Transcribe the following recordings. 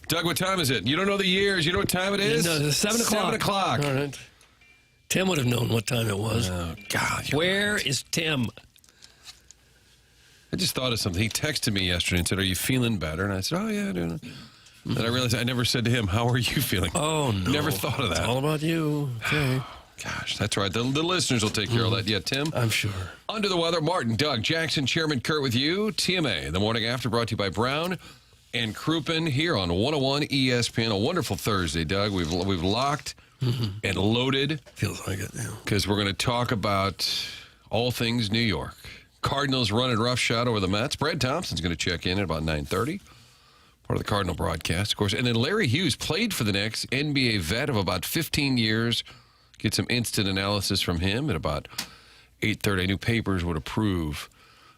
Doug, what time is it? You don't know the years. You know what time it is? No, it's 7 o'clock. 7 o'clock. All right. Tim would have known what time it was. Oh, God. Where is Tim? I just thought of something. He texted me yesterday and said, "Are you feeling better?" And I said, "Oh, yeah, doing it." And I realized I never said to him, "How are you feeling?" Oh, no. Never thought of that. It's all about you. Okay. Gosh, that's right. The listeners will take care of that. Yeah, Tim? I'm sure. Under the weather, Martin, Doug, Jackson, Chairman Kurt with you. TMA, the morning after, brought to you by Brown and Crouppen here on 101 ESPN. A wonderful Thursday, Doug. We've locked and loaded. Feels like it, yeah. Because we're going to talk about all things New York. Cardinals running roughshod over the Mets. Brad Thompson's going to check in at about 9:30. Part of the Cardinal broadcast, of course. And then Larry Hughes played for the Knicks, NBA vet of about 15 years. Get some instant analysis from him at about 8:30. I knew papers would approve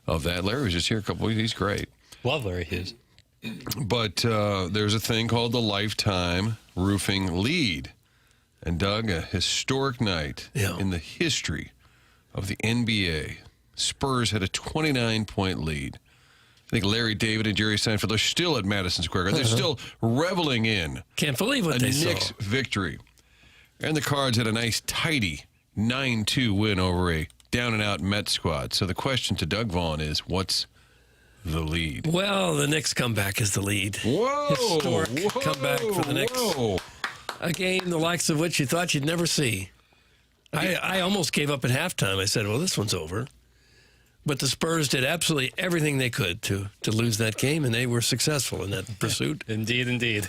of that. Larry was just here a couple weeks. He's great. Love Larry Hughes. But there's a thing called the Lifetime Roofing Lead. And, Doug, a historic night in the history of the NBA. Spurs had a 29-point lead. I think Larry David and Jerry Seinfeld are still at Madison Square Garden. They're still reveling in Can't believe what they Knicks saw. victory. And the Cards had a nice, tidy 9-2 win over a down-and-out Mets squad. So the question to Doug Vaughn is, what's the lead? Well, the Knicks comeback is the lead. Whoa! Historic comeback for the Knicks. Whoa. A game the likes of which you thought you'd never see. I almost gave up at halftime. I said, well, this one's over. But the Spurs did absolutely everything they could to lose that game, and they were successful in that pursuit. Indeed.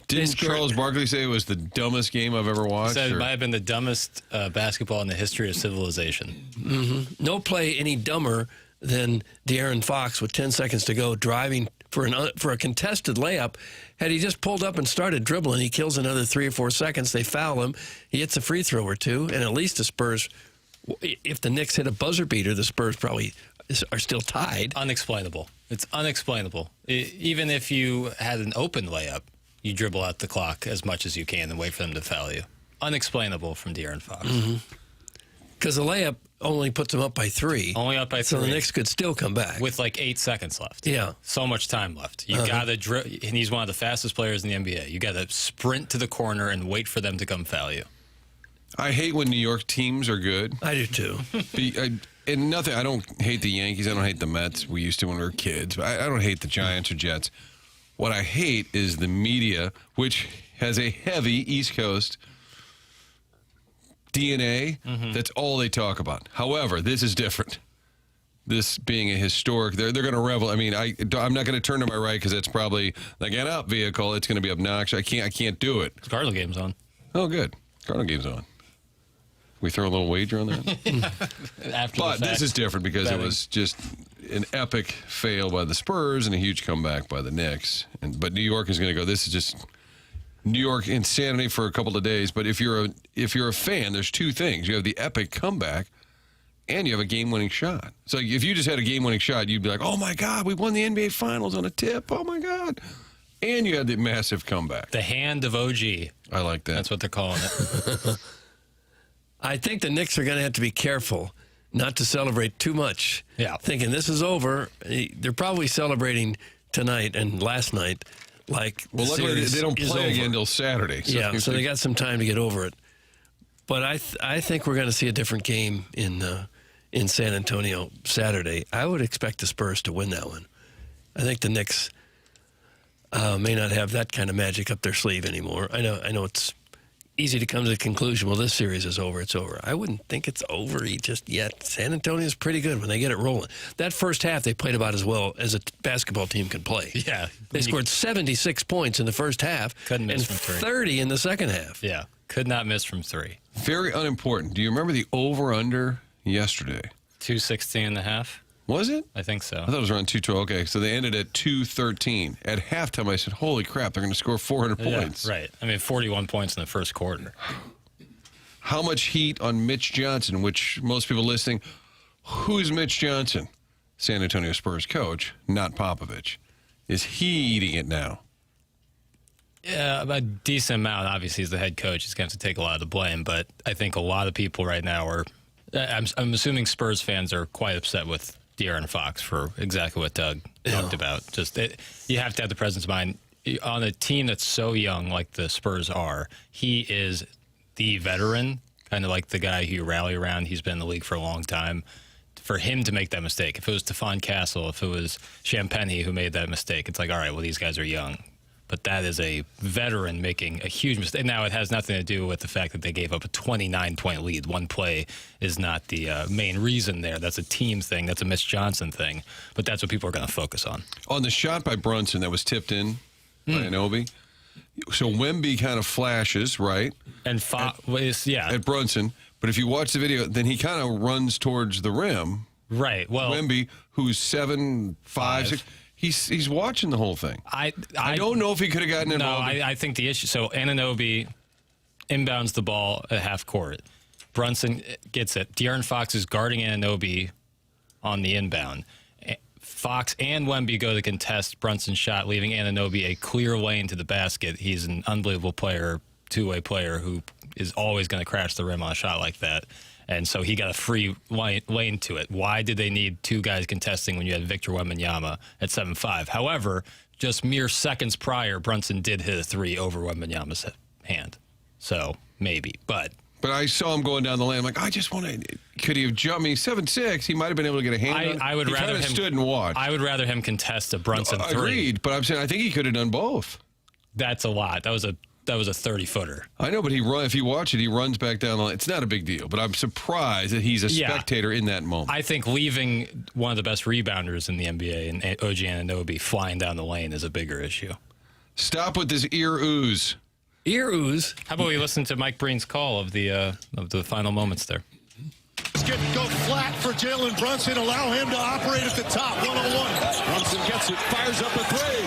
Didn't Charles Barkley say it was the dumbest game I've ever watched? Said it might have been the dumbest basketball in the history of civilization. Mm-hmm. No play any dumber than De'Aaron Fox with 10 seconds to go driving for a contested layup. Had he just pulled up and started dribbling, he kills another 3 or 4 seconds. They foul him. He hits a free throw or two, and at least the Spurs, if the Knicks hit a buzzer beater, the Spurs probably are still tied. Unexplainable. It's unexplainable. Even if you had an open layup, you dribble out the clock as much as you can and wait for them to foul you. Unexplainable from De'Aaron Fox. Because the layup only puts them up by 3. Only up by 3. So the Knicks could still come back. With like 8 seconds left. Yeah. So much time left. You got to and he's one of the fastest players in the NBA. You got to sprint to the corner and wait for them to come foul you. I hate when New York teams are good. I do too. And nothing, I don't hate the Yankees. I don't hate the Mets. We used to when we were kids. I don't hate the Giants or Jets. What I hate is the media, which has a heavy East Coast DNA. That's all they talk about. However, this is different. This being a historic, they're going to revel. I mean, I'm not going to turn to my right because it's probably like an up vehicle. It's going to be obnoxious. I can't do it. The Cardinal game's on. Oh, good. Cardinal game's on. We throw a little wager on that? But this is different because it was just an epic fail by the Spurs and a huge comeback by the Knicks. But New York is going to go, this is just New York insanity for a couple of days. But if you're a fan, there's 2 things. You have the epic comeback and you have a game-winning shot. So if you just had a game-winning shot, you'd be like, oh, my God, we won the NBA Finals on a tip. Oh, my God. And you had the massive comeback. The hand of OG. I like that. That's what they're calling it. I think the Knicks are going to have to be careful not to celebrate too much. Yeah. Thinking this is over. They're probably celebrating tonight and last night like well, luckily they don't play again until Saturday. So they got some time to get over it. But I think we're going to see a different game in San Antonio Saturday. I would expect the Spurs to win that one. I think the Knicks may not have that kind of magic up their sleeve anymore. I know it's easy to come to the conclusion, well, this series is over, it's over. I wouldn't think it's over just yet. San Antonio's pretty good when they get it rolling. That first half, they played about as well as a basketball team can play. Yeah. They scored 76 points in the first half Couldn't miss and from 3. 30 in the second half. Yeah. Could not miss from 3. Very unimportant. Do you remember the over-under yesterday? 216.5. Was it? I think so. I thought it was around 212. Okay, so they ended at 213. At halftime, I said, holy crap, they're going to score 400 points. Yeah, right. I mean, 41 points in the first quarter. How much heat on Mitch Johnson, which most people listening, who's Mitch Johnson? San Antonio Spurs coach, not Popovich. Is he eating it now? Yeah, a decent amount. Obviously, he's the head coach. He's going to have to take a lot of the blame, but I think a lot of people right now are, I'm assuming Spurs fans are quite upset with De'Aaron Fox for exactly what Doug talked about. You have to have the presence of mind. on a team that's so young like the Spurs are, he is the veteran, kind of like the guy who you rally around. He's been in the league for a long time. For him to make that mistake, if it was Stephon Castle, if it was Champagny who made that mistake, it's like, all right, well, these guys are young. But that is a veteran making a huge mistake. Now, it has nothing to do with the fact that they gave up a 29-point lead. One play is not the main reason there. That's a team thing. That's a Mitch Johnson thing. But that's what people are going to focus on. On the shot by Brunson that was tipped in by Anunoby, so Wemby kind of flashes, right? And at Brunson. But if you watch the video, then he kind of runs towards the rim. Right. Well, Wemby, who's 7'5", 6", he's watching the whole thing. I don't know if he could have gotten involved. No, I think the issue. So Anunoby inbounds the ball at half court. Brunson gets it. De'Aaron Fox is guarding Anunoby on the inbound. Fox and Wemby go to contest Brunson's shot, leaving Anunoby a clear lane to the basket. He's an unbelievable player, two-way player who is always going to crash the rim on a shot like that. And so he got a free lane to it. Why did they need two guys contesting when you had Victor Wembanyama at 7'5"? However, just mere seconds prior, Brunson did hit a three over Wembanyama's hand. So maybe, but I saw him going down the lane. I'm like, I just want to. Could he have jumped me 7'6"? He might have been able to get a hand. I would he rather him stood and watched. I would rather him contest a Brunson three. Agreed, but I'm saying I think he could have done both. That's a lot. That was a 30-footer. I know, but if you watch it, he runs back down the line. It's not a big deal, but I'm surprised that he's a spectator in that moment. I think leaving one of the best rebounders in the NBA and OG Anunoby flying down the lane is a bigger issue. Stop with this ear ooze. Ear ooze? How about we listen to Mike Breen's call of the final moments there? Go flat for Jalen Brunson. Allow him to operate at the top. 1-on-1. Brunson gets it. Fires up a three.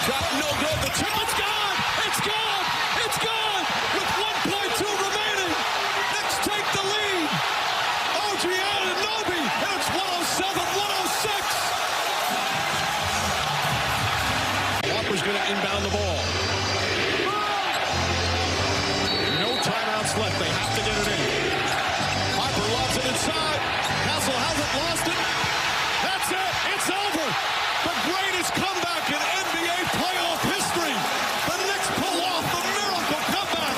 Shot no good. The triplet's gone. It's gone. It's gone. With 1.2 remaining. Knicks take the lead. OG Anunoby. And it's 107-106. Walker's going to inbound the ball. No timeouts left. They have to get it in. Harper lobs it inside. Castle hasn't lost it. That's it. It's over. The greatest comeback in NBA playoff history. The Knicks pull off the miracle comeback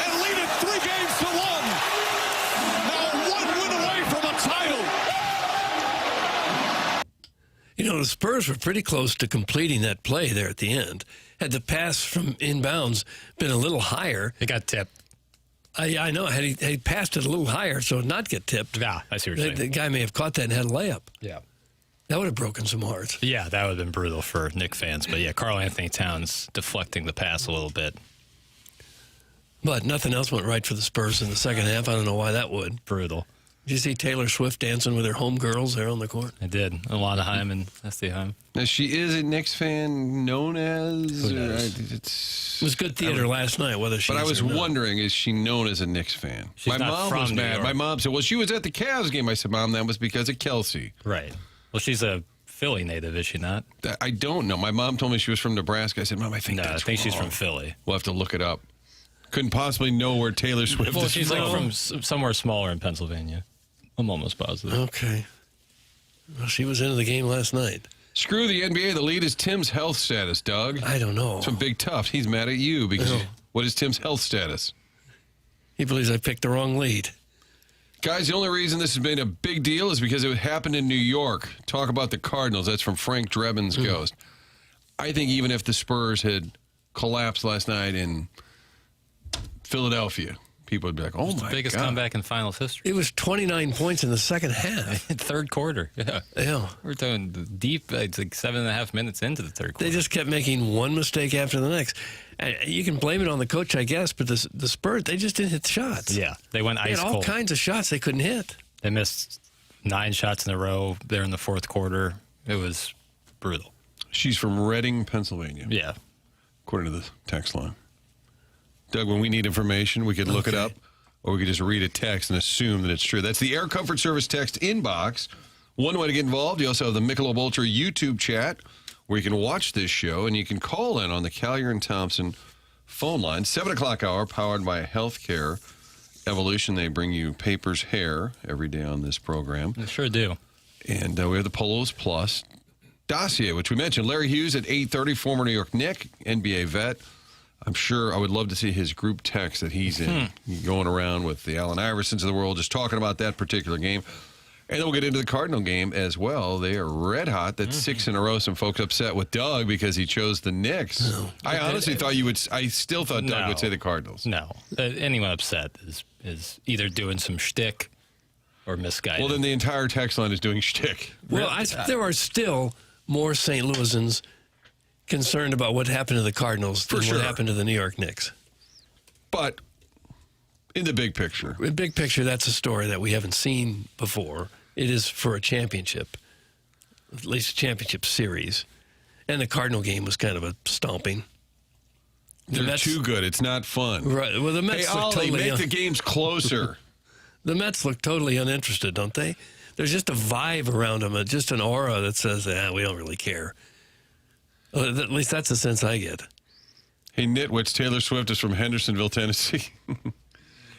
and lead it 3 games to 1. Now 1 win away from a title. You know, the Spurs were pretty close to completing that play there at the end. Had the pass from inbounds been a little higher. It got tipped. I know. Had he passed it a little higher so it not get tipped. Yeah, I see what you're saying. The guy may have caught that and had a layup. Yeah. That would have broken some hearts. Yeah, that would have been brutal for Knicks fans. But yeah, Karl Anthony Towns deflecting the pass a little bit. But nothing else went right for the Spurs in the second half. I don't know why that would. Brutal. Did you see Taylor Swift dancing with her homegirls there on the court? I did. Alana Haim and Esty Haim. Now, she is a Knicks fan known as... Who knows? It was good theater last night, whether she. But I was wondering, is she known as a Knicks fan? She's My not mom from was New mad. York. My mom said, well, she was at the Cavs game. I said, Mom, that was because of Kelsey. Right. Well, she's a Philly native, is she not? I don't know. My mom told me she was from Nebraska. I said, Mom, I think No, I that's think she's wrong. from Philly. We'll have to look it up. Couldn't possibly know where Taylor Swift Well, is she's from. like from somewhere smaller in Pennsylvania. I'm almost positive. Okay. Well, she was into the game last night. Screw the NBA. The lead is Tim's health status, Doug. I don't know. Some big tough. He's mad at you because what is Tim's health status? He believes I picked the wrong lead. Guys, the only reason this has been a big deal is because it happened in New York. Talk about the Cardinals. That's from Frank Drebin's Ghost. I think even if the Spurs had collapsed last night in Philadelphia, people would be like, oh, my God. The biggest comeback in finals history. It was 29 points in the second half. Third quarter. Yeah. Yeah. We're talking deep, it's like 7.5 minutes into the third quarter. They just kept making one mistake after the next. And you can blame it on the coach, I guess, but the Spurs, they just didn't hit shots. Yeah. They went They ice had all cold. kinds of shots they couldn't hit. They missed 9 shots in a row there in the fourth quarter. It was brutal. She's from Reading, Pennsylvania, Yeah. according to the text line. Doug, when we need information, we could look it up, or we could just read a text and assume that it's true. That's the Air Comfort Service text inbox. One way to get involved, you also have the Michelob Ultra YouTube chat, where you can watch this show, and you can call in on the Collier and Thompson phone line. 7 o'clock hour, powered by Healthcare Evolution. They bring you Papers Hair every day on this program. They sure do. And we have the Polos Plus. dossier, which we mentioned. Larry Hughes at 8:30, former New York Knick, NBA vet. I'm sure I would love to see his group text that he's in, going around with the Allen Iversons of the world, just talking about that particular game. And then we'll get into the Cardinal game as well. They are red hot. That's 6 in a row. Some folks upset with Doug because he chose the Knicks. No. I honestly thought you would. I still thought Doug would say the Cardinals. No. Anyone upset is either doing some shtick or misguided. Well, then the entire text line is doing shtick. Well, there are still more St. Louisans concerned about what happened to the Cardinals than what happened to the New York Knicks. But in the big picture. In the big picture, that's a story that we haven't seen before. It is for a championship, at least a championship series. And the Cardinal game was kind of a stomping. They're too good. It's not fun. Right. Well, the Mets look totally make the games closer. The Mets look totally uninterested, don't they? There's just a vibe around them, just an aura that says, we don't really care. At least that's the sense I get. Hey, Nitwits, Taylor Swift is from Hendersonville, Tennessee.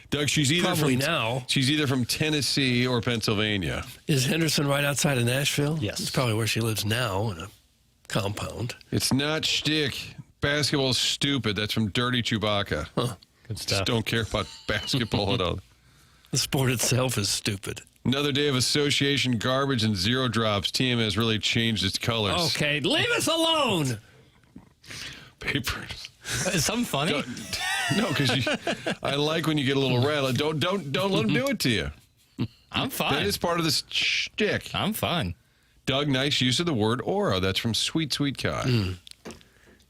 Doug, she's either from Tennessee or Pennsylvania. Is Henderson right outside of Nashville? Yes. It's probably where she lives now, in a compound. It's not shtick. Basketball's stupid. That's from Dirty Chewbacca. Huh. Good stuff. Just don't care about basketball at all. The sport itself is stupid. Another day of association garbage and zero drops. TM has really changed its colors. Okay, leave us alone. Papers. Is something funny? No, because I like when you get a little rattled. Don't let them do it to you. I'm fine. That is part of this shtick. I'm fine. Doug, nice use of the word aura. That's from Sweet Sweet Kai.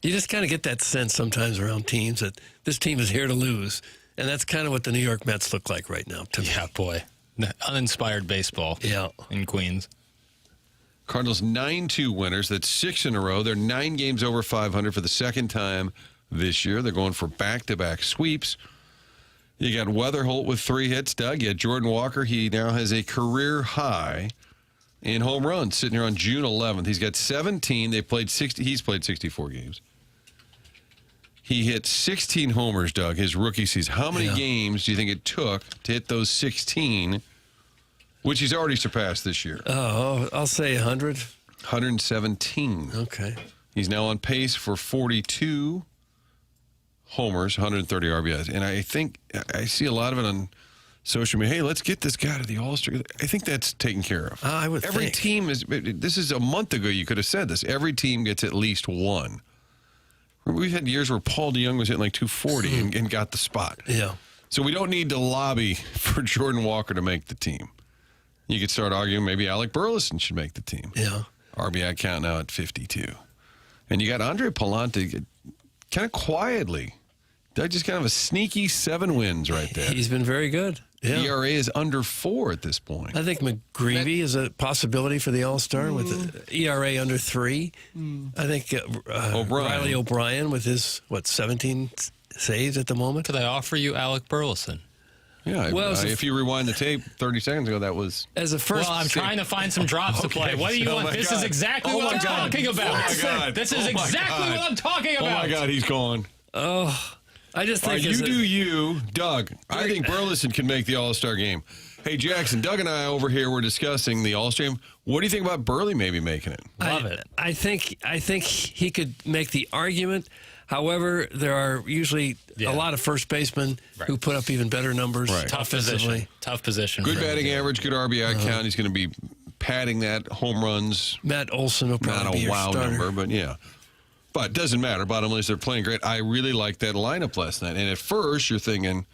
You just kind of get that sense sometimes around teams that this team is here to lose. And that's kind of what the New York Mets look like right now, to me. Yeah, boy. Uninspired baseball in Queens. Cardinals 9-2 winners. That's 6 in a row. They're 9 games over 500 for the second time this year. They're going for back-to-back sweeps. You got Weatherholt with 3 hits, Doug. You had Jordan Walker. He now has a career high in home runs, sitting here on June 11th. He's got 17. He's played 64 games. He hit 16 homers, Doug, his rookie season. How many games do you think it took to hit those 16, which he's already surpassed this year? Oh, I'll say 100. 117. Okay. He's now on pace for 42 homers, 130 RBIs. And I think I see a lot of it on social media. Hey, let's get this guy to the All-Star. I think that's taken care of. I would Every think. team is, this is a month ago you could have said this. Every team gets at least one. We've had years where Paul DeYoung was hitting like 240 and got the spot. Yeah. So we don't need to lobby for Jordan Walker to make the team. You could start arguing maybe Alec Burleson should make the team. Yeah. RBI count now at 52. And you got Andre Palante kind of quietly. Doug, just kind of a sneaky 7 wins right there. He's been very good. Yeah. ERA is under 4 at this point. I think McGreevy is a possibility for the All-Star with the ERA under 3. I think Riley O'Brien with his, 17 saves at the moment. Could I offer you Alec Burleson? Yeah, if you rewind the tape 30 seconds ago, that was... As a first... Well, I'm trying to find some drops to play. What do you want? This is exactly what I'm talking about. Oh, my God. This is exactly what I'm talking about. Oh, my God, he's gone. Oh... I just think you, Doug. I think Burleson can make the All-Star game. Hey, Jackson, Doug and I over here were discussing the All-Star game. What do you think about Burley maybe making it? Love it. I think he could make the argument. However, there are usually a lot of first basemen who put up even better numbers. Right. Tough position. Good batting average, good RBI count. He's going to be padding that home runs. Matt Olson will probably be not a wow starter. number, but yeah. But it doesn't matter. Bottom line is they're playing great. I really liked that lineup last night. And at first, you're thinking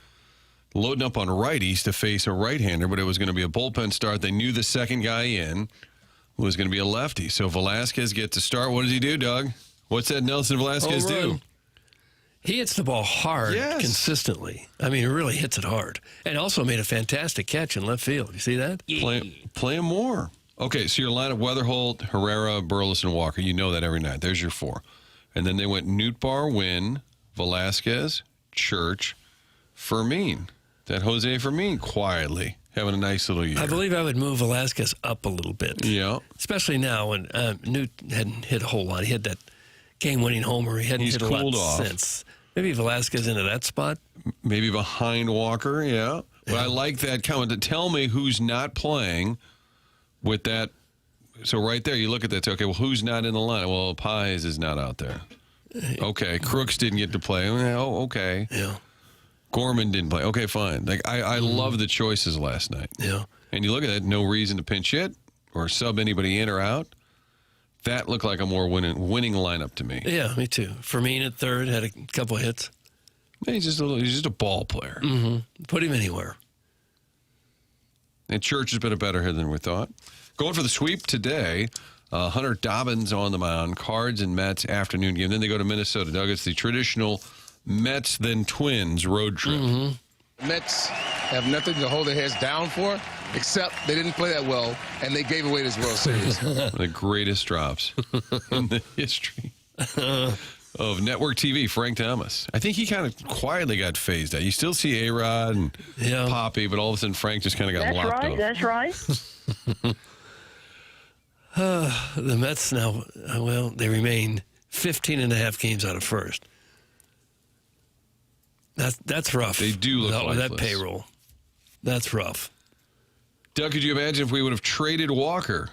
loading up on righties to face a right-hander, but it was going to be a bullpen start. They knew the second guy in was going to be a lefty. So Velasquez gets to start. What does he do, Doug? What's that Nelson Velasquez do? He hits the ball hard consistently. I mean, he really hits it hard. And also made a fantastic catch in left field. You see that? Play him more. Okay, so your lineup, Weatherholt, Herrera, Burleson, Walker. You know that every night. There's your 4. And then they went Nootbaar, Wynn, Velasquez, Church, Fermin. That Jose Fermin quietly having a nice little year. I believe I would move Velasquez up a little bit. Yeah. Especially now when Newt hadn't hit a whole lot. He had that game-winning homer. He hadn't hit a lot since. Maybe Velasquez into that spot. Maybe behind Walker, yeah. But I like that comment to tell me who's not playing with that So right there, you look at that. Okay, well, who's not in the line? Well, Pies is not out there. Okay, Crooks didn't get to play. Oh, okay. Yeah. Gorman didn't play. Okay, fine. Like I love the choices last night. Yeah. And you look at that, no reason to pinch hit or sub anybody in or out. That looked like a more winning lineup to me. Yeah, me too. Fermin at third had a couple of hits. He's just a ball player. Mm-hmm. Put him anywhere. And Church has been a better hitter than we thought. Going for the sweep today. Hunter Dobbins on the mound. Cards and Mets afternoon game. Then they go to Minnesota. Doug, it's the traditional Mets then Twins road trip. Mm-hmm. Mets have nothing to hold their heads down for, except they didn't play that well, and they gave away this World Series. The greatest drops in the history of network TV, Frank Thomas. I think he kind of quietly got phased out. You still see A-Rod and Poppy, but all of a sudden Frank just kind of got lopped off. That's right. The Mets now, they remain 15 and a half games out of first. That's rough. They do look lifeless. With that payroll. That's rough. Doug, could you imagine if we would have traded Walker?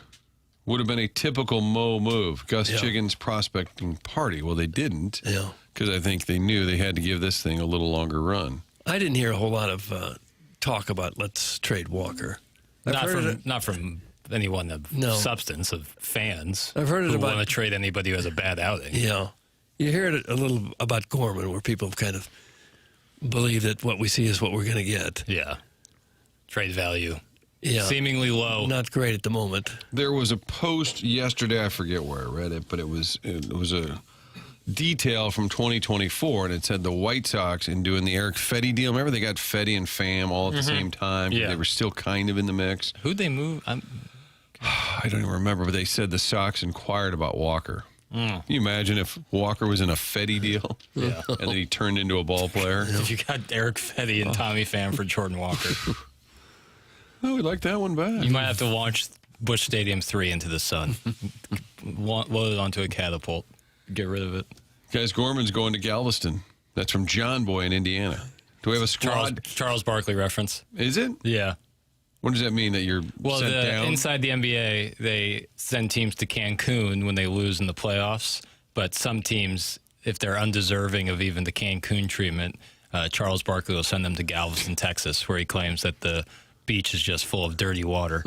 Would have been a typical Mo move. Gus Chiggin's prospecting party. Well, they didn't. Yeah. Because I think they knew they had to give this thing a little longer run. I didn't hear a whole lot of talk about let's trade Walker. Not from anyone of substance, of fans. I've heard it who about want to trade anybody who has a bad outing. Yeah. You hear it a little about Gorman, where people kind of believe that what we see is what we're going to get. Yeah. Trade value. Yeah. Seemingly low. Not great at the moment. There was a post yesterday, I forget where I read it, but it was a detail from 2024, and it said the White Sox in doing the Eric Fetty deal. Remember they got Fetty and Pham all at the same time? Yeah. They were still kind of in the mix. Who'd they move? I don't even remember, but they said the Sox inquired about Walker. Can you imagine if Walker was in a Fetty deal? Yeah. And then he turned into a ball player? If you got Eric Fetty and Tommy Pham for Jordan Walker. Oh, we like that one back. You might have to launch Busch Stadium 3 into the sun. Load it onto a catapult. Get rid of it. Guys, Gorman's going to Galveston. That's from John Boy in Indiana. Do we have a squad? Charles Barkley reference. Is it? Yeah. What does that mean, that you're sent down? Inside the NBA, they send teams to Cancun when they lose in the playoffs. But some teams, if they're undeserving of even the Cancun treatment, Charles Barkley will send them to Galveston, Texas, where he claims that the beach is just full of dirty water.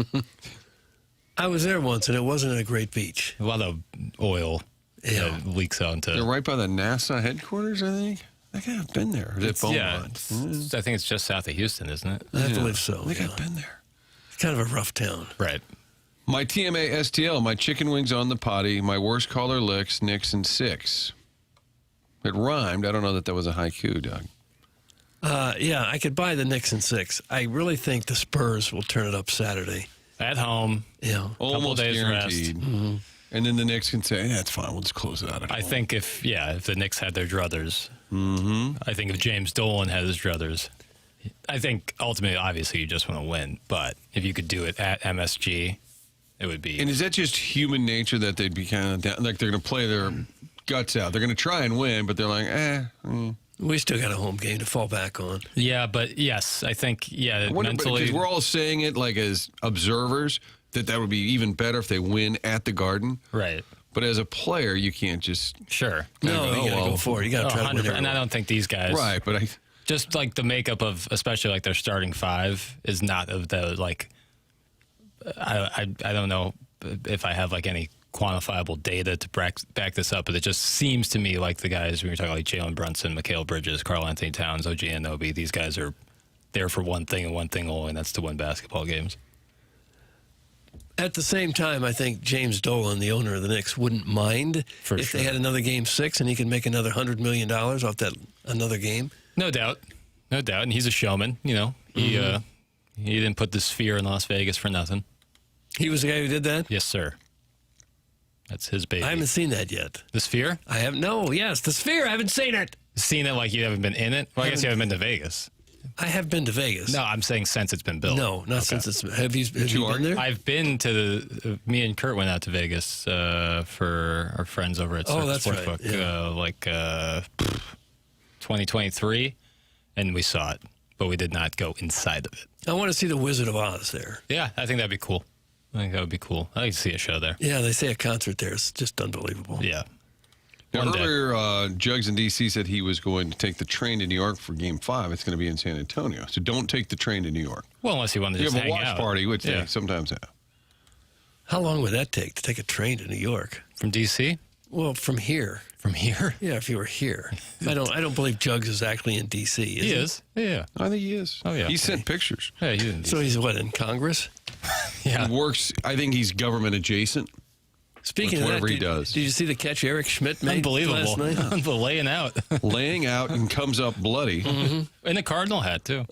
I was there once, and it wasn't a great beach. A lot of oil that leaks out into... They're right by the NASA headquarters, I think. I think I've been there. Is it Beaumont? I think it's just south of Houston, isn't it? I believe so. I think I've been there. It's kind of a rough town. Right. My TMA STL, my chicken wings on the potty, my worst caller licks, Knicks, and 6. It rhymed. I don't know that was a haiku, Doug. Yeah, I could buy the Knicks and 6. I really think the Spurs will turn it up Saturday. At home. Yeah. Almost days guaranteed. rest. Mm-hmm. And then the Knicks can say, it's fine. We'll just close it out at home. I think if the Knicks had their druthers, Mm-hmm. I think if James Dolan had his druthers, I think ultimately, obviously, you just want to win. But if you could do it at MSG, it would be. And is that just human nature that they'd be kind of down, like they're going to play their guts out? They're going to try and win, but they're like, We still got a home game to fall back on. Yeah, but yes, I think, mentally. Because we're all saying it like as observers, that would be even better if they win at the Garden. Right. But as a player, you can't just... Sure. No, you got to go for it. You got to try to win. And I don't think these guys... Right, but just like the makeup of, especially like their starting five, is not of the, like... I don't know if I have like any quantifiable data to back this up, but it just seems to me like the guys, when you're talking like Jalen Brunson, Mikal Bridges, Karl Anthony Towns, OG Anunoby, these guys are there for one thing and one thing only, and that's to win basketball games. At the same time, I think James Dolan, the owner of the Knicks, wouldn't mind if they had another Game 6 and he could make another $100 million off that another game. No doubt. And he's a showman, He didn't put the Sphere in Las Vegas for nothing. He was the guy who did that? Yes, sir. That's his baby. I haven't seen that yet. The Sphere? I haven't. No, yes, the Sphere. I haven't seen it. Seen it like you haven't been in it? Well, I guess you haven't been to Vegas. I have been to Vegas. No, I'm saying since it's been built. No, not since it's... Have you been there? I've been to me and Kurt went out to Vegas for our friends over at Circus Sportsbook, right. Yeah. 2023, and we saw it, but we did not go inside of it. I want to see the Wizard of Oz there. Yeah, I think that'd be cool. I think that would be cool. I'd like to see a show there. Yeah, they say a concert there is just unbelievable. Yeah. Now, One day. earlier, Jugs in D.C. said he was going to take the train to New York for Game 5. It's going to be in San Antonio. So don't take the train to New York. Well, unless you want to You just have a hang watch out. party, which Yeah. they sometimes have. How long would that take to take a train to New York? From D.C.? Well, from here. From here? Yeah, if you were here. I don't believe Jugs is actually in D.C., is He he? is. Yeah. I think he is. Oh, yeah. He sent pictures. Yeah, he's in D.C. So he's what, in Congress? yeah. He works, I think he's government adjacent. Speaking With of that, whatever he does. Did you see the catch Eric Schmidt made Unbelievable. last night? The laying out. Laying out and comes up bloody. In a Cardinal hat, too.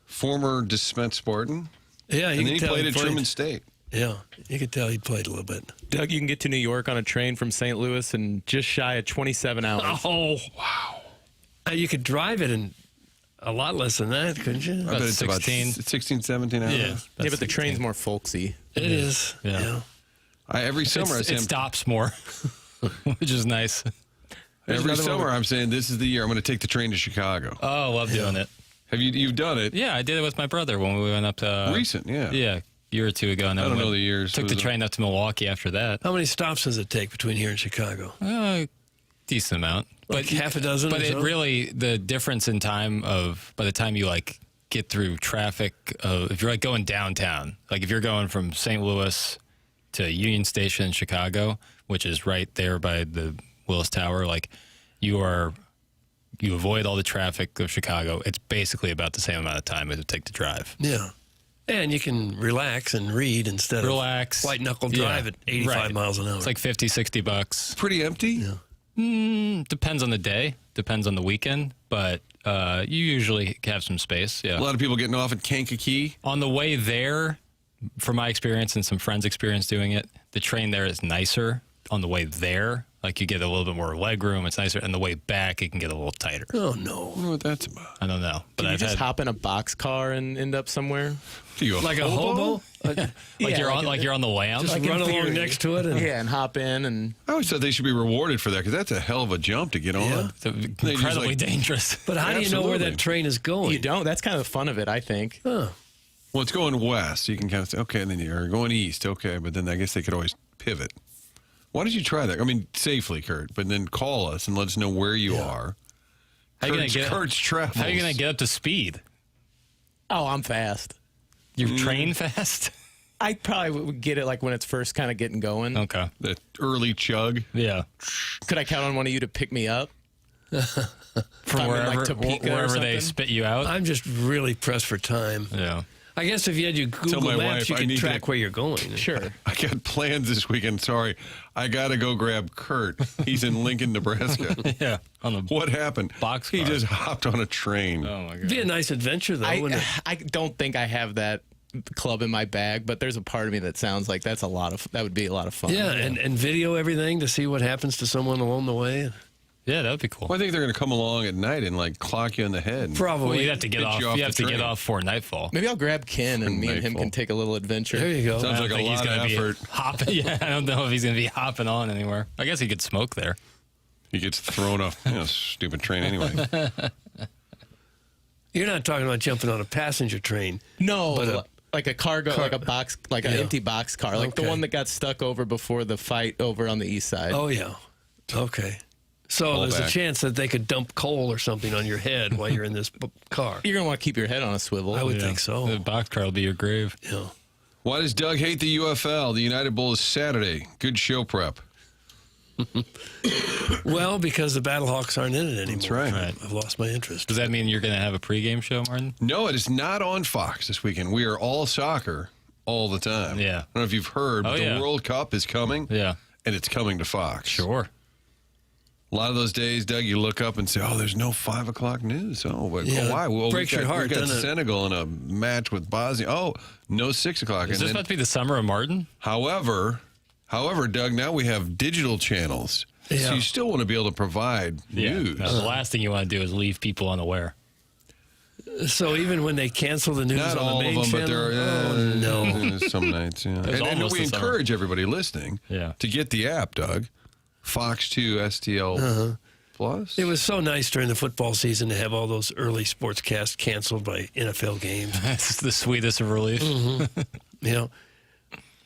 Former Desmet Spartan. Yeah, And then he played at Truman State. Yeah, you could tell he played a little bit. Doug, you can get to New York on a train from St. Louis in just shy of 27 hours. Oh, wow. You could drive it in a lot less than that, couldn't you? I bet it's 16. about 16, 17 hours. Yeah. Yeah, but the train's more folksy. It is. Yeah. Yeah. Every summer I It say, stops more, which is nice. every summer I'm saying, this is the year I'm going to take the train to Chicago. Oh, love doing it. Have you've done it? Yeah, I did it with my brother when we went up to... Recent, yeah. Yeah, a year or two ago. And I then don't we know the years. Took the train up to Milwaukee after that. How many stops does it take between here and Chicago? Decent amount. Like half a dozen But or it so? really, the difference in time of, by the time you like get through traffic, if you're like going downtown, like if you're going from St. Louis to Union Station in Chicago, which is right there by the Willis Tower, like you avoid all the traffic of Chicago. It's basically about the same amount of time as it would take to drive. Yeah. And you can relax and read instead Relax. of white-knuckle drive Yeah. at 85 Right. miles an hour. It's like $50-$60. Pretty empty? Yeah. Depends on the day, depends on the weekend, but you usually have some space. Yeah. A lot of people getting off at Kankakee. On the way there, from my experience and some friends' experience doing it, the train there is nicer on the way there. Like you get a little bit more leg room. It's nicer. And the way back, it can get a little tighter. Oh, no. I wonder what that's about. I don't know. But Can you I've just had, hop in a boxcar and end up somewhere? Like a hobo? like you're on like you're on the lam. Just in run along theory. next to it? And, Yeah, and hop in and... I always thought they should be rewarded for that because that's a hell of a jump to get on. Yeah. It's They just, incredibly like- dangerous. But how do you know where Absolutely. that train is going? You don't. That's kind of the fun of it, I think. Huh. Well, it's going west. You can kind of say, okay, and then you're going east. Okay, but then I guess they could always pivot. Why did you try that? I mean, safely, Kurt, but then call us and let us know where you are. How you gonna Kurt's travels. How are you going to get up to speed? Oh, I'm fast. You're train fast? I probably would get it like when it's first kind of getting going. Okay. That early chug? Yeah. Could I count on one of you to pick me up? From I'm in, like, wherever, Topeka or wherever they something? spit you out? I'm just really pressed for time. Yeah. I guess if you had your Google my Maps, wife you I could need track to- where you're going. Sure. I got plans this weekend. Sorry. I got to go grab Kurt. He's in Lincoln, Nebraska. Yeah. On the What happened? Boxcar. He just hopped on a train. Oh, my God. It'd be a nice adventure, though, wouldn't it? I don't think I have that club in my bag, but there's a part of me that sounds like that would be a lot of fun. Yeah, and video everything to see what happens to someone along the way. Yeah, that would be cool. Well, I think they're going to come along at night and like clock you in the head. Probably. Well, you have to get Get off. you off You the have to get train. off before nightfall. Maybe I'll grab Ken and me and him Nightfall. can take a little adventure. There you go. Sounds I like don't a think he's lot of gonna effort. be hopping. Yeah, I don't know if he's going to be hopping on anywhere. I guess he could smoke there. He gets thrown off stupid train anyway. You're not talking about jumping on a passenger train. No, But like a cargo, like a box, like an Yeah. empty box car, like the Okay. one that got stuck over before the fight over on the east side. Oh, yeah. Okay. So All there's back. a chance that they could dump coal or something on your head while you're in this car. You're gonna want to keep your head on a swivel. I would think so. The boxcar will be your grave. Yeah. Why does Doug hate the UFL? The United Bowl is Saturday. Good show prep. Well, because the Battlehawks aren't in it anymore. That's right. Right. I've lost my interest. Does that mean you're going to have a pregame show, Martin? No, it is not on Fox this weekend. We are all soccer all the time. Yeah. I don't know if you've heard, but Oh, yeah. the World Cup is coming. Yeah. And it's coming to Fox. Sure. A lot of those days, Doug, you look up and say, "Oh, there's no 5 o'clock news." Oh, but Yeah, why? Well, breaks your heart, we've got doesn't it? Senegal in a match with Bosnia. Oh, no 6 o'clock. Is And this then, about to be the summer of Martin? however, Doug, now we have digital channels. Yeah. So you still want to be able to provide news. Now, the last thing you want to do is leave people unaware. So even when they cancel the news Not on all the of main them, but channel? there are Oh, no. some nights. Yeah. And almost we the summer. encourage everybody listening Yeah. to get the app, Doug. Fox 2 STL Plus. It was so nice during the football season to have all those early sportscasts canceled by NFL games. That's the sweetest of relief. You know,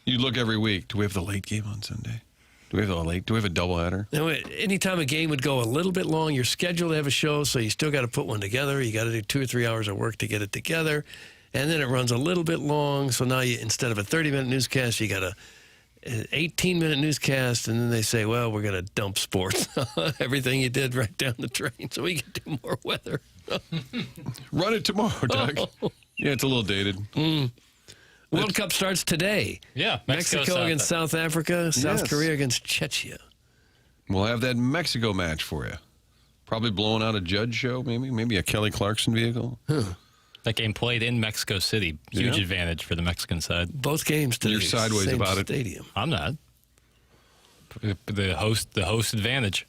You look every week. Do we have the late game on Sunday? Do we have a doubleheader? Now, anytime a game would go a little bit long, you're scheduled to have a show, so you still got to put one together. You got to do 2 or 3 hours of work to get it together. And then it runs a little bit long, so now instead of a 30-minute newscast, you got an 18-minute newscast, and then they say, well, we're going to dump sports. Everything you did right down the drain so we can do more weather. Run it tomorrow, Doug. Oh. Yeah, it's a little dated. World Cup starts today. Yeah, Mexico against South Africa, South Korea against Czechia. We'll have that Mexico match for you. Probably blowing out a Judge show, maybe a Kelly Clarkson vehicle. That game played in Mexico City. Huge advantage for the Mexican side. Both games today. You're sideways same about stadium. I'm not. The host advantage.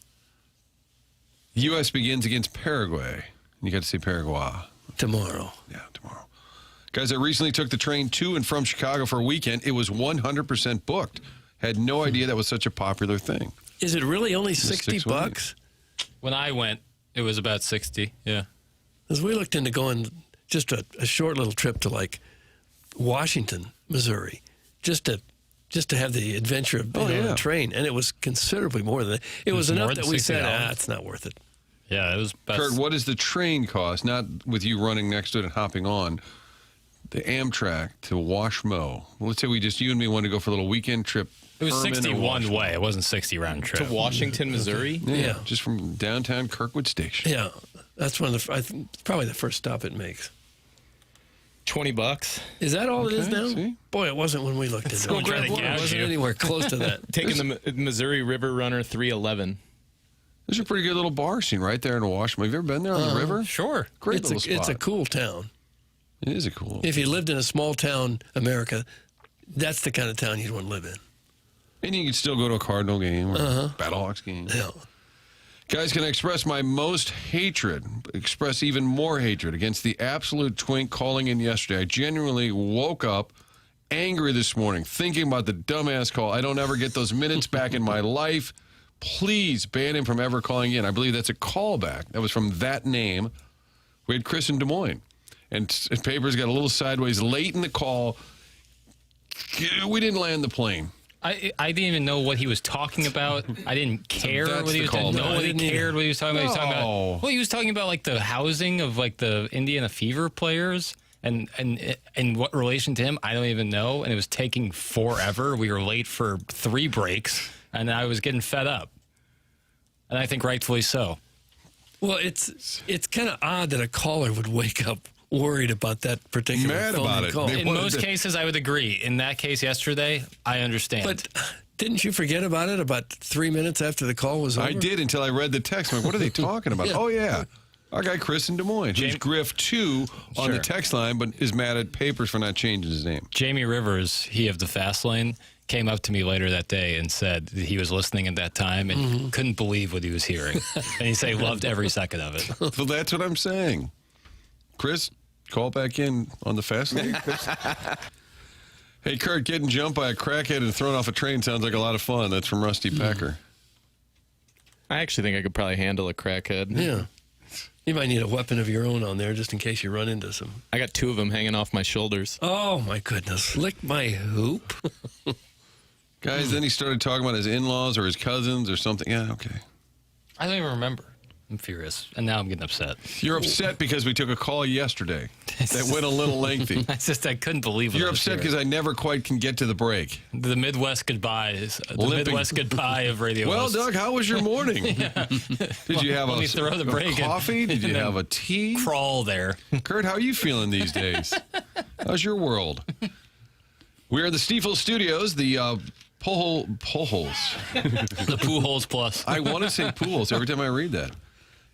U.S. begins against Paraguay. You got to see Paraguay. Tomorrow. Yeah, tomorrow. Guys, I recently took the train to and from Chicago for a weekend. It was 100% booked. Had no idea that was such a popular thing. Is it really only $60? When I went, it was about 60. Yeah. As we looked into going just a short little trip to like Washington, Missouri, just to have the adventure of being on a train, and it was considerably more than that. It was enough that we said, it's not worth it. Yeah, it was best. Kurt, what does the train cost? Not with you running next to it and hopping on. The Amtrak to Washmo. Well, let's say you and me wanted to go for a little weekend trip. It was 60 one way. It wasn't 60 round trip. To Washington, Missouri? Yeah. Just from downtown Kirkwood Station. Yeah. That's probably the first stop it makes. $20. Is that all it is now? See? Boy, it wasn't when we looked into it. It wasn't anywhere close to that. Taking the Missouri River Runner 311. There's a pretty good little bar scene right there in Washmo. Have you ever been there on the river? Sure. Great little spot. It's a cool town. It is a cool. If you lived in a small town, America, that's the kind of town you'd want to live in. And you can still go to a Cardinal game or a Battlehawks game. Yeah. Guys, can I express my most hatred, express even more hatred against the absolute twink calling in yesterday? I genuinely woke up angry this morning thinking about the dumbass call. I don't ever get those minutes back in my life. Please ban him from ever calling in. I believe that's a callback. That was from that name. We had Chris in Des Moines. And papers got a little sideways late in the call. We didn't land the plane. I didn't even know what he was talking about. I didn't care So what he was talking about. Nobody cared what he was talking about. He was talking about. Well, he was talking about like the housing of like the Indiana Fever players and what relation to him, I don't even know. And it was taking forever. We were late for 3 breaks, and I was getting fed up. And I think rightfully so. Well, it's kind of odd that a caller would wake up worried about that particular Mad about it. call. In most cases, I would agree. In that case yesterday, I understand. But didn't you forget about it about 3 minutes after the call was over? I did until I read the text. I'm like, what are they talking about? Oh, yeah. Our guy Chris in Des Moines. He's Griff 2 on the text line, but is mad at papers for not changing his name. Jamie Rivers, he of the Fast Lane, came up to me later that day and said that he was listening at that time and couldn't believe what he was hearing. And he said he loved every second of it. Well, that's what I'm saying. Chris, call back in on the Fast Lane. Hey, Kurt, getting jumped by a crackhead and thrown off a train sounds like a lot of fun. That's from Rusty Packer. I actually think I could probably handle a crackhead. Yeah. You might need a weapon of your own on there just in case you run into some. I got 2 of them hanging off my shoulders. Oh, my goodness. Lick my hoop. Guys, then he started talking about his in-laws or his cousins or something. Yeah, okay. I don't even remember. I'm furious. And now I'm getting upset. You're upset because we took a call yesterday that went a little lengthy. I couldn't believe it. You're upset because I never quite can get to the break. The Midwest goodbyes. The Midwest goodbye of radio. Well, hosts. Doug, how was your morning? Did you have a coffee? Did you have a tea? Crawl there. Kurt, how are you feeling these days? How's your world? We're in the Stifel studios, the Pujols. The Pujols Plus. I want to say Pujols every time I read that.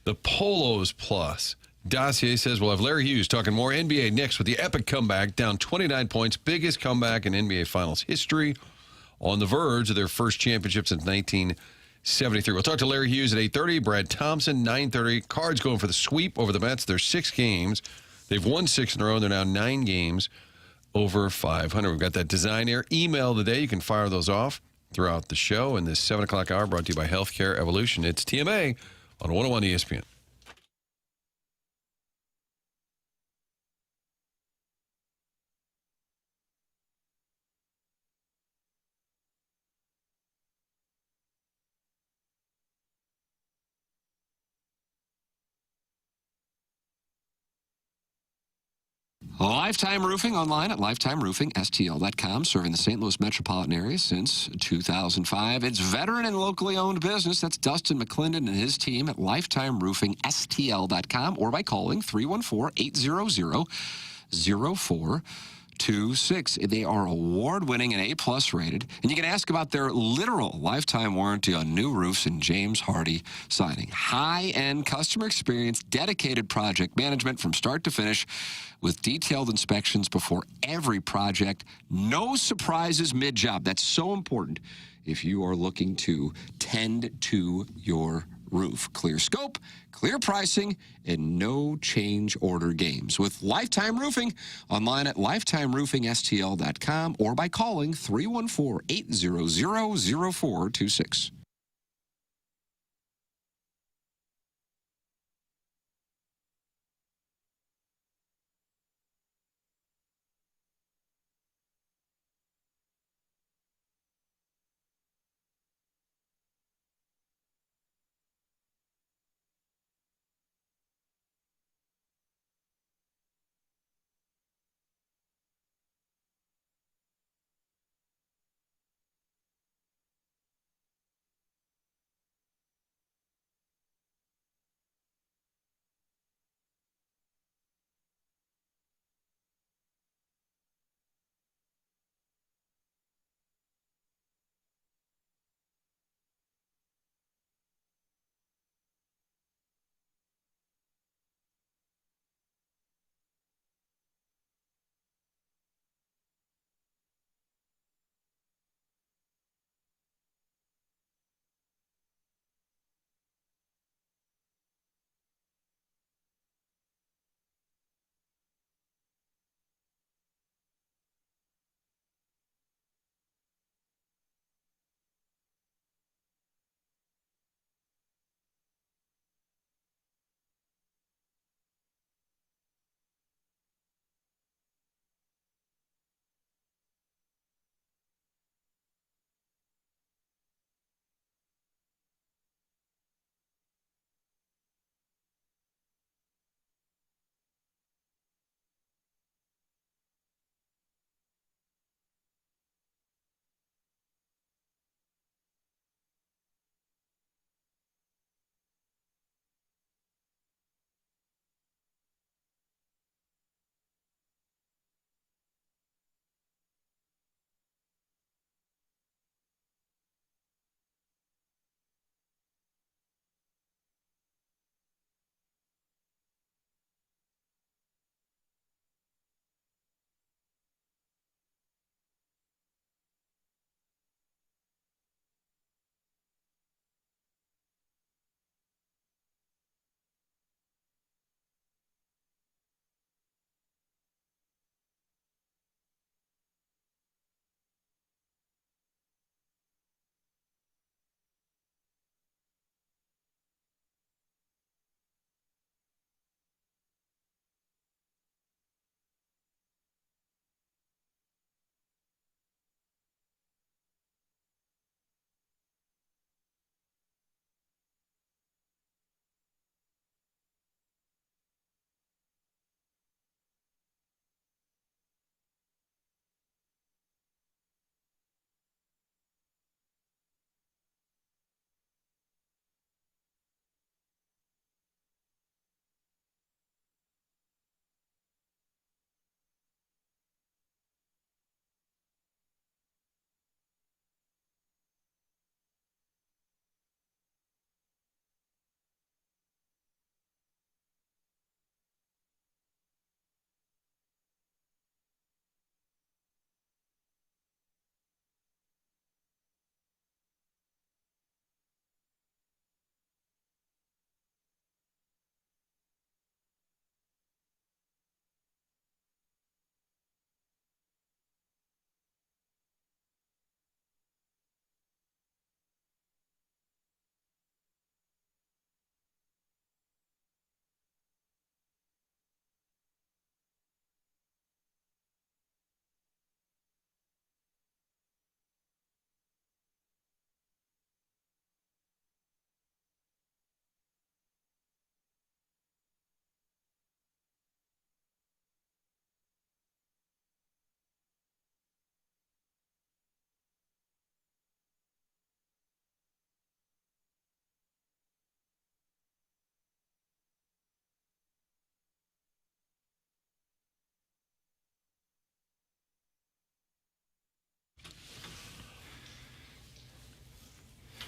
The Polos Plus. Dossier says we'll have Larry Hughes talking more NBA Knicks with the epic comeback, down 29 points, biggest comeback in NBA Finals history, on the verge of their first championship since 1973. We'll talk to Larry Hughes at 8:30, Brad Thompson, 9:30. Cards going for the sweep over the Mets. They're 6 games. They've won 6 in a row. They're now 9 games over 500. We've got that Design Air email today. You can fire those off throughout the show. And this 7 o'clock hour brought to you by Healthcare Evolution. It's TMA on 101 ESPN. Lifetime Roofing online at lifetimeroofingstl.com, serving the St. Louis metropolitan area since 2005. It's veteran and locally owned business. That's Dustin McClendon and his team at lifetimeroofingstl.com or by calling 314-800-0426. They are award-winning and A-plus rated, and you can ask about their literal lifetime warranty on new roofs in James Hardy Siding. High-end customer experience, dedicated project management from start to finish with detailed inspections before every project. No surprises mid-job. That's so important if you are looking to tend to your roof. Clear scope, clear pricing, and no change order games. With Lifetime Roofing, online at lifetimeroofingstl.com or by calling 314-800-0426.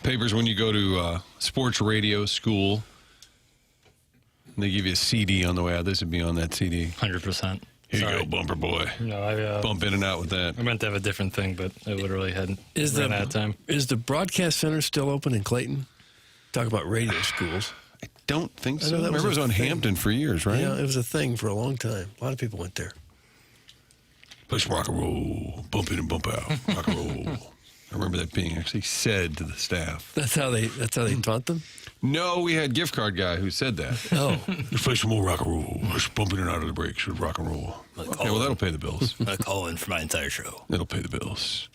Papers, when you go to sports radio school, they give you a CD on the way out. This would be on that CD. 100%. Here you go, bumper boy. No, I bump in and out with that. I meant to have a different thing, but I literally hadn't run out of time. Is the broadcast center still open in Clayton? Talk about radio schools. I don't think so. I Remember, it was on Hampton for years, right? Yeah, it was a thing for a long time. A lot of people went there. Push rock and roll, bump in and bump out, rock and roll. I remember that being actually said to the staff. That's how they taught them? No, we had gift card guy who said that. Oh. Let's play some more rock and roll. Just bumping in and out of the breaks with rock and roll. Okay, well, that'll pay the bills. I call in for my entire show. It'll pay the bills.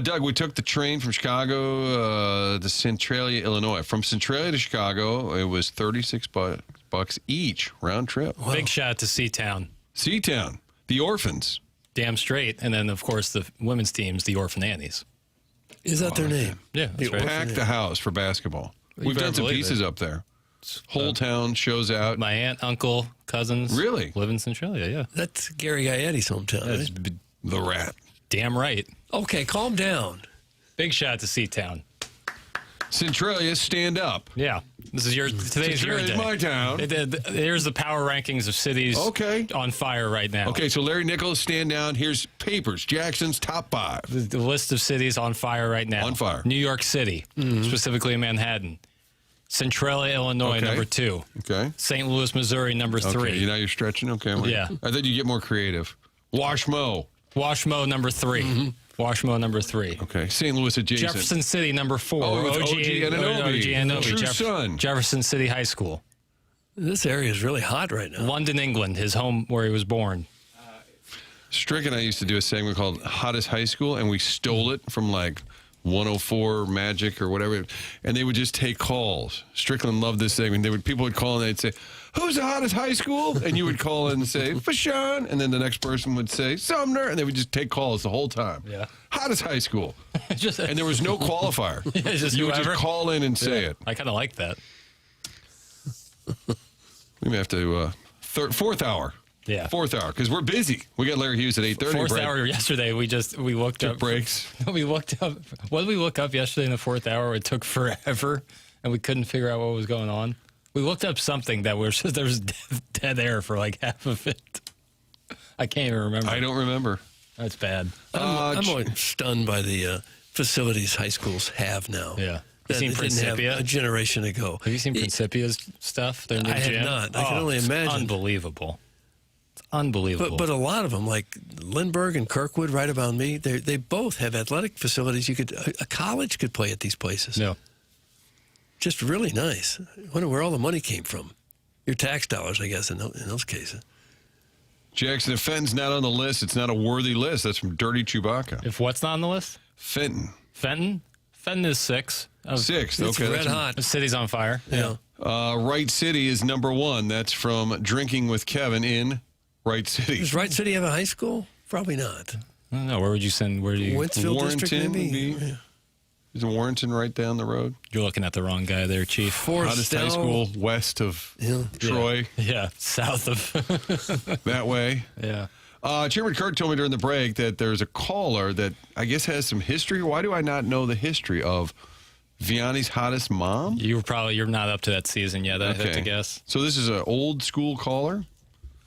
Doug, we took the train from Chicago to Centralia, Illinois. From Centralia to Chicago, it was $36 each round trip. Wow. Big shout out to Seatown. Seatown, the Orphans. Damn straight. And then, of course, the women's team's the Orphan Annies. Is that their name? Yeah, that's right. Packed the house for basketball. We've done some pieces up there. Whole town shows out. My aunt, uncle, cousins. Really? Live in Centralia, yeah. That's Gary Gaetti's hometown, That's right? The Rat. Damn right. Okay, calm down. Big shout out to Seatown. Centralia, stand up. Yeah. This is today's your day. my town. Here's the power rankings of cities on fire right now. Okay, so Larry Nichols, stand down. Here's Papers, Jackson's top 5. The list of cities on fire right now. On fire. New York City, specifically in Manhattan. Centralia, Illinois, number 2. Okay. St. Louis, Missouri, number 3. Okay, you're stretching? Okay. Yeah. I thought you get more creative. Washmo. Washmo, number 3. Washmo, number 3. Okay. St. Louis adjacent. Jefferson City, number 4. Oh, it's OG Ananobi. True son. Jefferson City High School. This area is really hot right now. London, England, his home where he was born. Strick and I used to do a segment called Hottest High School, and we stole it from like 104 Magic or whatever, and they would just take calls. Strickland loved this segment. People would call and they'd say, "Who's the hottest high school?" And you would call in and say, "Fashawn," and then the next person would say, "Sumner," and they would just take calls the whole time. Yeah. Hottest high school. And there was no qualifier. You would just call in and say it. I kind of like that. We may have to fourth hour. Yeah. Fourth hour, because we're busy. We got Larry Hughes at 8:30. Fourth hour yesterday, we looked up. Breaks. We looked up. What did we look up yesterday in the fourth hour? It took forever, and we couldn't figure out what was going on. We looked up something that there was dead air for like half of it. I can't even remember. I don't remember. That's bad. I'm always stunned by the facilities high schools have now. Yeah. That You seen they didn't have Principia? a generation ago. Have you seen Principia's stuff? Their new I have gym? not. I can only it's imagine. Unbelievable. It's unbelievable. But a lot of them, like Lindbergh and Kirkwood, right about me, they both have athletic facilities. A college could play at these places. No. Just really nice. I wonder where all the money came from. Your tax dollars, I guess, in those cases. Jackson, if Fenton's not on the list, it's not a worthy list. That's from Dirty Chewbacca. If what's not on the list? Fenton. Fenton? Fenton is 6. Sixth. It's Okay. red hot. The city's on fire. Yeah. Wright City is number 1. That's from Drinking with Kevin in Wright City. Does Wright City have a high school? Probably not. I don't know. Where would you send? Where do you? Winsfield District, Warrenton maybe? would be. Isn't Warrenton right down the road? You're looking at the wrong guy there, Chief. Hottest high school west of Troy. Yeah, south of. That way. Yeah. Chairman Kurt told me during the break that there's a caller that I guess has some history. Why do I not know the history of Vianney's hottest mom? You're not up to that season yet, I have to guess. So this is an old school caller?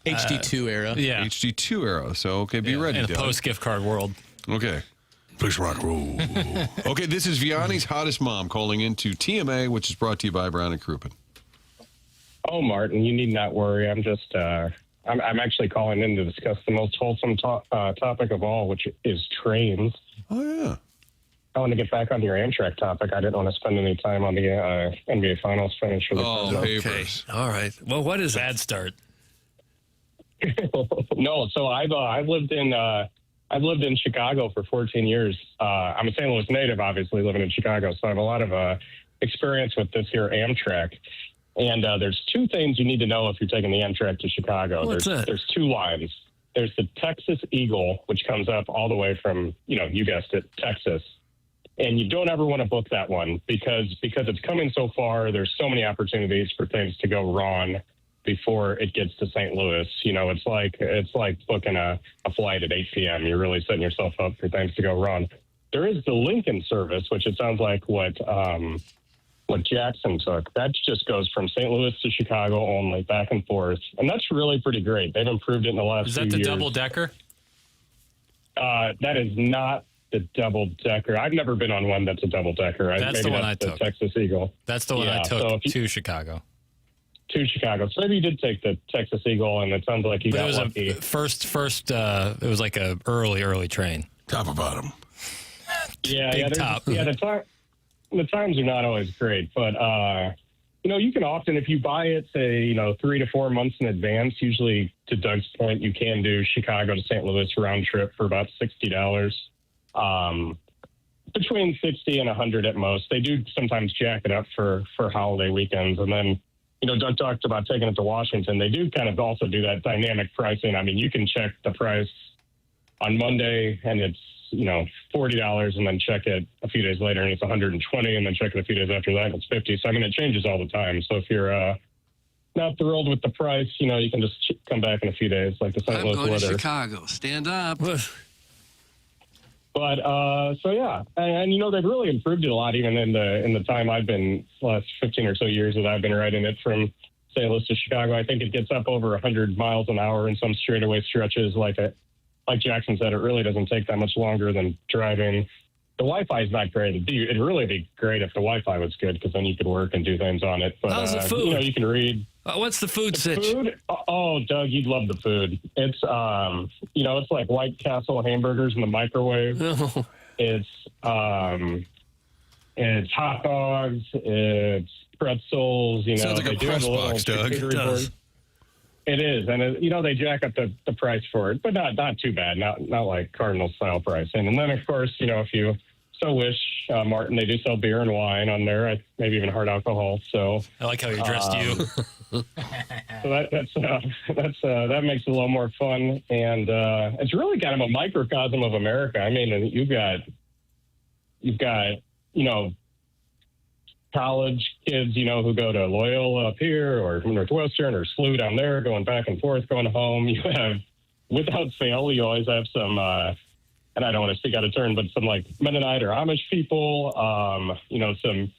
HD2 era. Yeah. HD2 era. So, okay, be ready, in a Doug. post-gift card world. Okay. Push rock roll. Okay, this is Vianney's hottest mom calling into TMA, which is brought to you by Brown and Crouppen. Oh, Martin, you need not worry. I'm just, I'm actually calling in to discuss the most wholesome topic of all, which is trains. Oh, yeah. I want to get back on your Amtrak topic. I didn't want to spend any time on the NBA Finals finish. For the Oh, Okay. papers. All right. Well, what is Bad that? start. No, so I've lived in Chicago for 14 years. I'm a St. Louis native, obviously, living in Chicago, so I have a lot of experience with this here Amtrak. And there's 2 things you need to know if you're taking the Amtrak to Chicago. What's that? There's 2 lines. There's the Texas Eagle, which comes up all the way from, you guessed it, Texas. And you don't ever want to book that one because it's coming so far. There's so many opportunities for things to go wrong before it gets to St. Louis. It's like booking a flight at 8 p.m. You're really setting yourself up for things to go wrong. there is the Lincoln service, which it sounds like what Jackson took. That just goes from St. Louis to Chicago only, back and forth. And that's really pretty great. They've improved it in the last few years. Is that the double-decker? That is not the double-decker. I've never been on one that's a double-decker. That's the one I took. Texas Eagle. That's the one I took to Chicago. To Chicago. So maybe you did take the Texas Eagle, and it sounds like you got lucky. First, it was like a early train. Top or bottom? Yeah, top. Yeah, the times are not always great, but you can often, if you buy it, say 3 to 4 months in advance. Usually, to Doug's point, you can do Chicago to St. Louis round trip for about $60. Between 60 and 100 at most. They do sometimes jack it up for holiday weekends, and then. Doug talked about taking it to Washington. They do kind of also do that dynamic pricing. I mean, you can check the price on Monday and it's, $40, and then check it a few days later and it's $120, and then check it a few days after that and it's $50. So, I mean, it changes all the time. So if you're not thrilled with the price, you can just come back in a few days, like the St. Louis I'm going weather. to Chicago. Stand up. But so yeah, and they've really improved it a lot, even in the time I've been, last 15 or so years that I've been riding it from St. Louis to Chicago. I think it gets up over 100 miles an hour in some straightaway stretches. Like Jackson said, it really doesn't take that much longer than driving. The Wi-Fi is not great. It'd really be great if the Wi-Fi was good, because then you could work and do things on it. But how's the food? You can read. What's the food sitch? Food? Oh, Doug, you'd love the food. It's it's like White Castle hamburgers in the microwave. Oh. It's hot dogs. It's pretzels. Sounds like a press box, Doug. It does. It is, and they jack up the price for it, but not too bad. Not like Cardinals style pricing. And then of course, if you so wish, Martin, they do sell beer and wine on there, maybe even hard alcohol. So I like how you dressed you. So that makes it a little more fun, and it's really kind of a microcosm of America. I mean, you've got college kids, who go to Loyola up here, or Northwestern, or SLU down there, going back and forth, going home. You have, without fail, you always have some, and I don't want to speak out of turn, but some like Mennonite or Amish people, some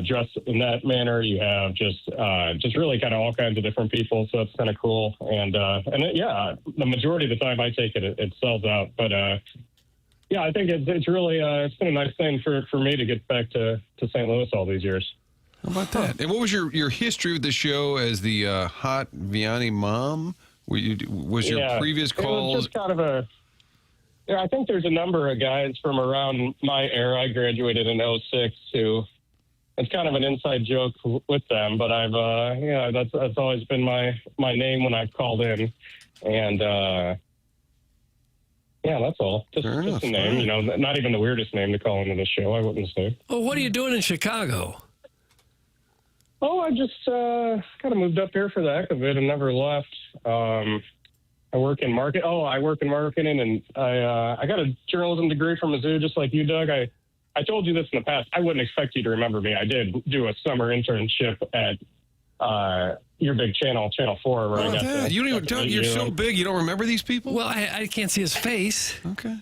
dressed in that manner. You have just really kind of all kinds of different people. So it's kind of cool. And the majority of the time I take it, it sells out. But I think it's really it's been a nice thing for me to get back to St. Louis all these years. How about that? And what was your history with the show as the hot Vianney mom? Was your previous calls? It was just kind of a. Yeah, I think there's a number of guys from around my era. I graduated in 2006 who. It's kind of an inside joke with them, but I've that's always been my name when I've called in, and that's all. Just a name, not even the weirdest name to call into the show, I wouldn't say. Well, what are you doing in Chicago? Oh, I just kind of moved up here for the heck of it and never left. I work in marketing, and I got a journalism degree from Mizzou, just like you, Doug. I told you this in the past. I wouldn't expect you to remember me. I did do a summer internship at your big channel, Channel 4. Where I got you don't even you're so big, you don't remember these people? Well, I can't see his face. Okay.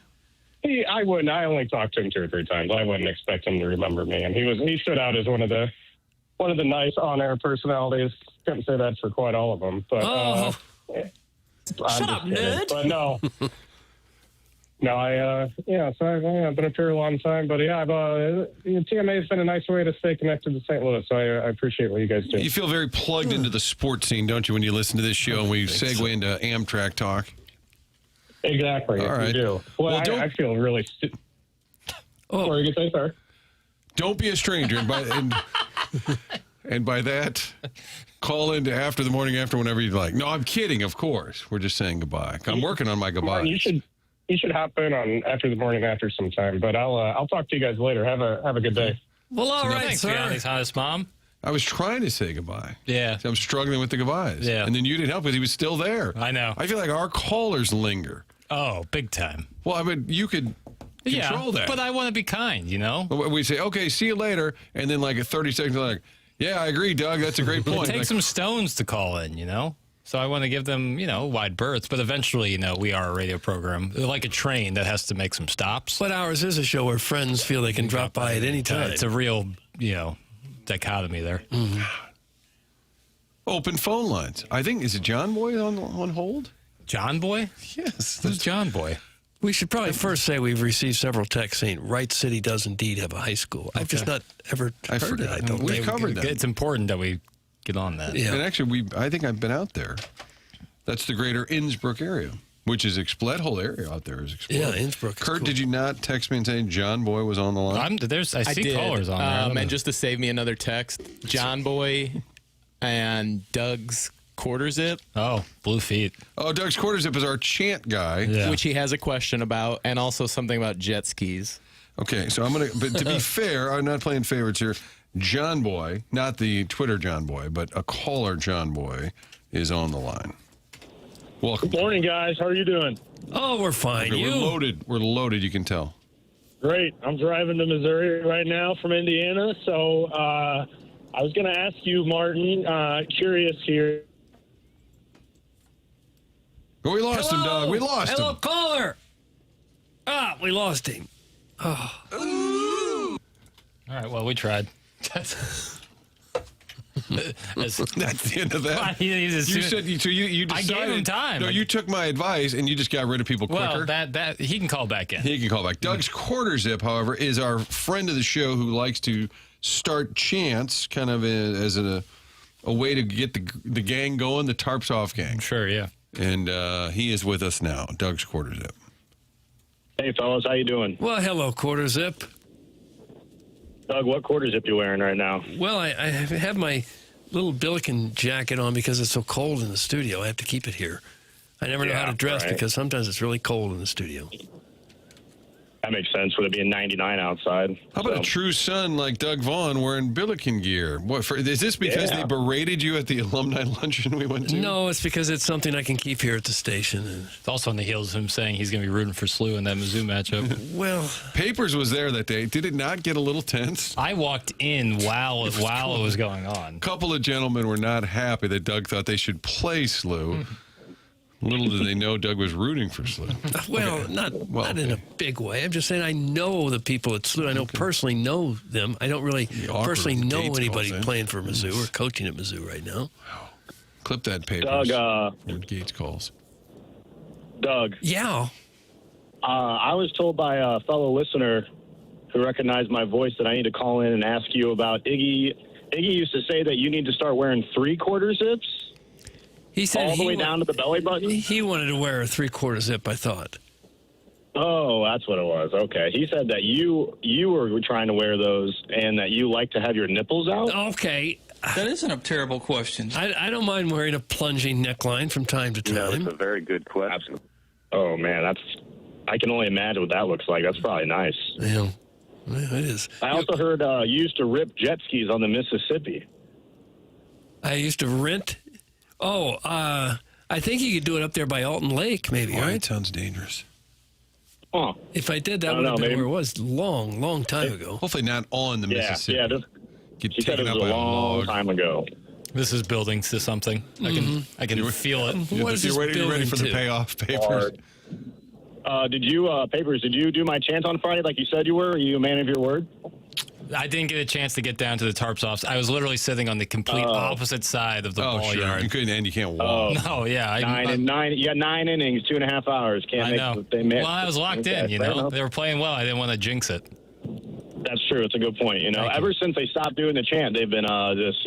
I wouldn't. I only talked to him 2 or 3 times. I wouldn't expect him to remember me. And he stood out as one of the nice on-air personalities. Couldn't say that for quite all of them. But shut up, nerd. But no. No, so I've been up here a long time, but TMA has been a nice way to stay connected to St. Louis, so I appreciate what you guys do. You feel very plugged into the sports scene, don't you, when you listen to this show and we segue into Amtrak talk? Exactly, all right. You do. Well, I feel really... What were you going to say, sir? Don't be a stranger, and by that... Call in after the morning after whenever you'd like. No, I'm kidding, of course. We're just saying goodbye. I'm working on my goodbyes. You should hop in on after the morning after sometime, but I'll talk to you guys later. Have a good day. Well, all right, thanks, sir. Vianney's hottest mom. I was trying to say goodbye. Yeah. I'm struggling with the goodbyes. Yeah. And then you didn't help because he was still there. I know. I feel like our callers linger. Oh, big time. Well, I mean, you could control that. But I want to be kind, We say, okay, see you later. And then like 30 seconds later, yeah, I agree, Doug. That's a great point. It takes some stones to call in, So I want to give them, wide berths. But eventually, we are a radio program. They're like a train that has to make some stops. But ours is a show where friends feel they can drop by at any time. It's a real, dichotomy there. Mm-hmm. Open phone lines. I think, is it John Boy on hold? John Boy? Yes. Who's John Boy? We should probably first say we've received several texts saying Wright City does indeed have a high school. I've just not ever heard it. I don't we think. covered that. It's important that we get on that. Yeah. And actually, I think I've been out there. That's the greater Innsbruck area, which is that whole area out there is exploding. Yeah, Innsbruck is Kurt, cool. did you not text me and say John Boy was on the line? I see did. callers on there. And just to save me another text, John Boy and Doug's quarter zip, Oh, blue feet. Oh, Doug's Quarter Zip is our chant guy. Yeah. which he has a question about, and also something about jet skis. Okay, so but to be fair, I'm not playing favorites here. John Boy, not the Twitter John Boy, but a caller John Boy is on the line. Welcome. Good morning, guys. How are you doing? Oh, we're fine. We're loaded. We're loaded, you can tell. Great. I'm driving to Missouri right now from Indiana. So I was going to ask you, Martin, curious here. Oh, we lost him, Doug. We lost Hello, him. caller. We lost him. All right, well, we tried. That's the end of that. You decided. I gave him time. No, you took my advice and you just got rid of people quicker. Well, that he can call back in. He can call back. Doug's Quarter Zip, however, is our friend of the show who likes to start chants, kind of as a way to get the gang going, the Tarps Off gang. Sure, yeah. And he is with us now, Doug's Quarter Zip. Hey, fellas. How you doing? Well, hello, Quarter Zip. Doug, what quarter zip you wearing right now? Well, I have my little Billiken jacket on because it's so cold in the studio. I have to keep it here. I never know how to dress because sometimes it's really cold in the studio. That makes sense with it being 99 outside. How about a true son like Doug Vaughn wearing Billiken gear? Is this because they berated you at the alumni luncheon we went to? No, it's because it's something I can keep here at the station. It's also on the heels of him saying he's going to be rooting for SLU in that Mizzou matchup. Well, Papers was there that day. Did it not get a little tense? I walked in while it was going on. A couple of gentlemen were not happy that Doug thought they should play SLU. Little did they know Doug was rooting for SLU. Well, not in a big way. I'm just saying I know the people at SLU. I know personally know them. I don't really personally know anybody playing for Mizzou or coaching at Mizzou right now. Wow. Clip that paper. Doug, when Gates calls. Doug. Yeah. I was told by a fellow listener who recognized my voice that I need to call in and ask you about Iggy. Iggy used to say that you need to start wearing 3/4 zips. He said all the way down to the belly button? He wanted to wear a 3/4 zip, I thought. Oh, that's what it was. Okay. He said that you were trying to wear those and that you like to have your nipples out? Okay. That isn't a terrible question. I don't mind wearing a plunging neckline from time to time. No, that's a very good question. Oh, man, I can only imagine what that looks like. That's probably nice. Yeah, it is. I also heard you used to rip jet skis on the Mississippi. I used to rent... Oh, I think you could do it up there by Alton Lake, maybe, right? It sounds dangerous. Huh. If I did, that would have been where it was long time ago. Hopefully not on the Mississippi. Yeah, Get said it taken was up a by long time ago. This is building to something. I can feel it. What is this You're ready building for to? the payoff papers. Did you do my chant on Friday like you said you were? Are you a man of your word? I didn't get a chance to get down to the Tarps Offs. I was literally sitting on the complete opposite side of the ball yard. You couldn't, and you can't walk. No, yeah. You got 9 innings, 2.5 hours. I know. Well, I was locked in, They were playing well. I didn't want to jinx it. That's true. It's a good point. Ever since they stopped doing the chant, they've been just,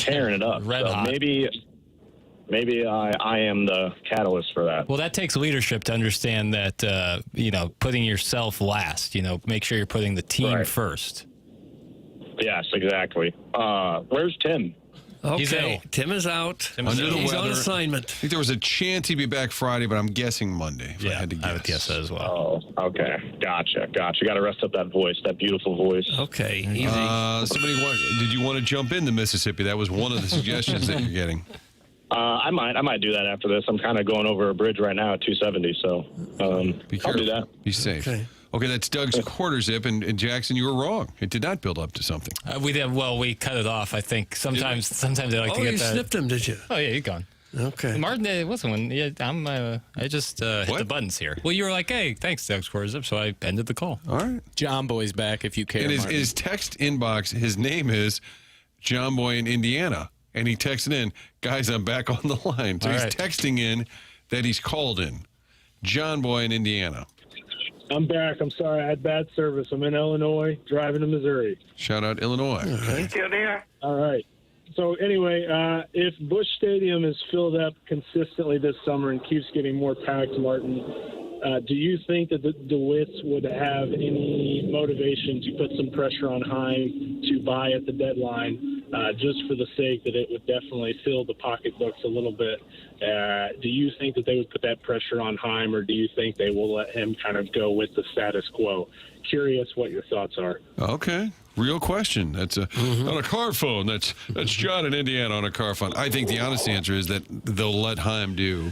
tearing it up. Red hot. Maybe I am the catalyst for that. Well, that takes leadership to understand that, putting yourself last, make sure you're putting the team first. Yes, exactly. Where's Tim? Okay, He's ill. Tim is out. Under the He's weather. on assignment. I think there was a chance he'd be back Friday, but I'm guessing Monday. If I had to guess. I would guess that as well. Oh, okay. Gotcha. Got to rest up that voice, that beautiful voice. Okay, easy. Did you want to jump into Mississippi? That was one of the suggestions that you're getting. I might do that after this. I'm kind of going over a bridge right now at 270, so I'll do that. Be safe. Okay, that's Doug's quarter zip, and Jackson, you were wrong. It did not build up to something. We did. Well, we cut it off. I think sometimes they like to get you that. snipped him, did you? Oh yeah, you're gone. Okay. Martin, listen, I just hit the buttons here. Well, you were like, hey, thanks, Doug Squarzip, so I ended the call. All right. John Boy's back if you care. And his text inbox, his name is John Boy in Indiana. And he texted in, guys, I'm back on the line. So he's texting in that he's called in. John Boy in Indiana. I'm back. I'm sorry. I had bad service. I'm in Illinois, driving to Missouri. Shout out Illinois. Okay. Still there? All right. So anyway, if Busch Stadium is filled up consistently this summer and keeps getting more packed, Martin, do you think that the DeWitts would have any motivation to put some pressure on Chaim to buy at the deadline, just for the sake that it would definitely fill the pocketbooks a little bit? Do you think that they would put that pressure on Chaim, or do you think they will let him kind of go with the status quo? Curious what your thoughts are. Okay. Real question. That's on a car phone. That's John in Indiana on a car phone. I think the honest answer is that they'll let Chaim do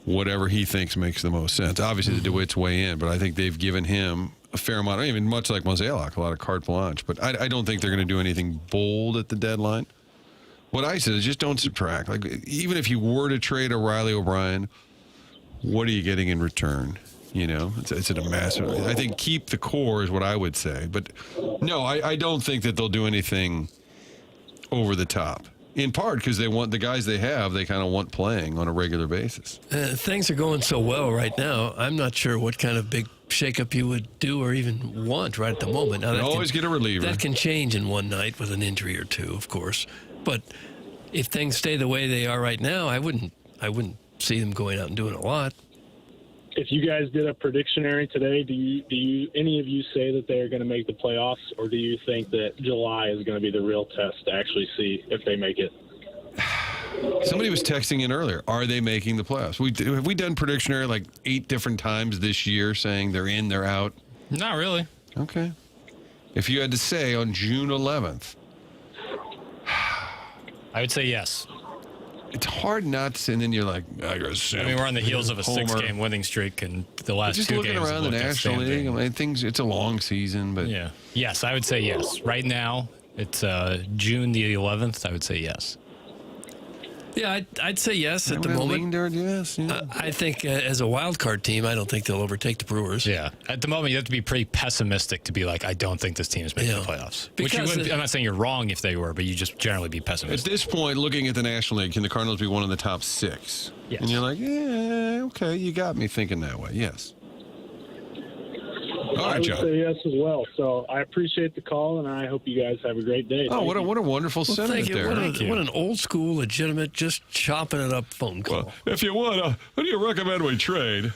whatever he thinks makes the most sense. Obviously, the DeWitts weigh in, but I think they've given him a fair amount, even much like Mozeliak, a lot of carte blanche. But I don't think they're going to do anything bold at the deadline. What I said is just don't subtract. Like, even if you were to trade O'Reilly O'Brien, what are you getting in return? You know, it's a massive. I think keep the core is what I would say. But no, I don't think that they'll do anything over the top. In part because they want the guys they have, they kind of want playing on a regular basis. Things are going so well right now. I'm not sure what kind of big shakeup you would do or even want right at the moment. Now, always get a reliever. That can change in one night with an injury or two, of course. But if things stay the way they are right now, I wouldn't see them going out and doing a lot. If you guys did a predictionary today, do you any of you say that they are going to make the playoffs, or do you think that July is going to be the real test to actually see if they make it? Somebody was texting in earlier. Are they making the playoffs? Have we done predictionary like 8 different times this year saying they're in, they're out? Not really. Okay. If you had to say on June 11th. I would say yes. It's hard not to, and then you're like, I mean, we're on the heels of a 6-game winning streak, and the last 2 games. Just looking around the National League, I mean, it's a long season, but yeah, yes, I would say yes. Right now, it's June the 11th. I would say yes. Yeah, I'd say yes at the moment. Yes, yeah. I think as a wild card team, I don't think they'll overtake the Brewers. Yeah, at the moment, you have to be pretty pessimistic to be like, I don't think this team is making the playoffs. Which you wouldn't, I'm not saying you're wrong if they were, but you just generally be pessimistic. At this point, looking at the National League, can the Cardinals be one of the top 6? Yes. And you're like, yeah, okay, you got me thinking that way. Yes. All right, John. I would say yes as well. So I appreciate the call, and I hope you guys have a great day. Oh, what a wonderful sentiment there. What an old school, legitimate, just chopping it up phone call. Well, if you want, who do you recommend we trade?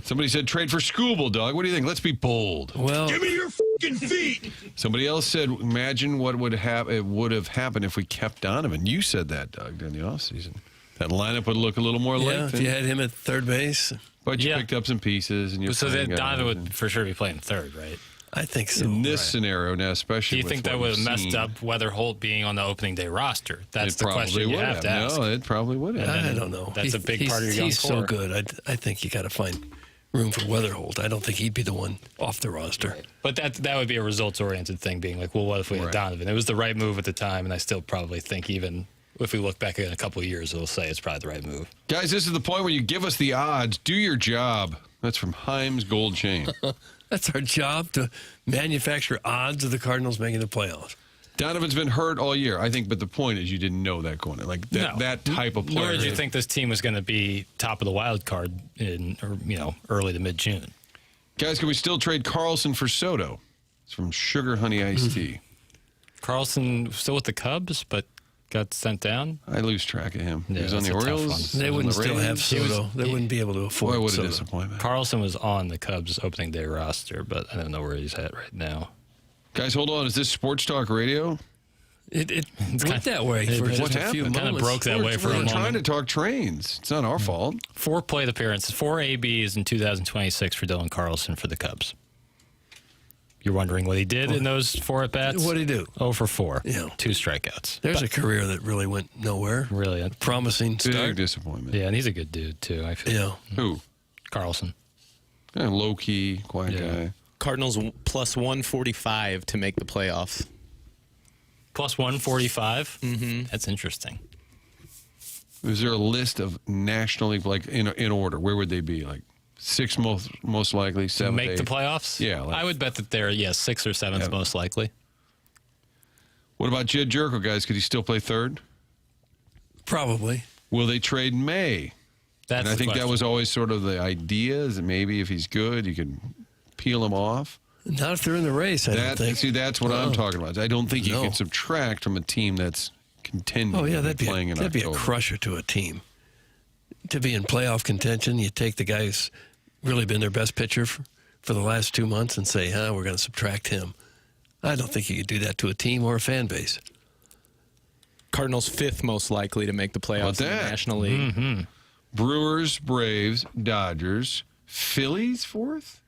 Somebody said trade for Scooble, Doug. What do you think? Let's be bold. Well, give me your fucking feet. Somebody else said, imagine what would have happened if we kept Donovan. You said that, Doug, during the offseason. That lineup would look a little more lengthened. If you had him at third base. But you picked up some pieces. And so then Donovan would for sure be playing third, right? I think so. In this scenario now, especially do you think that would have messed up Weather Holt being on the opening day roster? That's the question you have to ask. No, it probably would have. I don't know. That's a big part of your young He's so good. I think you got to find room for Weather Holt. I don't think he'd be the one off the roster. Right. But that would be a results-oriented thing, being like, well, what if we had Donovan? It was the right move at the time, and I still probably think even if we look back in a couple of years, we'll say it's probably the right move. Guys, this is the point where you give us the odds. Do your job. That's from Chaim's Gold Chain. That's our job, to manufacture odds of the Cardinals making the playoffs. Donovan's been hurt all year, I think, but the point is you didn't know that going in. Like that type of player. Nor did you think this team was going to be top of the wild card in early to mid-June. Guys, can we still trade Carlson for Soto? It's from Sugar Honey Iced Tea. Carlson still with the Cubs, but got sent down. I lose track of him. Yeah, he was on the Orioles. They wouldn't still have Soto. They wouldn't be able to afford what a Soto. disappointment. Carlson was on the Cubs opening day roster, but I don't know where he's at right now. Guys, hold on. Is this Sports Talk Radio? It went that way for just a few moments. Kind of broke that way for a moment. We're trying to talk trains. It's not our fault. 4 plate appearances, 4 ABs in 2026 for Dylan Carlson for the Cubs. You're wondering what he did in those 4 at-bats? What did he do? 0 for 4. Yeah. 2 strikeouts. There's a career that really went nowhere. Really. Promising start. Big disappointment. Yeah, and he's a good dude, too, I feel. Yeah. Who? Carlson. Yeah, low-key, quiet guy. Cardinals plus 145 to make the playoffs. Plus 145? Mm-hmm. That's interesting. Is there a list of National League, like in order? Where would they be? Like 6 most likely, 7, Make 8? the playoffs? Yeah. Like, I would bet that they're, 6th or 7th most likely. What about Jed Jerko, guys? Could he still play third? Probably. Will they trade May? That's and I think question. that was always sort of the idea, is that maybe if he's good, you could peel him off. Not if they're in the race, I don't think. See, that's what I'm talking about. I don't think you No. can subtract from a team that's contending. Oh, yeah, that'd be October. a crusher to a team. To be in playoff contention, you take the guy who's really been their best pitcher for the last 2 months and say, we're going to subtract him. I don't think you could do that to a team or a fan base. Cardinals 5th most likely to make the playoffs in the National League. Mm-hmm. Brewers, Braves, Dodgers, Phillies 4th?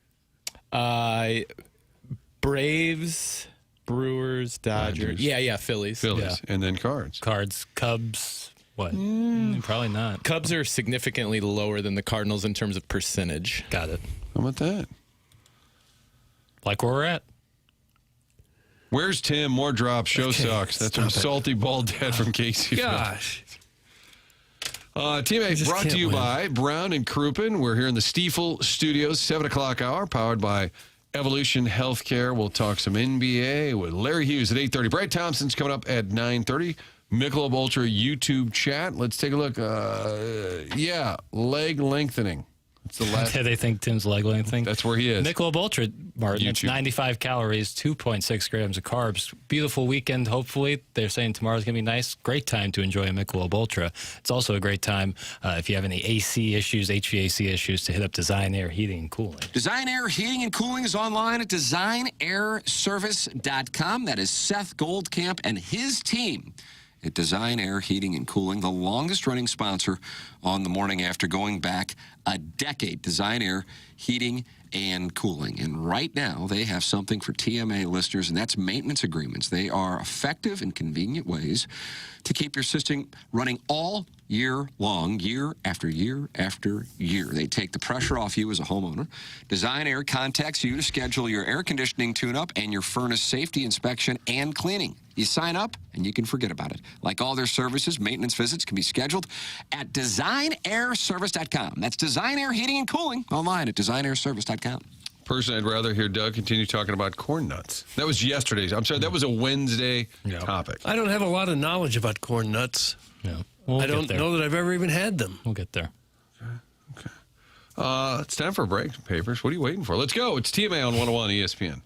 Braves, Brewers, Dodgers. Yeah, Phillies. Phillies. And then Cards. Cards, Cubs. What? Probably not. Cubs are significantly lower than the Cardinals in terms of percentage. Got it. How about that? Like where we're at. Where's Tim? More drops. Show sucks. That's from Salty Bald Dad from Casey. Gosh. Teammate brought to you by Brown and Crouppen. We're here in the Stifel Studios, 7 o'clock hour, powered by Evolution Healthcare. We'll talk some NBA with Larry Hughes at 8:30. Brad Thompson's coming up at 9:30. Michelob Ultra YouTube chat. Let's take a look. Leg lengthening. That's the last. They think Tim's leg lengthening. That's where he is. Michelob Ultra, Martin. It's YouTube. 95 calories, 2.6 grams of carbs. Beautiful weekend, hopefully. They're saying tomorrow's going to be nice. Great time to enjoy a Michelob Ultra. It's also a great time if you have any AC issues, HVAC issues, to hit up Design Air Heating and Cooling. Design Air Heating and Cooling is online at designairservice.com. That is Seth Goldcamp and his team at Design Air Heating and Cooling, the longest-running sponsor on the Morning After, going back a decade. Design Air Heating and Cooling. And right now, they have something for TMA listeners, and that's maintenance agreements. They are effective and convenient ways to keep your system running all year long, year after year after year. They take the pressure off you as a homeowner. Design Air contacts you to schedule your air conditioning tune-up and your furnace safety inspection and cleaning. You sign up, and you can forget about it. Like all their services, maintenance visits can be scheduled at designairservice.com. That's Design Air Heating and Cooling, online at designairservice.com. Personally, I'd rather hear Doug continue talking about corn nuts. That was yesterday's. I'm sorry, that was a Wednesday topic. I don't have a lot of knowledge about corn nuts. Yeah. I don't know that I've ever even had them. We'll get there. Okay. It's time for a break. Papers. What are you waiting for? Let's go. It's TMA on 101 ESPN.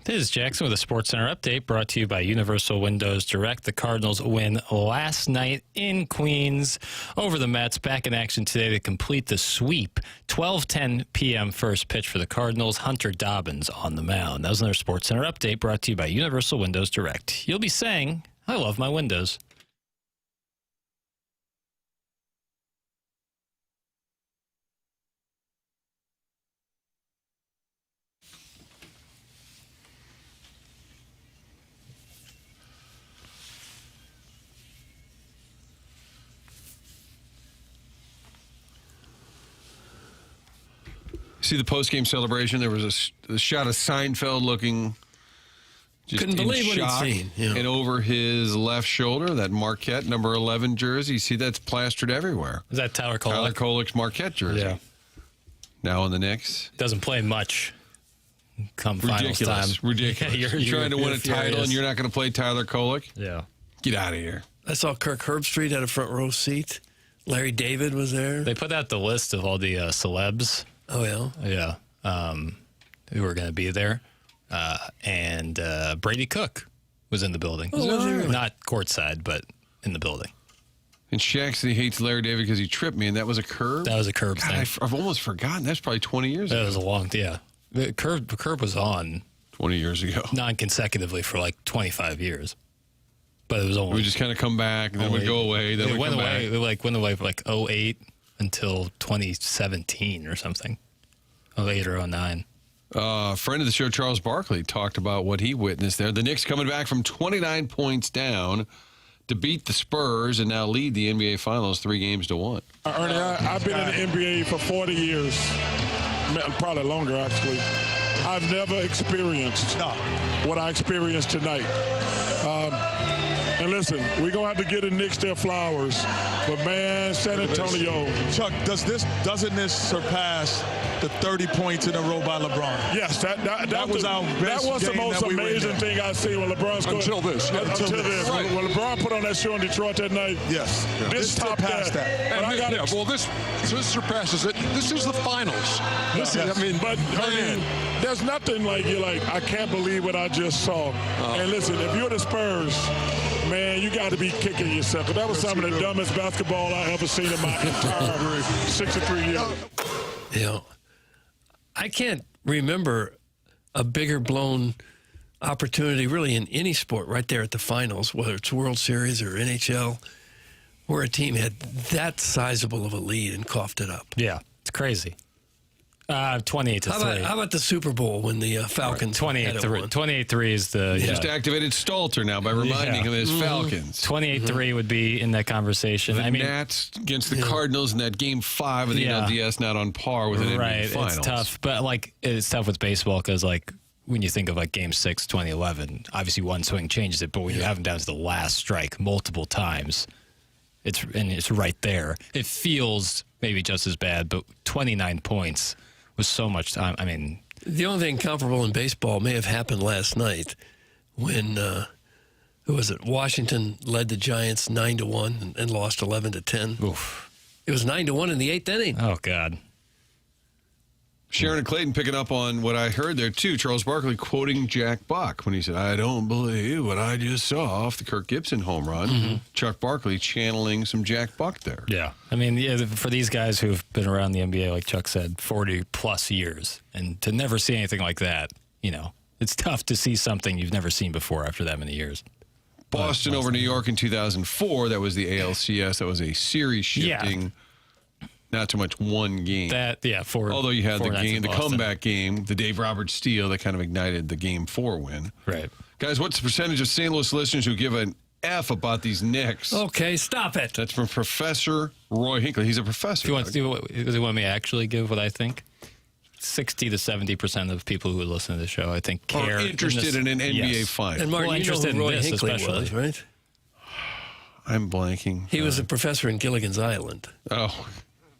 This is Jackson with a SportsCenter update brought to you by Universal Windows Direct. The Cardinals win last night in Queens over the Mets. Back in action today to complete the sweep. 12:10 p.m. first pitch for the Cardinals. Hunter Dobbins on the mound. That was another SportsCenter update brought to you by Universal Windows Direct. You'll be saying, I love my windows. See the post-game celebration? There was a shot of Seinfeld looking just couldn't believe what he'd seen. Yeah. And over his left shoulder, that Marquette number 11 jersey. You see that's plastered everywhere. Is that Tyler Kolek? Tyler Kolek's Marquette jersey. Yeah. Now in the Knicks. Doesn't play much come finals time. Ridiculous. Yeah, you're trying to win a title and you're not going to play Tyler Kolek? Yeah. Get out of here. I saw Kirk Herbstreit had a front row seat. Larry David was there. They put out the list of all the celebs. Oh, yeah? Yeah. Who were going to be there. And Brady Cook was in the building. Oh, was he really? Not courtside, but in the building. And Shaq said he hates Larry David because he tripped me, and that was a curb? That was a curb thing. I've almost forgotten. That's probably 20 years ago. That was a long, yeah. The curb was on 20 years ago. Non-consecutively for like 25 years. But it was only... We just kind of come back, and then we'd go away, then it we'd went come away. back. It went away for like 08 until 2017 or something. 08 or 09. Friend of the show, Charles Barkley, talked about what he witnessed there. The Knicks coming back from 29 points down to beat the Spurs and now lead the NBA Finals 3-1. Ernie, I've been in the NBA for 40 years, probably longer, actually. I've never experienced what I experienced tonight. And listen, we're going to have to give the Knicks their flowers. But, man, San Antonio. Chuck, doesn't this surpass the 30 points in a row by LeBron? Yes, that was our best. That was the most amazing thing I've seen when LeBron scored. Until this. Until this. Right. When LeBron put on that show in Detroit that night. Yes. This topped that. And this surpasses it. This is the finals. There's nothing like you're like, I can't believe what I just saw. And listen, if you're the Spurs, man, you got to be kicking yourself. But that was some of the dumbest basketball I ever seen in my entire 63 years. Yeah. I can't remember a bigger blown opportunity really in any sport right there at the finals, whether it's World Series or NHL, where a team had that sizable of a lead and coughed it up. Yeah, it's crazy. 28-3. How about the Super Bowl when the Falcons 28-3? 28-3 is the... He just activated Stalter now by reminding him of his Falcons. 28-3 would be in that conversation. The Nats against the Cardinals in that Game 5 of the NLDS, not on par with an NBA Finals. It's tough. But, it's tough with baseball because, when you think of, Game 6, 2011, obviously one swing changes it, but when you have them down to the last strike multiple times, it's right there. It feels maybe just as bad, but 29 points... was so much time. I mean, the only thing comparable in baseball may have happened last night when who was it? Washington led the Giants 9-1 and lost 11-10. Oof! It was 9-1 in the 8th inning. Oh God! Sharon and Clayton picking up on what I heard there too. Charles Barkley quoting Jack Buck when he said, "I don't believe what I just saw" off the Kirk Gibson home run. Mm-hmm. Chuck Barkley channeling some Jack Buck there. Yeah, I mean, for these guys who've been around the NBA, like Chuck said, 40+ years, and to never see anything like that, it's tough to see something you've never seen before after that many years. Boston over New York in 2004. That was the ALCS. That was a series shifting. Yeah. Not so much one game. Although you had the comeback game, the Dave Roberts steal that kind of ignited the Game 4 win. Right. Guys, what's the percentage of St. Louis listeners who give an F about these Knicks? Okay, stop it. That's from Professor Roy Hinckley. He's a professor. Does he want me to actually give what I think? 60 to 70% of people who listen to the show, I think, care. Are interested in an NBA final. And Martin, you know who Roy Hinckley was, right? I'm blanking. He was a professor in Gilligan's Island. Oh.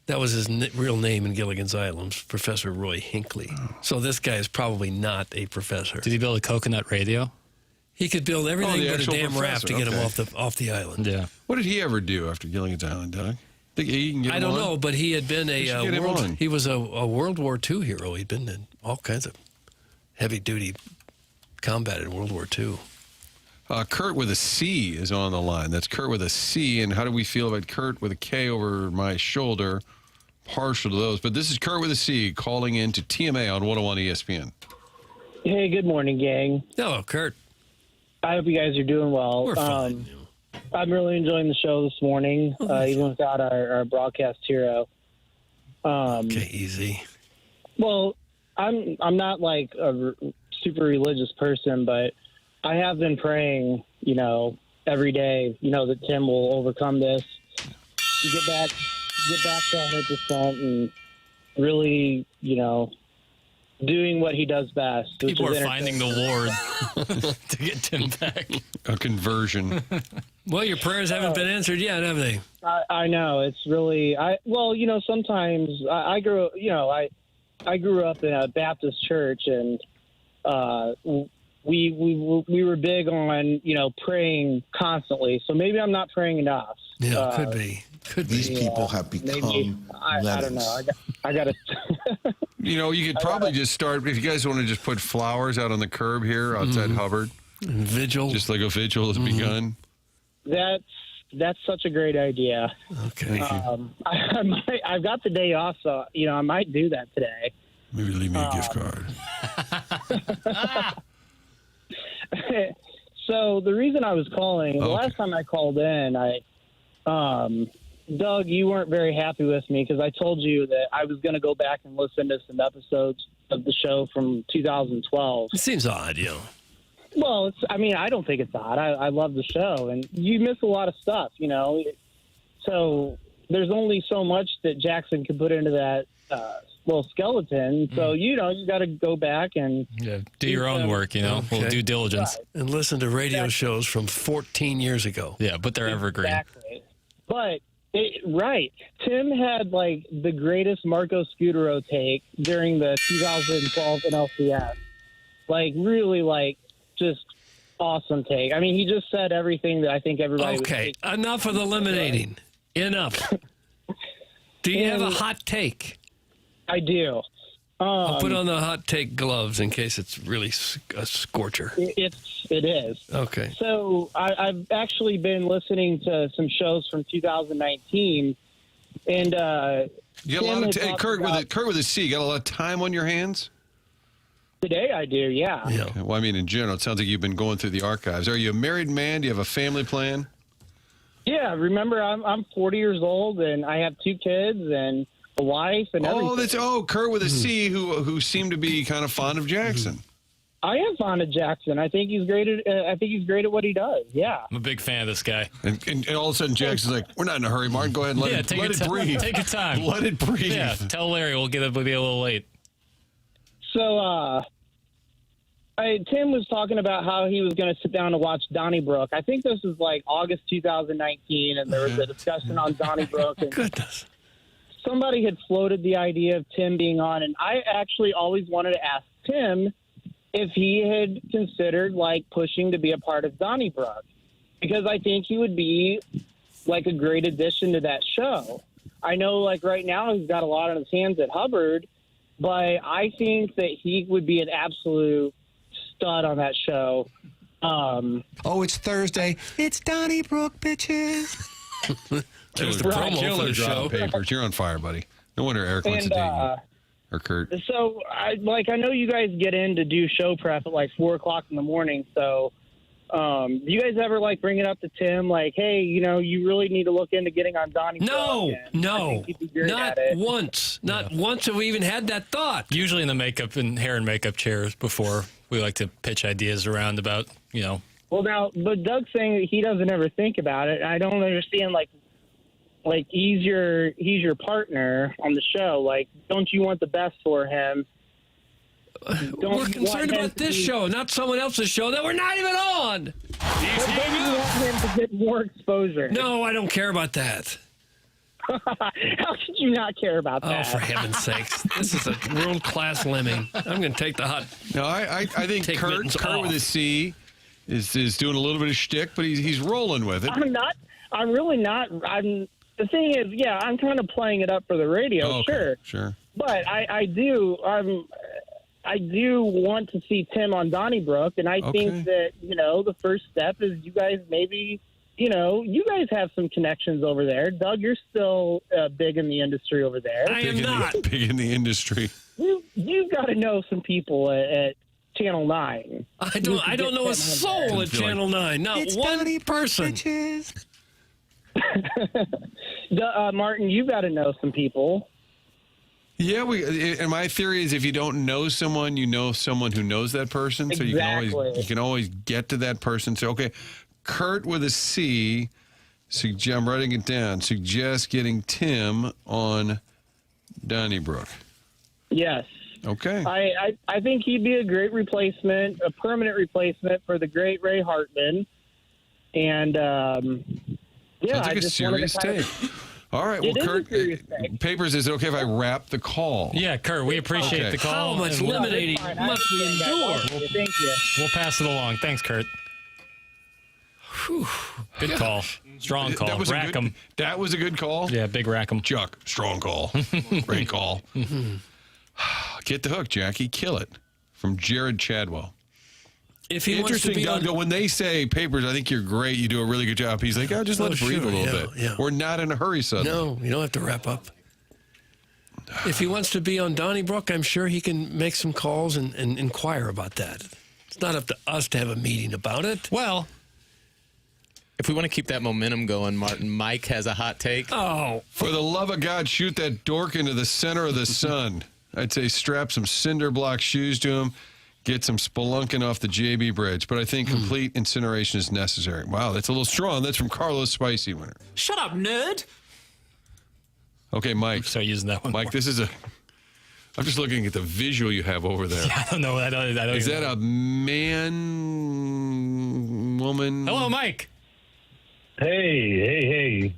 That was his real name in Gilligan's Island, Professor Roy Hinckley. So this guy is probably not a professor. Did he build a coconut radio? He could build everything but a damn raft to get him off the island. Yeah. What did he ever do after Gilligan's Island, Doug? Think he can get I don't know, but he had been he was a World War II hero. He'd been in all kinds of heavy duty combated World War II. Kurt with a C is on the line. That's Kurt with a C. And how do we feel about Kurt with a K over my shoulder? Partial to those. But this is Kurt with a C calling in to TMA on 101 ESPN. Hey, good morning, gang. Hello, Kurt. I hope you guys are doing well. We're fine. I'm really enjoying the show this morning, even without our broadcast hero. Okay, easy. Well, I'm not like a super religious person, but I have been praying, every day, that Tim will overcome this, and get back to 100% and really, doing what he does best. People are finding the Lord to get Tim back. A conversion. Well, your prayers haven't been answered yet, have they? I know. It's really, sometimes I grew up in a Baptist church, and we were big on, praying constantly. So maybe I'm not praying enough. Yeah, could be. These people have become I don't know. I got to. You could probably just start, if you guys want to just put flowers out on the curb here outside Hubbard. Vigil. Just like a vigil has begun. That's such a great idea. Okay. I've got the day off, so, I might do that today. Maybe leave me a gift card. So the reason I was calling, the last time I called in, Doug, you weren't very happy with me because I told you that I was going to go back and listen to some episodes of the show from 2012. It seems odd, Well, I don't think it's odd. I love the show, and you miss a lot of stuff, So there's only so much that Jackson could put into that little skeleton. So, you got to go back and do your own work, We'll do diligence. Right. And listen to radio shows from 14 years ago. Yeah, but they're evergreen. Exactly. But, right. Tim had, the greatest Marco Scutaro take during the 2012 NLCS. Really, just awesome take. He just said everything that I think everybody was Okay, enough of eliminating. Enough. Do you have a hot take? I do. I'll put on the hot take gloves in case it's really a scorcher. It is. Okay. So I've actually been listening to some shows from 2019, and you got a lot of Kurt with a C. You got a lot of time on your hands. Today I do, yeah. Okay. Well, in general, it sounds like you've been going through the archives. Are you a married man? Do you have a family plan? Yeah. Remember, I'm 40 years old, and I have 2 kids and a wife and everything. Kurt with a C who seemed to be kind of fond of Jackson. I am fond of Jackson. I think he's great at what he does. Yeah. I'm a big fan of this guy. And all of a sudden Jackson's like, "We're not in a hurry, Martin. Go ahead and let it breathe. Take your time. Let it breathe." Yeah. Tell Larry we'll be a little late. So Tim was talking about how he was going to sit down and watch Donnybrook. I think this was August 2019, and there was a discussion on Donnybrook. And Goodness. Somebody had floated the idea of Tim being on, and I actually always wanted to ask Tim if he had considered pushing to be a part of Donnybrook, because I think he would be a great addition to that show. I know right now he's got a lot on his hands at Hubbard, but I think that he would be an absolute stud on that show. It's Thursday. It's Donnybrook, bitches. There's the promo for the show. Papers. You're on fire, buddy. No wonder Eric wants to date you. Or Kurt. So, I know you guys get in to do show prep at 4 o'clock in the morning. So, do you guys ever bring it up to Tim? Hey, you really need to look into getting on Donnybrook. No, not once. Not once have we even had that thought. Usually in the makeup and hair and makeup chairs before we like to pitch ideas around about, Well, now, but Doug's saying that he doesn't ever think about it. I don't understand, he's your partner on the show. Don't you want the best for him? We're concerned about this show, not someone else's show that we're not even on. But don't you want him to get more exposure? No, I don't care about that. How could you not care about that? Oh, for heaven's sakes. This is a world-class lemming. I'm going to take the hot... No, I think Kurt with a C is doing a little bit of shtick, but he's rolling with it. I'm really not. The thing is, I'm kind of playing it up for the radio, okay, sure. Sure. But I do. I do want to see Tim on Donnybrook, and I think that, the first step is you guys maybe, you guys have some connections over there. Doug, you're still big in the industry over there. I am not big in the industry. You've got to know some people at Channel 9. I don't know a soul at Channel 9. Not one person. Martin, you've got to know some people. Yeah, and my theory is if you don't know someone, you know someone who knows that person. Exactly. So you can always get to that person. So, okay, Kurt with a C, I'm writing it down, suggests getting Tim on Donnybrook. Yes. Okay. I think he'd be a great replacement, a permanent replacement for the great Ray Hartman. And, Sounds like a serious take. All right, well, Kurt, Papers, is it okay if I wrap the call? Yeah, Kurt, we appreciate the call. How much lemonade must we endure? Thank you. We'll pass it along. Thanks, Kurt. Whew. Good call. Strong call. Rack 'em. That was a good call? Yeah, big rack 'em. Chuck, strong call. Great call. Get the hook, Jackie. Kill it. From Jared Chadwell. If he Interesting, wants to be Doug, when they say, Papers, I think you're great, you do a really good job, he's like, just let it breathe a little bit. Yeah. We're not in a hurry suddenly. No, you don't have to wrap up. If he wants to be on Donnybrook, I'm sure he can make some calls and inquire about that. It's not up to us to have a meeting about it. Well, if we want to keep that momentum going, Martin, Mike has a hot take. Oh. For the love of God, shoot that dork into the center of the sun. I'd say strap some cinder block shoes to him. Get some spelunking off the JB Bridge, but I think complete incineration is necessary. Wow, that's a little strong. That's from Carlos Spicy Winner. Shut up, nerd. Okay, Mike. Start using that one. Mike, this is I'm just looking at the visual you have over there. Yeah, I don't know. I don't is even that know. a man, woman? Hello, Mike. Hey.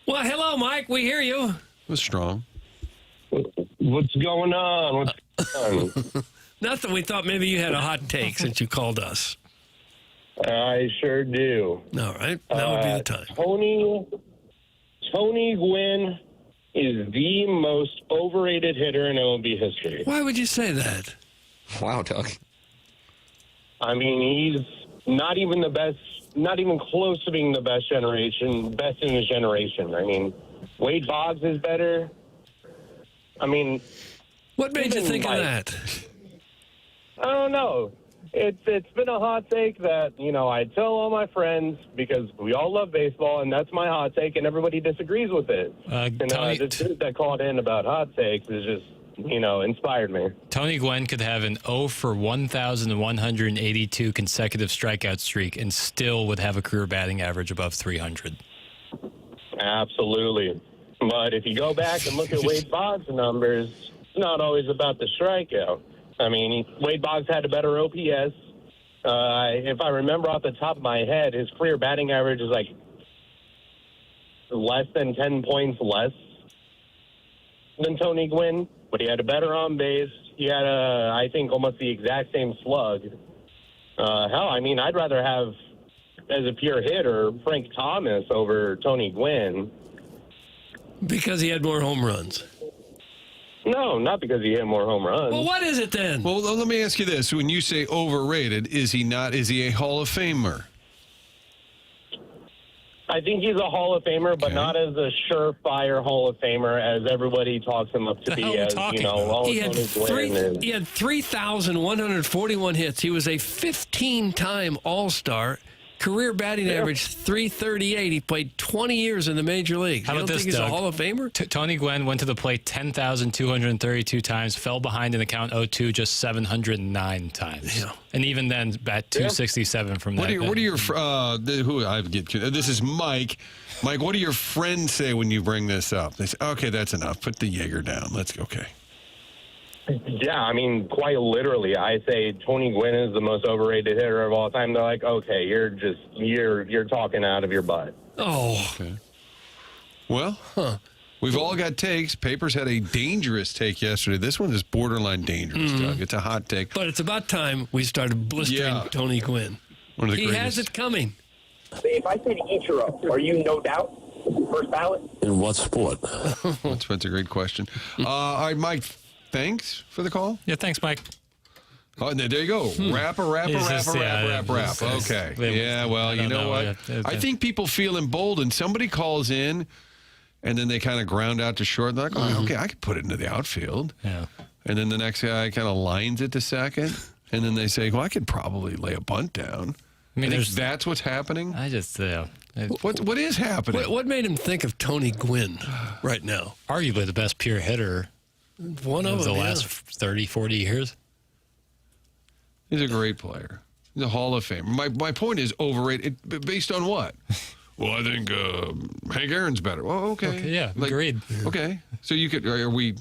Well, hello, Mike. We hear you. It was strong. What's going on? Nothing. We thought maybe you had a hot take since you called us. I sure do. All right. Now would be the time. Tony Gwynn is the most overrated hitter in MLB history. Why would you say that? Wow, Doug. I mean, he's not even the best, not even close to being the best in his generation. I mean, Wade Boggs is better. I mean, what made you think of that? I don't know. It's been a hot take that, I tell all my friends because we all love baseball, and that's my hot take, and everybody disagrees with it. The dude that called in about hot takes is just, inspired me. Tony Gwynn could have an 0 for 1,182 consecutive strikeout streak and still would have a career batting average above 300. Absolutely. But if you go back and look at Wade Boggs' numbers, it's not always about the strikeout. I mean, Wade Boggs had a better OPS. If I remember off the top of my head, his career batting average is like less than 10 points less than Tony Gwynn, but he had a better on base. He had, I think, almost the exact same slug. Hell, I mean, I'd rather have, as a pure hitter, Frank Thomas over Tony Gwynn. Because he had more home runs. No, not because he hit more home runs. Well, what is it then? Well, let me ask you this. When you say overrated, is he a Hall of Famer? I think he's a Hall of Famer, but not as a surefire Hall of Famer as everybody talks him up to be. As he had 3,141 hits. He was a 15-time All-Star. Career batting average 338. He played 20 years in the major leagues. How about this, think he's Doug? a Hall of Famer? Tony Gwynn went to the plate 10,232 times, fell behind in the count 0-2 just 709 times. Yeah. And even then, bat 267 from that. What are your this is Mike. Mike, what do your friends say when you bring this up? They say, okay, that's enough. Put the Jaeger down. Let's go. Okay. Yeah, I mean, quite literally, I say Tony Gwynn is the most overrated hitter of all time. They're like, okay, you're talking out of your butt. Oh. Okay. Well, we've all got takes. Papers had a dangerous take yesterday. This one is borderline dangerous, Doug. It's a hot take. But it's about time we started blistering Tony Gwynn. One of the he greatest. has it coming. If I say to Ichiro, are you no doubt first ballot? In what sport? That's a great question. All right, Mike, thanks for the call? Yeah, thanks, Mike. Oh, and there you go. Rap. Okay. Yeah, well, you know what? I think people feel emboldened. Somebody calls in, and then they kind of ground out to short. They're like, oh, okay, I could put it into the outfield. Yeah. And then the next guy kind of lines it to second. And then they say, well, I could probably lay a bunt down. I mean, that's what's happening. I just, what is happening? What made him think of Tony Gwynn right now? Arguably the best pure hitter one of the last 30, 40 years. He's a great player. He's a Hall of Famer. My point is overrated. Based on what? Well, I think Hank Aaron's better. Well, okay. Yeah, agreed. Okay. So are we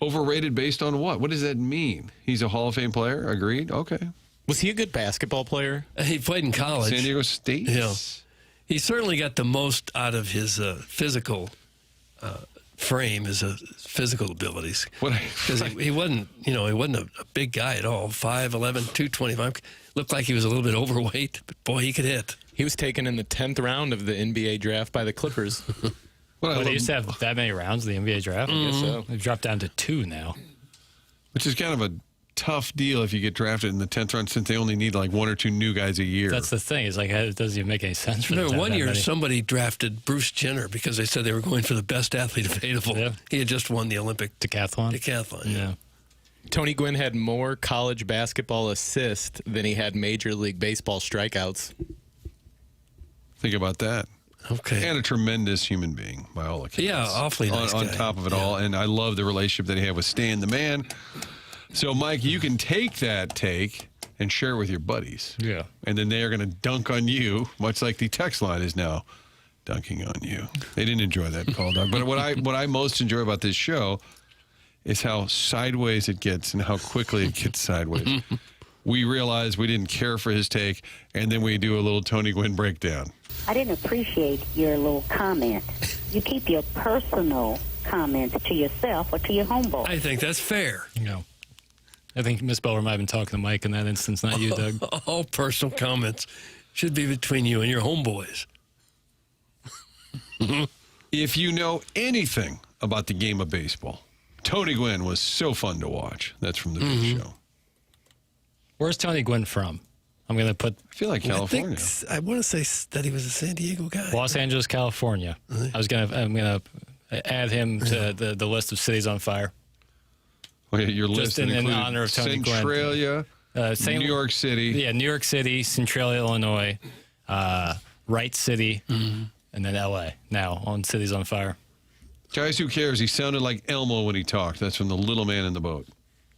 overrated based on what? What does that mean? He's a Hall of Fame player? Agreed? Okay. Was he a good basketball player? He played in college. San Diego State? Yeah. He certainly got the most out of his physical frame, his physical abilities. Because he wasn't, he wasn't a big guy at all. 5'11", 225. Looked like he was a little bit overweight, but boy, he could hit. He was taken in the 10th round of the NBA draft by the Clippers. They used to have that many rounds of the NBA draft? I guess so. They've dropped down to 2 now. Which is kind of a tough deal if you get drafted in the 10th round, since they only need like 1 or 2 new guys a year. That's the thing. It's like, it doesn't even make any sense for them. One year, somebody drafted Bruce Jenner because they said they were going for the best athlete available. Yeah. He had just won the Olympic decathlon. Yeah. Tony Gwynn had more college basketball assists than he had Major League Baseball strikeouts. Think about that. Okay. And a tremendous human being, by all accounts. Yeah, awfully nice on guy. top of it all. And I love the relationship that he had with Stan the Man. So, Mike, you can take that take and share it with your buddies. Yeah. And then they are going to dunk on you, much like the text line is now dunking on you. They didn't enjoy that call, Doug. But what I most enjoy about this show is how sideways it gets and how quickly it gets sideways. We realize we didn't care for his take, and then we do a little Tony Gwynn breakdown. I didn't appreciate your little comment. You keep your personal comments to yourself or to your homeboy. I think that's fair. No. I think Miss Bower might have been talking to Mike in that instance, not you, Doug. All personal comments should be between you and your homeboys. If you know anything about the game of baseball, Tony Gwynn was so fun to watch. That's from the big show. Where's Tony Gwynn from? I'm going to put... I feel like California. I want to say that he was a San Diego guy. Los Angeles, California. I'm going to add him to the list of cities on fire. Okay, your list just in honor of Tony Gwynn. Centralia, New York City. Yeah, New York City, Centralia, Illinois, Wright City, and then L.A. now on cities on fire. Guys, who cares? He sounded like Elmo when he talked. That's from The Little Man in the Boat.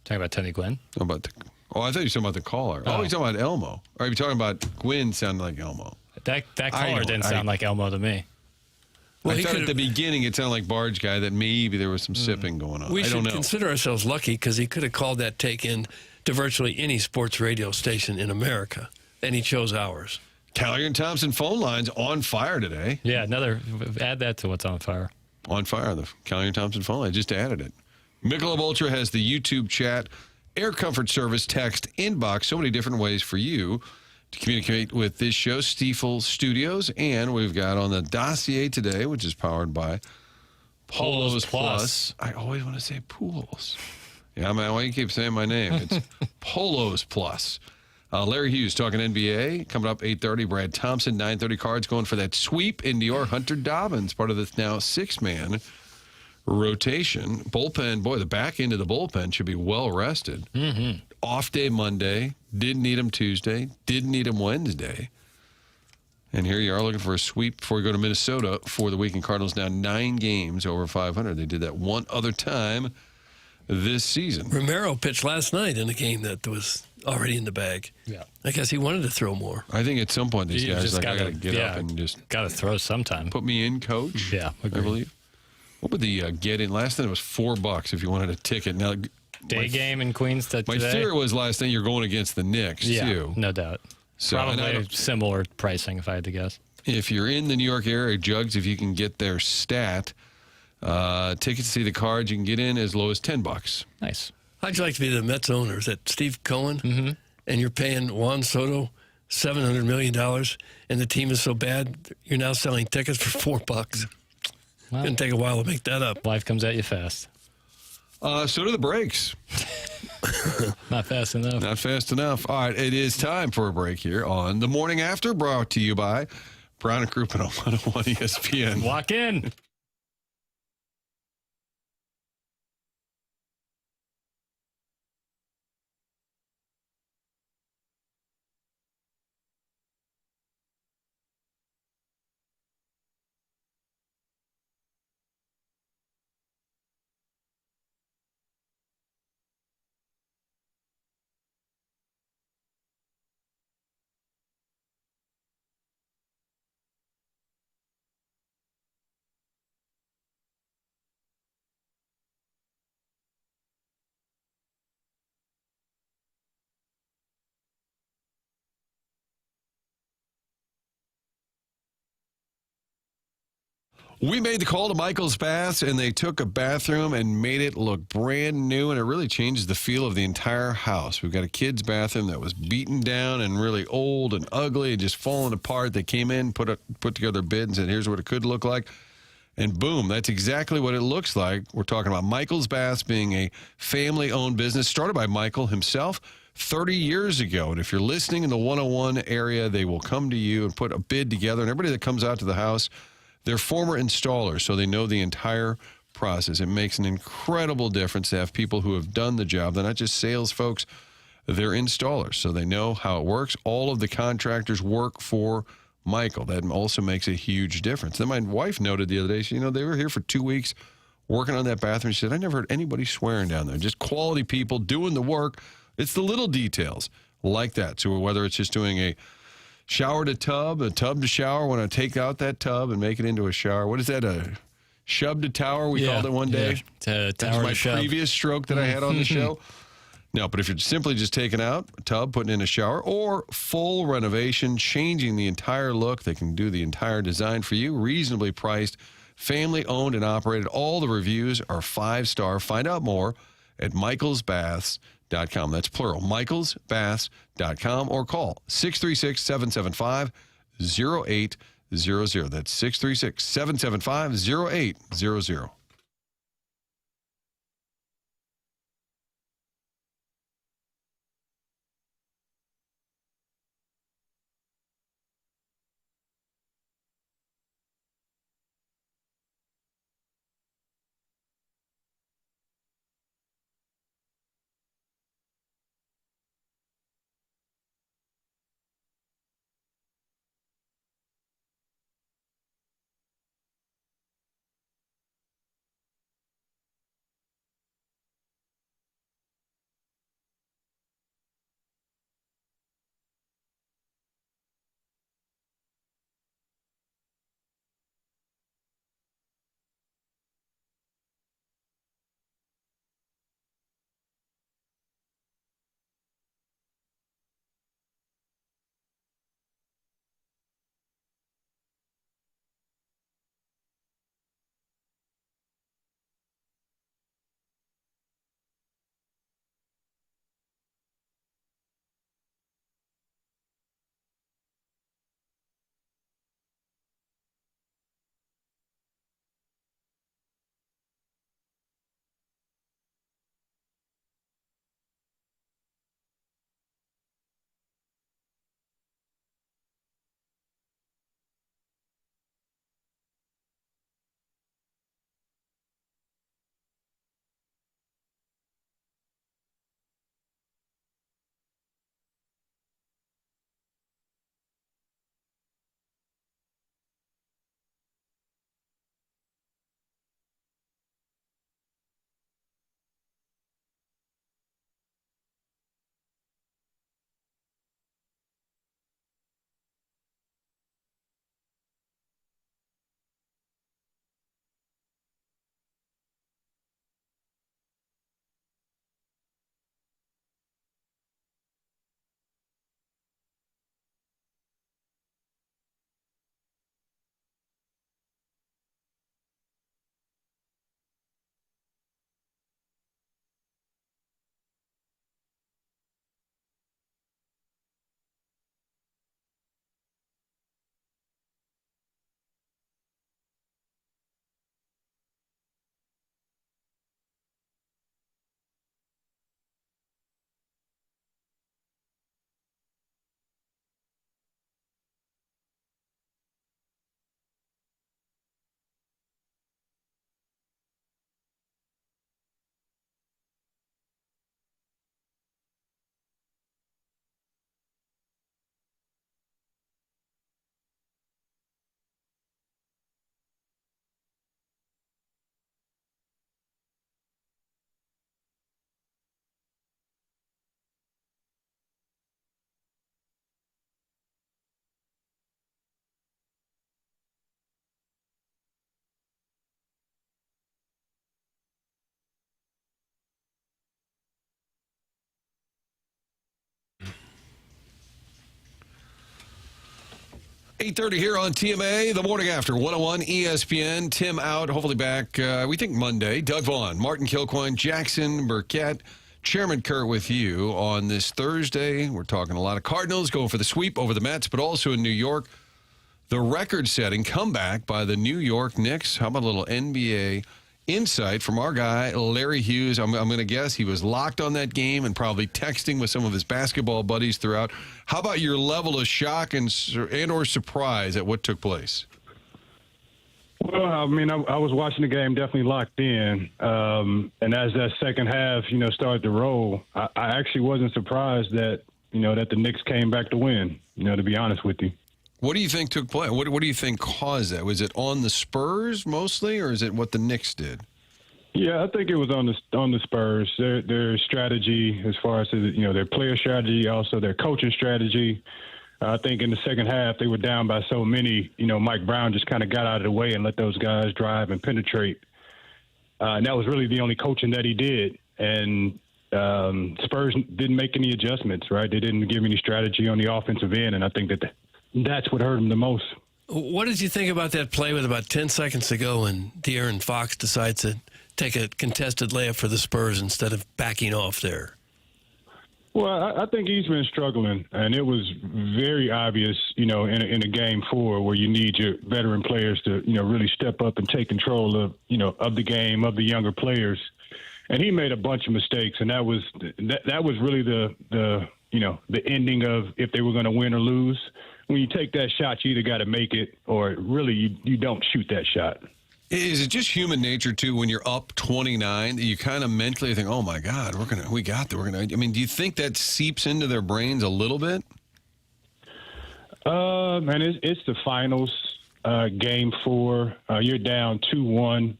Talking about Tony Gwynn? I thought you were talking about the caller. Oh, you're talking about Elmo. Or are you talking about Gwynn sounding like Elmo? That caller didn't sound like Elmo to me. Well, I thought at the beginning it sounded like Barge Guy, that maybe there was some sipping going on. We I don't know. should consider ourselves lucky because he could have called that take in to virtually any sports radio station in America, and he chose ours. Callier and Thompson phone lines on fire today. Yeah, add that to what's on fire. On fire, the Callier and Thompson phone line. I just added it. Michelob Ultra has the YouTube chat, Air Comfort Service, text, inbox. So many different ways for you to communicate with this show, Stifel Studios. And we've got on the dossier today, which is powered by Polos Plus. I always want to say Pools. Yeah, man, why you keep saying my name? It's Polos Plus. Larry Hughes talking NBA. Coming up 8:30, Brad Thompson, 9:30 Cards going for that sweep into your Hunter Dobbins, part of this now 6-man rotation. Bullpen, boy, the back end of the bullpen should be well rested. Mm-hmm. Off day Monday, didn't need him Tuesday, didn't need him Wednesday. And here you are looking for a sweep before we go to Minnesota for the weekend. Cardinals now 9 games over 500. They did that one other time this season. Romero pitched last night in a game that was already in the bag. Yeah. I guess he wanted to throw more. I think at some point these guys I got to get up and just... Got to throw sometime. Put me in, coach. Yeah, I believe. What would the get in? Last night it was $4 if you wanted a ticket. Now, day game in Queens today. My theory was last night you're going against the Knicks, too. No doubt. So, probably similar pricing, if I had to guess. If you're in the New York area, Jugs, if you can get their stat, tickets to see the Cards, you can get in as low as $10. Nice. How'd you like to be the Mets owner? Is that Steve Cohen? Mm-hmm. And you're paying Juan Soto $700 million, and the team is so bad, you're now selling tickets for $4. Well, it's going to take a while to make that up. Life comes at you fast. So do the brakes. Not fast enough. Not fast enough. All right, it is time for a break here on The Morning After, brought to you by Brown & Crouppen on 101 ESPN. Walk in. We made the call to Michael's Baths, and they took a bathroom and made it look brand new, and it really changes the feel of the entire house. We've got a kid's bathroom that was beaten down and really old and ugly and just falling apart. They came in, put together a bid and said, here's what it could look like. And boom, that's exactly what it looks like. We're talking about Michael's Baths being a family-owned business started by Michael himself 30 years ago. And if you're listening in the 101 area, they will come to you and put a bid together. And everybody that comes out to the house, they're former installers, so they know the entire process. It makes an incredible difference to have people who have done the job. They're not just sales folks, they're installers, so they know how it works. All of the contractors work for Michael. That also makes a huge difference. Then my wife noted the other day, they were here for 2 weeks working on that bathroom. She said, I never heard anybody swearing down there. Just quality people doing the work. It's the little details like that. So whether it's just doing a shower to tub, a tub to shower, when I take out that tub and make it into a shower. What is that, a shub to tower? We called it one day. Tower That's my to shub. previous stroke that I had on the show. No, but if you're simply just taking out a tub, putting in a shower, or full renovation, changing the entire look, they can do the entire design for you, reasonably priced, family owned and operated. All the reviews are 5-star. Find out more at michaelsbaths.com. That's plural, michaelsbaths.com, or call 636-775-0800. That's 636-775-0800. 8:30 here on TMA, the morning after 101 ESPN. Tim out, hopefully back, we think Monday. Doug Vaughn, Martin Kilcoyne, Jackson Burkett, Chairman Kurt with you on this Thursday. We're talking a lot of Cardinals going for the sweep over the Mets, but also in New York, the record-setting comeback by the New York Knicks. How about a little NBA insight from our guy, Larry Hughes? I'm going to guess he was locked on that game and probably texting with some of his basketball buddies throughout. How about your level of shock and or surprise at what took place? Well, I mean, I was watching the game, definitely locked in. And as that second half, started to roll, I actually wasn't surprised that, that the Knicks came back to win, to be honest with you. What do you think took place? What do you think caused that? Was it on the Spurs mostly, or is it what the Knicks did? Yeah, I think it was on the Spurs. Their strategy, as far as their player strategy, also their coaching strategy. I think in the second half they were down by so many. Mike Brown just kind of got out of the way and let those guys drive and penetrate. And that was really the only coaching that he did. And Spurs didn't make any adjustments. Right? They didn't give any strategy on the offensive end, and I think that's what hurt him the most. What did you think about that play with about 10 seconds to go and De'Aaron Fox decides to take a contested layup for the Spurs instead of backing off there? Well, I think he's been struggling, and it was very obvious, in a game 4 where you need your veteran players to, really step up and take control of, of the game, of the younger players. And he made a bunch of mistakes, and that was really the ending of if they were going to win or lose. When you take that shot, you either got to make it or really you don't shoot that shot. Is it just human nature, too, when you're up 29, that you kind of mentally think, oh, my God, we got there. I mean, do you think that seeps into their brains a little bit? Man, it's the finals, game 4. You're down 2-1.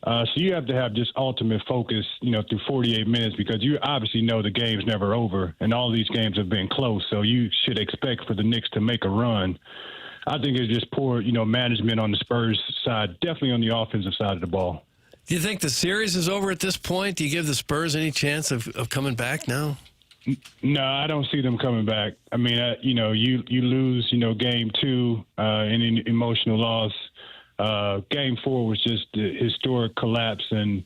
So you have to have just ultimate focus, through 48 minutes because you obviously know the game's never over and all these games have been close. So you should expect for the Knicks to make a run. I think it's just poor, management on the Spurs side, definitely on the offensive side of the ball. Do you think the series is over at this point? Do you give the Spurs any chance of coming back now? No, I don't see them coming back. I mean, you lose, game 2 in an emotional loss. Game 4 was just a historic collapse, and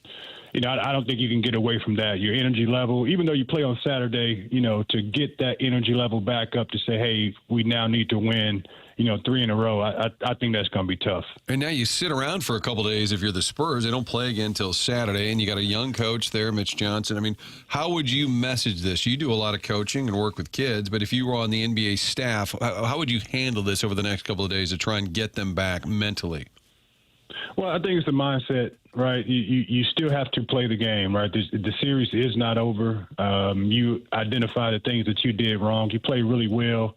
I don't think you can get away from that. Your energy level, even though you play on Saturday, to get that energy level back up to say, hey, we now need to win, 3 in a row. I think that's going to be tough. And now you sit around for a couple of days if you're the Spurs. They don't play again until Saturday, and you got a young coach there, Mitch Johnson. I mean, how would you message this? You do a lot of coaching and work with kids, but if you were on the NBA staff, how would you handle this over the next couple of days to try and get them back mentally? Well, I think it's the mindset, right? You still have to play the game, right? The series is not over. You identify the things that you did wrong. You play really well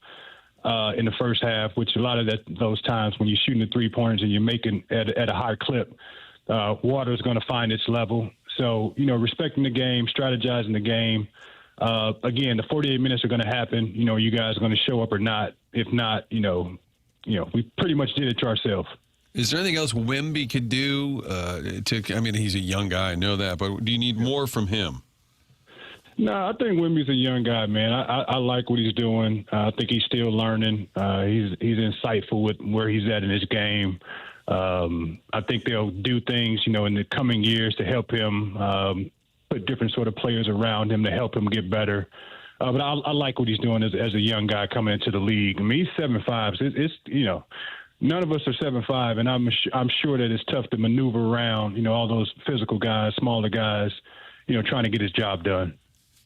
in the first half, which a lot of those times when you're shooting the 3-pointers and you're making at a high clip, water is going to find its level. So, respecting the game, strategizing the game. Again, the 48 minutes are going to happen. You guys are going to show up or not. If not, we pretty much did it to ourselves. Is there anything else Wemby could do I mean, he's a young guy, I know that, but do you need more from him? No, I think Wemby's a young guy, man. I like what he's doing. I think he's still learning. He's insightful with where he's at in his game. I think they'll do things, in the coming years to help him put different sort of players around him to help him get better. But I like what he's doing as a young guy coming into the league. I mean, he's 7'5". It's none of us are 7'5", and I'm sure that it's tough to maneuver around, all those physical guys, smaller guys, trying to get his job done.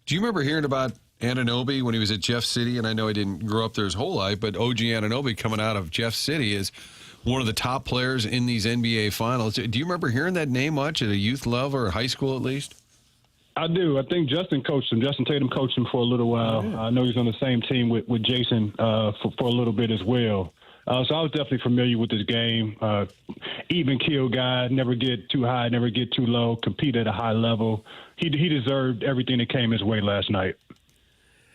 Do you remember hearing about Anunoby when he was at Jeff City? And I know he didn't grow up there his whole life, but OG Anunoby coming out of Jeff City is one of the top players in these NBA finals. Do you remember hearing that name much at a youth level or high school at least? I do. I think Justin coached him. Justin Tatum coached him for a little while. Oh, yeah. I know he's on the same team with Jason for a little bit as well. So I was definitely familiar with his game. Even kill guy, never get too high, never get too low, compete at a high level. He deserved everything that came his way last night.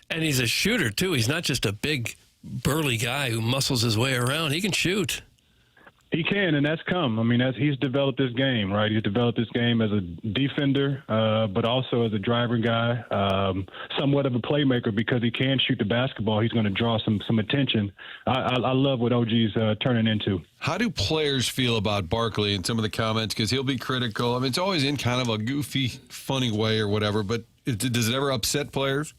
And he's a shooter, too. He's not just a big, burly guy who muscles his way around. He can shoot. He can, and that's come. I mean, he's developed this game, right? He's developed this game as a defender, but also as a driver guy, somewhat of a playmaker because he can shoot the basketball. He's going to draw some attention. I love what OG's turning into. How do players feel about Barkley and some of the comments? Because he'll be critical. I mean, it's always in kind of a goofy, funny way or whatever, but does it ever upset players?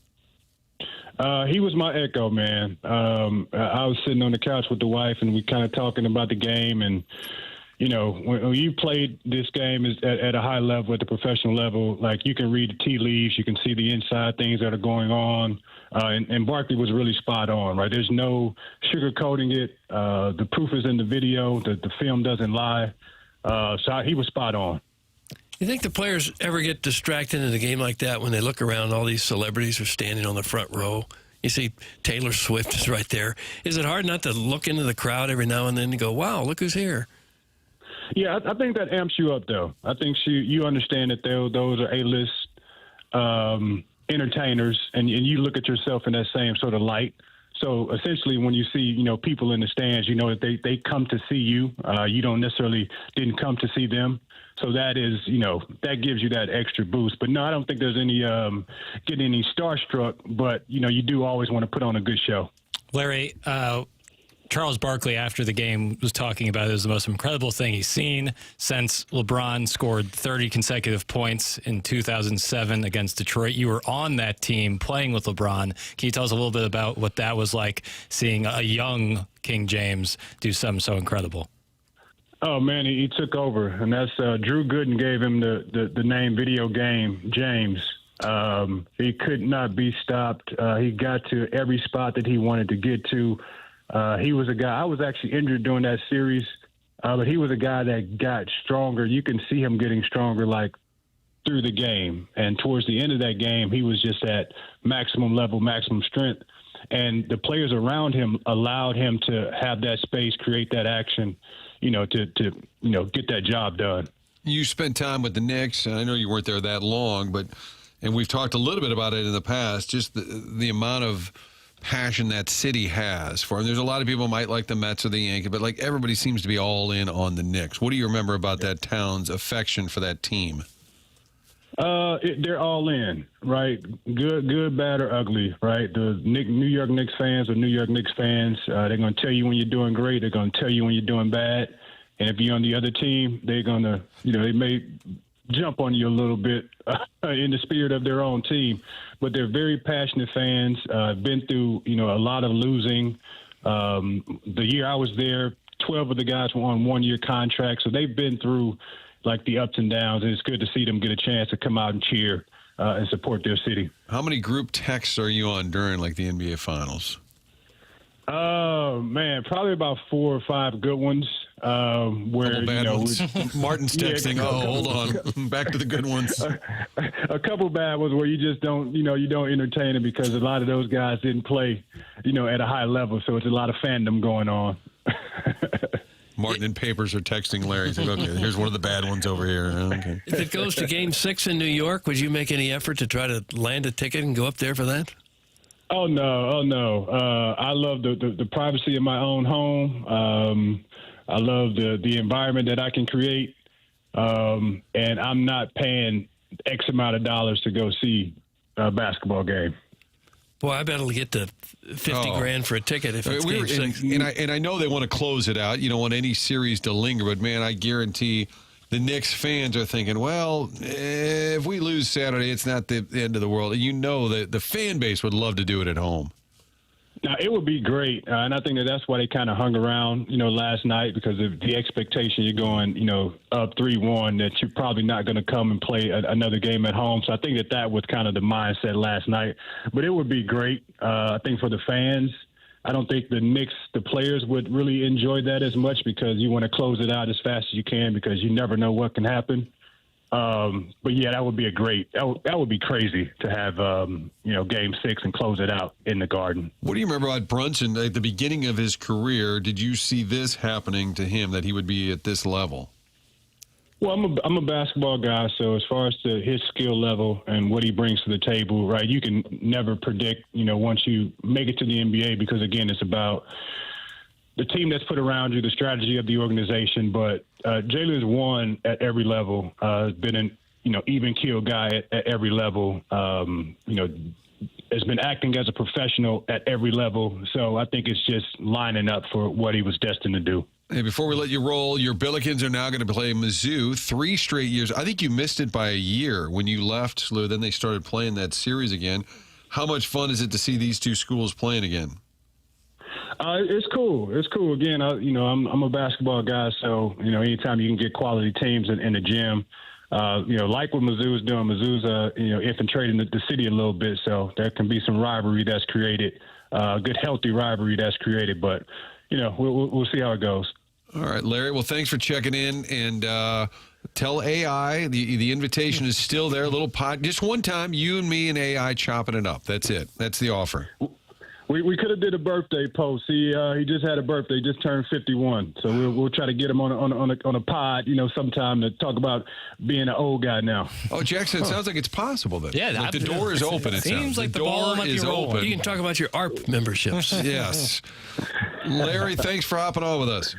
He was my echo, man. I was sitting on the couch with the wife, and we kind of talking about the game. And, you know, when you played this game at a high level, at the professional level, like you can read the tea leaves, you can see the inside things that are going on. And Barkley was really spot on, right? There's no sugarcoating it. The proof is in the video. The film doesn't lie. So he was spot on. You think the players ever get distracted in a game like that when they look around, all these celebrities are standing on the front row? You see Taylor Swift is right there. Is it hard not to look into the crowd every now and then and go, wow, look who's here? Yeah, I think that amps you up, though. I think you understand that those are A-list entertainers, and you look at yourself in that same sort of light. So essentially, when you see, you know, people in the stands, you know that they come to see you. You don't necessarily didn't come to see them. So that is, you know, that gives you that extra boost. But no, I don't think there's any getting any starstruck. But you know, you do always want to put on a good show. Larry, Charles Barkley after the game was talking about it was the most incredible thing he's seen since LeBron scored 30 consecutive points in 2007 against Detroit. You were on that team playing with LeBron. Can you tell us a little bit about what that was like, seeing a young King James do something so incredible? Oh man, he took over, and that's Drew Gooden gave him the name Video Game James. He could not be stopped. He got to every spot that he wanted to get to. He was a guy. I was actually injured during that series, but he was a guy that got stronger. You can see him getting stronger, like through the game. And towards the end of that game, he was just at maximum level, maximum strength. And the players around him allowed him to have that space, create that action, you know, to you know, get that job done. You spent time with the Knicks, and I know you weren't there that long, and we've talked a little bit about it in the past, just the amount of passion that city has for him. There's a lot of people who might like the Mets or the Yankees, but like everybody seems to be all in on the Knicks. What do you remember about that town's affection for that team? They're all in, right? Good, bad, or ugly, right? The New York Knicks fans are New York Knicks fans. They're going to tell you when you're doing great. They're going to tell you when you're doing bad. And if you're on the other team, they're going to, you know, they may jump on you a little bit in the spirit of their own team. But they're very passionate fans. Been through, you know, a lot of losing. The year I was there, 12 of the guys were on one-year contracts. So they've been through like the ups and downs, and it's good to see them get a chance to come out and cheer and support their city. How many group texts are you on during like the NBA Finals? Oh man, probably about 4 or 5 good ones. Where bad you know, ones. Martin's texting. Hold on, back to the good ones. A couple bad ones where you just don't, you know, you don't entertain them because a lot of those guys didn't play, you know, at a high level, so it's a lot of fandom going on. Martin and Papers are texting Larry. He's like, okay, here's one of the bad ones over here. Okay. If it goes to Game 6 in New York, would you make any effort to try to land a ticket and go up there for that? Oh no. I love the privacy of my own home. I love the environment that I can create, and I'm not paying X amount of dollars to go see a basketball game. Boy, I bet it'll get to $50,000 for a ticket if it's Game 6. And I know they want to close it out. You don't want any series to linger, but man, I guarantee the Knicks fans are thinking, well, if we lose Saturday, it's not the end of the world. You know that the fan base would love to do it at home. Now, it would be great, and I think that's why they kind of hung around, you know, last night, because of the expectation you're going, you know, up 3-1, that you're probably not going to come and play another game at home. So I think that was kind of the mindset last night. But it would be great, I think, for the fans. I don't think the Knicks, the players, would really enjoy that as much because you want to close it out as fast as you can because you never know what can happen. But yeah, that would be that would be crazy to have, you know, Game 6 and close it out in the Garden. What do you remember about Brunson at the beginning of his career? Did you see this happening to him, that he would be at this level? Well, I'm a basketball guy, so as far as his skill level and what he brings to the table, right, you can never predict, you know, once you make it to the NBA, because again, it's about the team that's put around you, the strategy of the organization. But Jalen's won at every level. Has been an even keel guy at every level. Has been acting as a professional at every level. So I think it's just lining up for what he was destined to do. Hey, before we let you roll, your Billikens are now going to play Mizzou 3 straight years. I think you missed it by a year when you left, Lou. Then they started playing that series again. How much fun is it to see these two schools playing again? It's cool. It's cool. Again, I'm a basketball guy, so anytime you can get quality teams in the gym, like what Mizzou's doing. Mizzou's infiltrating the city a little bit, so there can be some rivalry that's created, good healthy rivalry that's created. But we'll see how it goes. All right, Larry. Well, thanks for checking in, and tell AI the invitation is still there. A little pot, just one time, you and me and AI chopping it up. That's it. That's the offer. We could have did a birthday post. He just had a birthday, just turned 51. So we'll try to get him on a pod, sometime to talk about being an old guy now. Oh, Jackson, it sounds like it's possible then. Yeah, like the door is open. It seems like the door is open. You can talk about your ARP memberships. Yes, Larry, thanks for hopping on with us.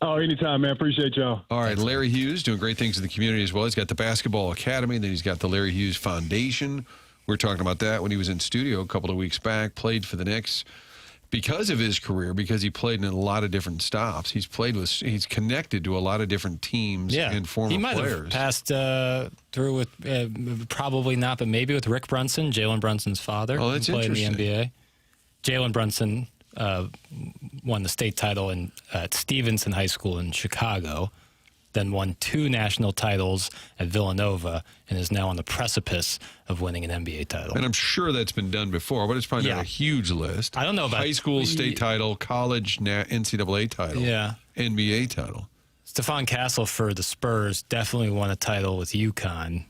Oh, anytime, man. Appreciate y'all. All right, Larry Hughes doing great things in the community as well. He's got the Basketball Academy, then he's got the Larry Hughes Foundation. We were talking about that when he was in studio a couple of weeks back, played for the Knicks because of his career, because he played in a lot of different stops. He's connected to a lot of different teams and former players. He might have passed through with, probably not, but maybe with Rick Brunson, Jalen Brunson's father. Oh, that's interesting. Played in the NBA. Jalen Brunson won the state title at Stevenson High School in Chicago, then won 2 national titles at Villanova, and is now on the precipice of winning an NBA title. And I'm sure that's been done before, but it's probably not a huge list. I don't know about high school state title, college NCAA title, NBA title. Stephon Castle for the Spurs definitely won a title with UConn,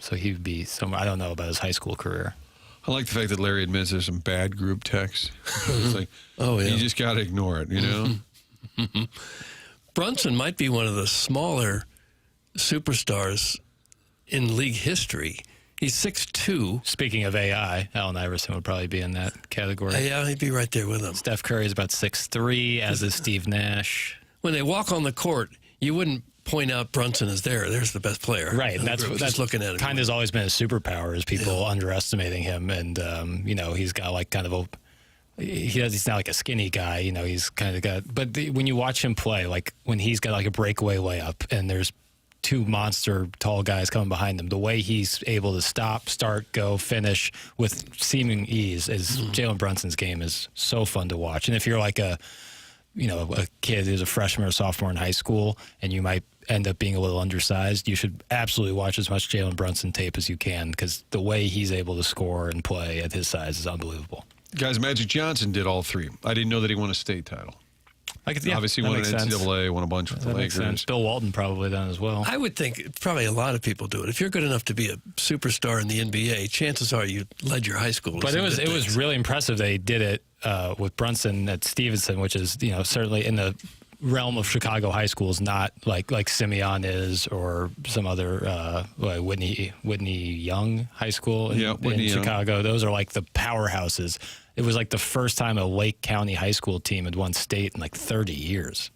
so he would be somewhere. I don't know about his high school career. I like the fact that Larry admits there's some bad group texts. It's like, you just got to ignore it, Brunson might be one of the smaller superstars in league history. He's 6'2". Speaking of AI, Allen Iverson would probably be in that category. Yeah, he'd be right there with him. Steph Curry is about 6'3", as is Steve Nash. When they walk on the court, you wouldn't point out Brunson is there. There's the best player. Right. That's looking at him. Kind of has always been his superpower, is people underestimating him. And, he's got like kind of a... He's not like a skinny guy, he's kind of got, but when you watch him play, like when he's got like a breakaway layup and there's 2 monster tall guys coming behind him, the way he's able to stop, start, go, finish with seeming ease is Jalen Brunson's game is so fun to watch. And if you're like a kid who's a freshman or sophomore in high school and you might end up being a little undersized, you should absolutely watch as much Jalen Brunson tape as you can, because the way he's able to score and play at his size is unbelievable. Guys, Magic Johnson did all 3. I didn't know that he won a state title. Obviously won an NCAA, won a bunch with the Lakers. Bill Walton probably done as well. I would think probably a lot of people do it. If you're good enough to be a superstar in the NBA, chances are you led your high school. But it was really impressive they did it with Brunson at Stevenson, which is certainly in the realm of Chicago high schools, not like Simeon is, or some other like Whitney Young High School in Chicago. Those are like the powerhouses. It was like the first time a Lake County high school team had won state in like 30 years.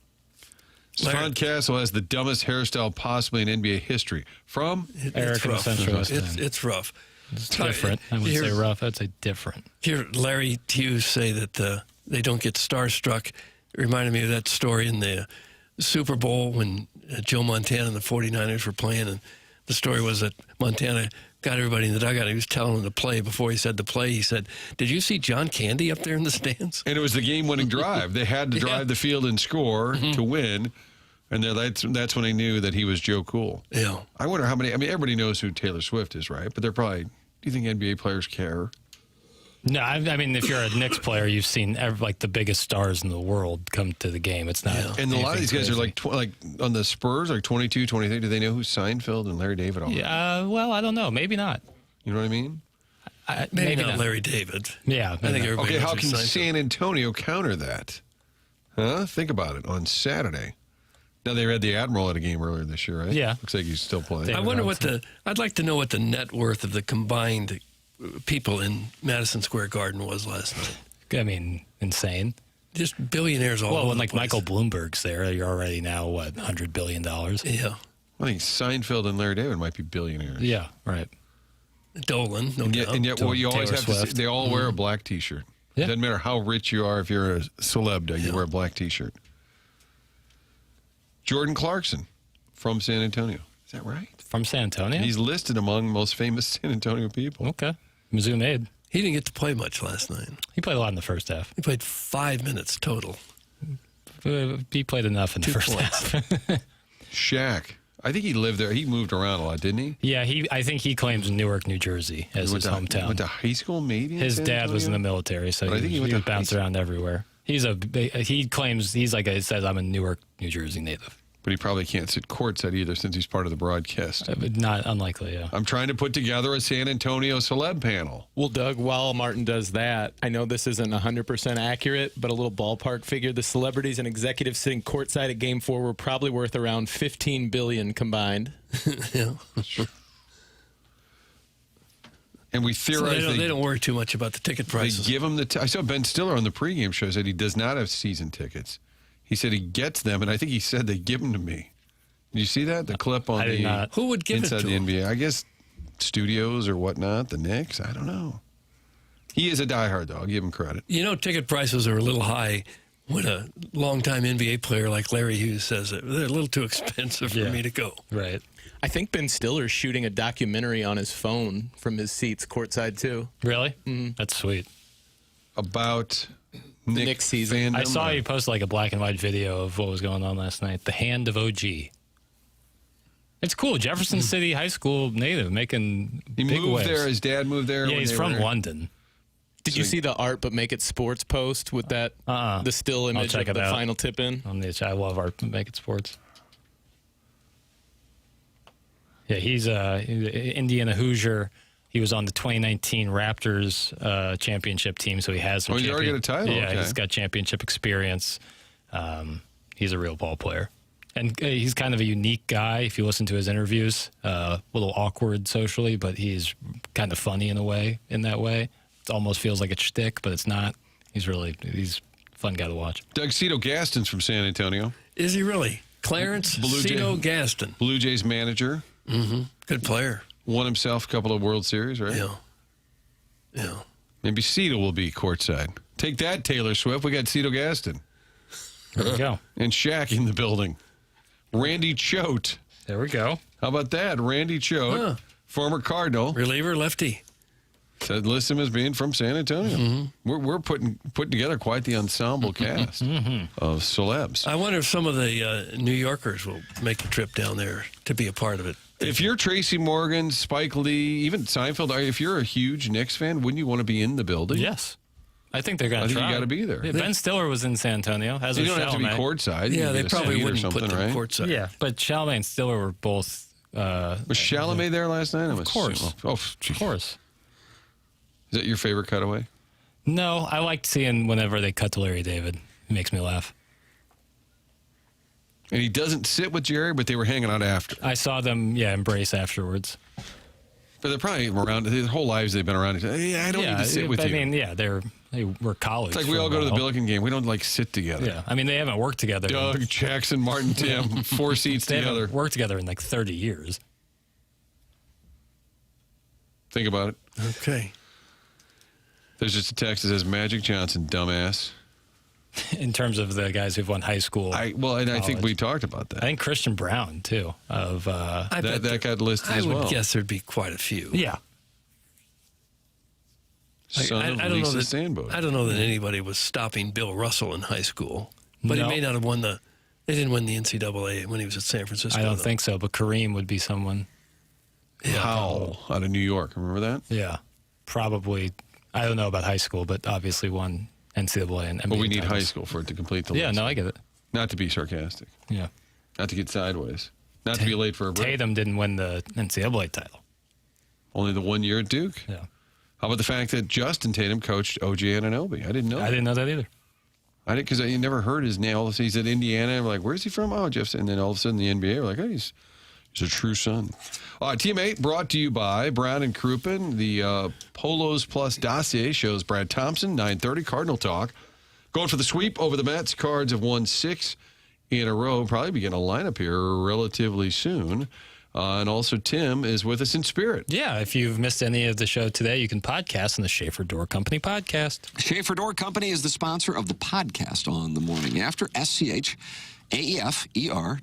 Stephon Castle has the dumbest hairstyle possibly in NBA history. From Eric rough. It's rough. It's different. I would say rough. I'd say different. Hear Larry Hughes say that they don't get starstruck. It reminded me of that story in the Super Bowl when Joe Montana and the 49ers were playing, and the story was that Montana got everybody in the dugout. He was telling them to play. Before he said to play, he said, "Did you see John Candy up there in the stands?" And it was the game-winning drive. They had to drive the field and score to win, and that's when they knew that he was Joe Cool. Yeah. I wonder how many. I mean, everybody knows who Taylor Swift is, right? But they're probably. Do you think NBA players care? No, I mean, if you're a Knicks player, you've seen the biggest stars in the world come to the game. It's not. And a lot of these guys are like on the Spurs, like 22, 23. Do they know who Seinfeld and Larry David are? Yeah, well, I don't know. Maybe not. You know what I mean? Maybe not Larry David. Yeah. I think everybody knows how who can Seinfeld. San Antonio counter that? Huh? Think about it. On Saturday. Now, they had the Admiral at a game earlier this year, right? Yeah. Looks like he's still playing. I wonder I'd like to know what the net worth of the combined people in Madison Square Garden was last night. I mean, insane. Just billionaires all over Well, when the like place. Michael Bloomberg's there, you're already now, what, $100 billion? Yeah. I think Seinfeld and Larry David might be billionaires. Yeah, right. Dolan, no And yet, doubt. and yet well, you always Taylor have to Swift. see, they all wear a black T-shirt. Yeah. Doesn't matter how rich you are. If you're a celeb, you wear a black T-shirt. Jordan Clarkson from San Antonio. Is that right? From San Antonio? He's listed among most famous San Antonio people. Okay. Mizzou made. He didn't get to play much last night. He played a lot in the first half. He played 5 minutes total. He played enough in the 2 first points. half. Shaq. I think he lived there. He moved around a lot, didn't he? Yeah, I think he claims Newark, New Jersey as He his hometown. Went to high school, maybe. His dad was in the military, so But I think he he went would to bounce high around everywhere. He claims he's like it says I'm a Newark, New Jersey native. But he probably can't sit courtside either since he's part of the broadcast. Not unlikely, yeah. I'm trying to put together a San Antonio celeb panel. Well, Doug, while Martin does that, I know this isn't 100% accurate, but a little ballpark figure: the celebrities and executives sitting courtside at Game 4 were probably worth around $15 billion combined. Yeah. And we So theorize they don't worry too much about the ticket prices. They give him I saw Ben Stiller on the pregame show said he does not have season tickets. He said he gets them, and I think he said they give them to me. Did you see that? The clip on I did not. Who would give it inside to the him? NBA? I guess studios or whatnot, the Knicks. I don't know. He is a diehard, though. I'll give him credit. You know, ticket prices are a little high when a longtime NBA player like Larry Hughes says it. They're a little too expensive for me to go. Right. I think Ben Stiller's shooting a documentary on his phone from his seats courtside, too. Really? That's sweet. About the Knicks season. I saw you post like a black and white video of what was going on last night. The Hand of OG. It's cool. Jefferson City High School native making He big moved waves. there. His dad moved there. Yeah, when he's they from were- London. Did you see the Art But Make It Sports post with that the still I'll image check of it the out. final tip-in? I love Art But Make It Sports. Yeah, he's Indiana Hoosier. He was on the 2019 Raptors championship team, so he has some Oh, he's already got a title? Yeah, Okay. he's got championship experience. He's a real ball player. And he's kind of a unique guy if you listen to his interviews. A little awkward socially, but he's kind of funny in that way. It almost feels like a shtick, but it's not. He's a fun guy to watch. Doug Cito Gaston's from San Antonio. Is he really? Clarence Cito Gaston. Blue Jays manager. Mm-hmm. Good player. Won himself a couple of World Series, right? Yeah. Yeah. Maybe Cito will be courtside. Take that, Taylor Swift. We got Cito Gaston. There we go. And Shaq in the building. Randy Choate. There we go. How about that? Randy Choate, former Cardinal. Reliever, lefty. Said list him as being from San Antonio. Mm-hmm. We're putting together quite the ensemble cast of celebs. I wonder if some of the New Yorkers will make the trip down there to be a part of it. If you're Tracy Morgan, Spike Lee, even Seinfeld, if you're a huge Knicks fan, wouldn't you want to be in the building? Yes. I think they're going I to think try. you got to be there. Yeah, Ben Stiller was in San Antonio. As You was don't have to be Chalamet. courtside. You Yeah, can they get a probably seat or wouldn't put something, them right? courtside. Yeah, but Chalamet and Stiller were both. Was Chalamet there last night? Of course. Of course. Is that your favorite cutaway? No, I liked seeing whenever they cut to Larry David. It makes me laugh. And he doesn't sit with Jerry, but they were hanging out after. I saw them, embrace afterwards. But they're probably around their whole lives. They've been around. Yeah, I don't need to sit with I you. mean, they were colleagues. It's like we all go to the Billiken game. We don't sit together. Yeah, I mean, they haven't worked together. Doug, Jackson, Martin, Tim, 4 seats They together. haven't worked together in 30 years. Think about it. Okay. There's just a text that says Magic Johnson, dumbass. In terms of the guys who've won high school. I think we talked about that. I think Christian Brown, too. That got listed I as well. would guess there'd be quite a few. Yeah. Son of Lisa Sandbo. I don't know that anybody was stopping Bill Russell in high school, but No. he may not have won they didn't win the NCAA when he was at San Francisco. I don't though. think so, but Kareem would be someone. Howell out of New York. Remember that? Yeah. Probably. I don't know about high school, but obviously won NCAA and NBA But we need titles. high school for it to complete the Yeah, list. no, I get it. Not to be sarcastic. Yeah. Not to get sideways. Not to be late for a break. Tatum didn't win the NCAA title. Only the 1 year at Duke. Yeah. How about the fact that Justin Tatum coached OG Anunoby? I didn't know. I didn't know that either. I didn't because I never heard his name. All of a sudden, he's at Indiana. I'm like, where's he from? Oh, Jeff. And then all of a sudden, the NBA are like, oh, he's a true son. Team 8 brought to you by Brown and Crouppen. The Polos Plus dossier shows Brad Thompson, 9:30 Cardinal Talk. Going for the sweep over the Mets. Cards have won 6 in a row. Probably begin a lineup here relatively soon. And also, Tim is with us in spirit. Yeah, if you've missed any of the show today, you can podcast on the Schaefer Door Company podcast. Schaefer Door Company is the sponsor of the podcast on the Morning After. SCHAEFER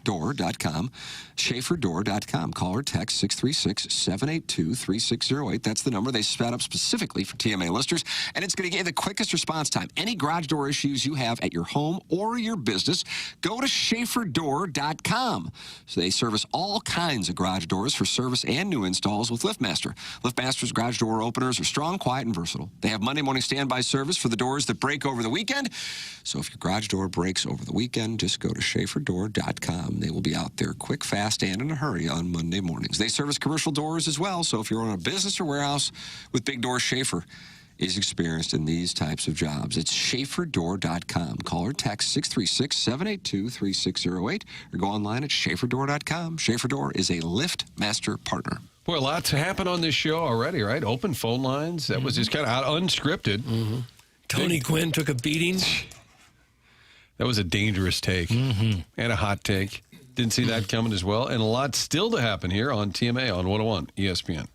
door.com. SchaeferDoor.com. Call or text 636-782-3608. That's the number they set up specifically for TMA listeners. And it's going to give you the quickest response time. Any garage door issues you have at your home or your business, go to SchaeferDoor.com. So they service all kinds of garage doors for service and new installs with LiftMaster. LiftMaster's garage door openers are strong, quiet, and versatile. They have Monday morning standby service for the doors that break over the weekend. So if your garage door breaks over the weekend, just go to SchaeferDoor.com. They will be out there quick, fast, and in a hurry on Monday mornings. They service commercial doors as well, so if you're on a business or warehouse with big doors, Schaefer is experienced in these types of jobs. It's SchaeferDoor.com. Call or text 636-782-3608 or go online at SchaeferDoor.com. Schaefer Door is a LiftMaster partner. Boy, a lot to happen on this show already, right? Open phone lines. That was just kind of unscripted. Tony Gwynn took a beating. That was a dangerous take and a hot take. Didn't see that coming as well. And a lot still to happen here on TMA on 101 ESPN.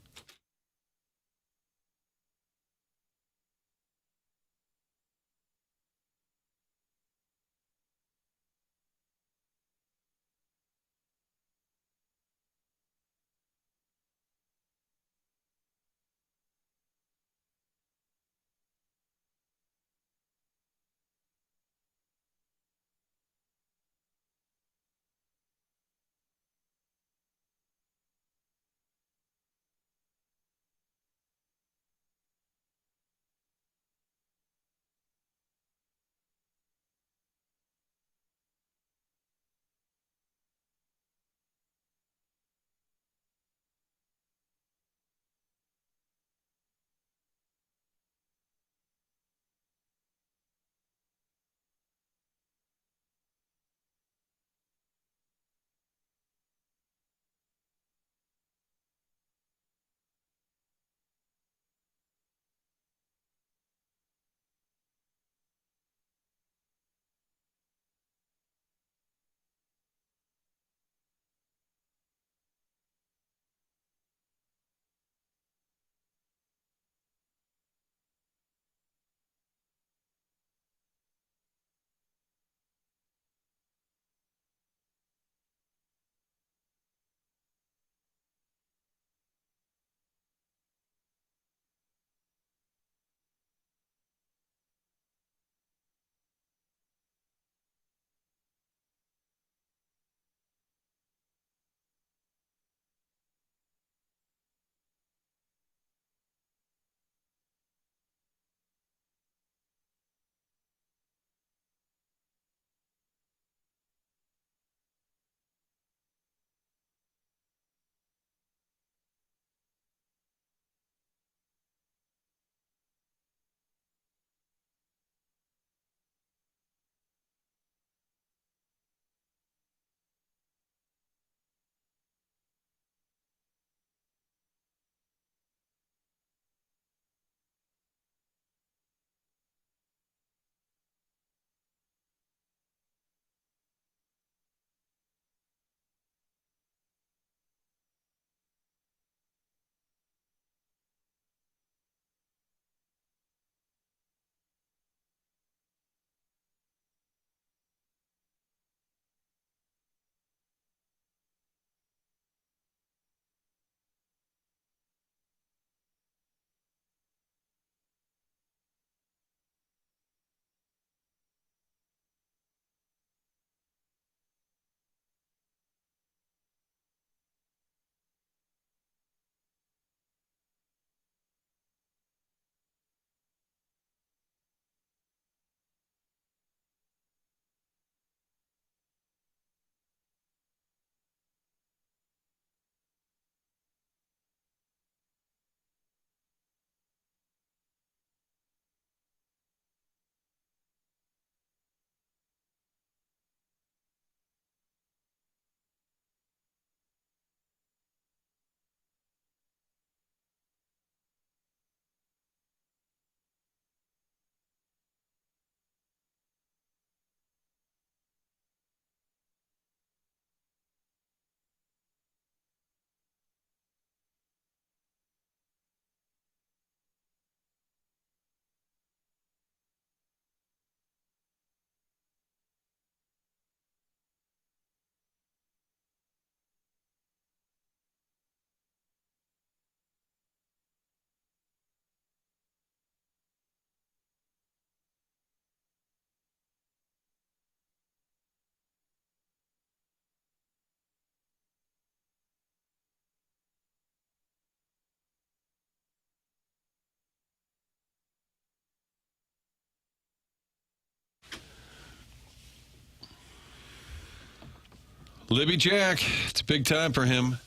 Libby Jack, it's big time for him.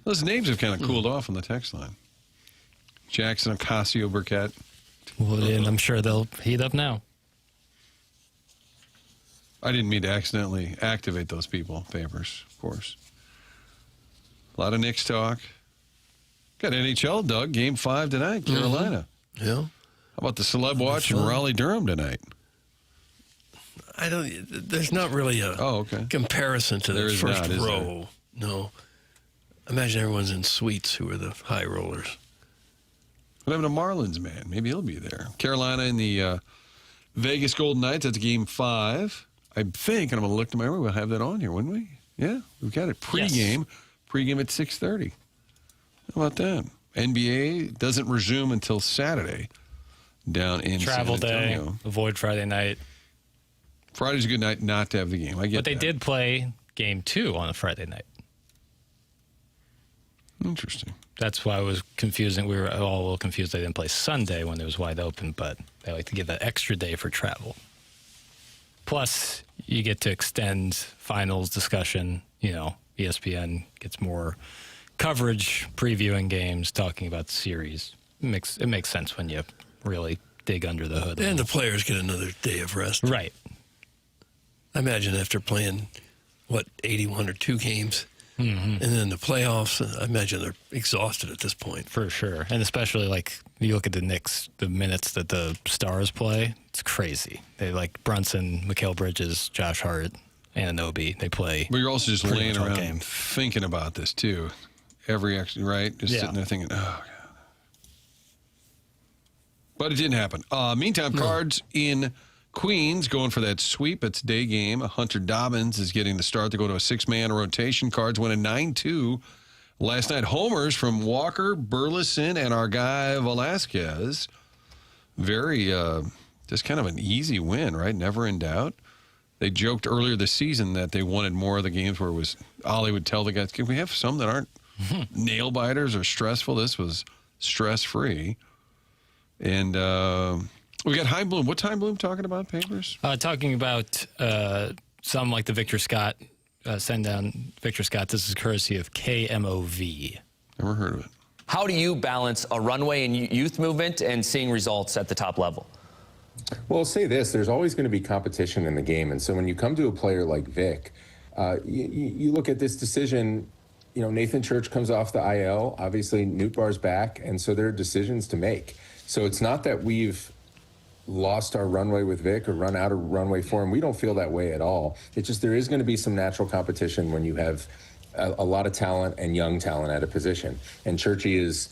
Those names have kind of cooled off on the text line. Jackson Ocasio Burkett. Well, and I'm sure they'll heat up now. I didn't mean to accidentally activate those people, Papers, of course. A lot of Knicks talk. Got NHL, Doug. Game 5 tonight, Carolina. Yeah. How about the Celeb Watch in Raleigh-Durham tonight? There's not really a comparison to the first row. No. Imagine everyone's in suites who are the high rollers. What happened to Marlins, man? Maybe he'll be there. Carolina in the Vegas Golden Knights. That's game 5. I think, and I'm going to look to my room, we'll have that on here, wouldn't we? Yeah, we've got it. Pre-game. Yes. Pre-game at 6:30. How about that? NBA doesn't resume until Saturday down in Travel San Antonio. day. Avoid Friday night. Friday's a good night not to have the game. I get But they did play game 2 on a Friday night. Interesting. That's why I was confusing. We were all a little confused they didn't play Sunday when it was wide open, but they like to give that extra day for travel. Plus, you get to extend finals discussion. You know, ESPN gets more coverage, previewing games, talking about the series. It makes sense when you really dig under the hood. And the players get another day of rest. Right. I imagine after playing, 81 or 2 games, and then the playoffs, I imagine they're exhausted at this point. For sure. And especially, you look at the Knicks, the minutes that the Stars play, it's crazy. They Brunson, Mikal Bridges, Josh Hart, Anunoby, they play. But you're also just laying around thinking about this, too. Every action, right? Just sitting there thinking, oh, God. But it didn't happen. Meantime, Cards in Queens going for that sweep. It's day game. Hunter Dobbins is getting the start. They go to a 6-man rotation. Cards win a 9-2 last night. Homers from Walker, Burleson, and our guy Velasquez. Very, just kind of an easy win, right? Never in doubt. They joked earlier this season that they wanted more of the games where Ollie would tell the guys, can we have some that aren't nail biters or stressful? This was stress-free. And we got Chaim Bloom. What's Chaim Bloom talking about, Papers? Talking about some like the Victor Scott, send down Victor Scott. This is courtesy of KMOV. Never heard of it. How do you balance a runway and youth movement and seeing results at the top level? Well, I'll say this. There's always going to be competition in the game. And so when you come to a player like Vic, you look at this decision. Nathan Church comes off the IL. Obviously, Newt Barr's back. And so there are decisions to make. So it's not that we've lost our runway with Vic or run out of runway for him. We don't feel that way at all. It's just there is going to be some natural competition when you have a lot of talent and young talent at a position. And Churchy is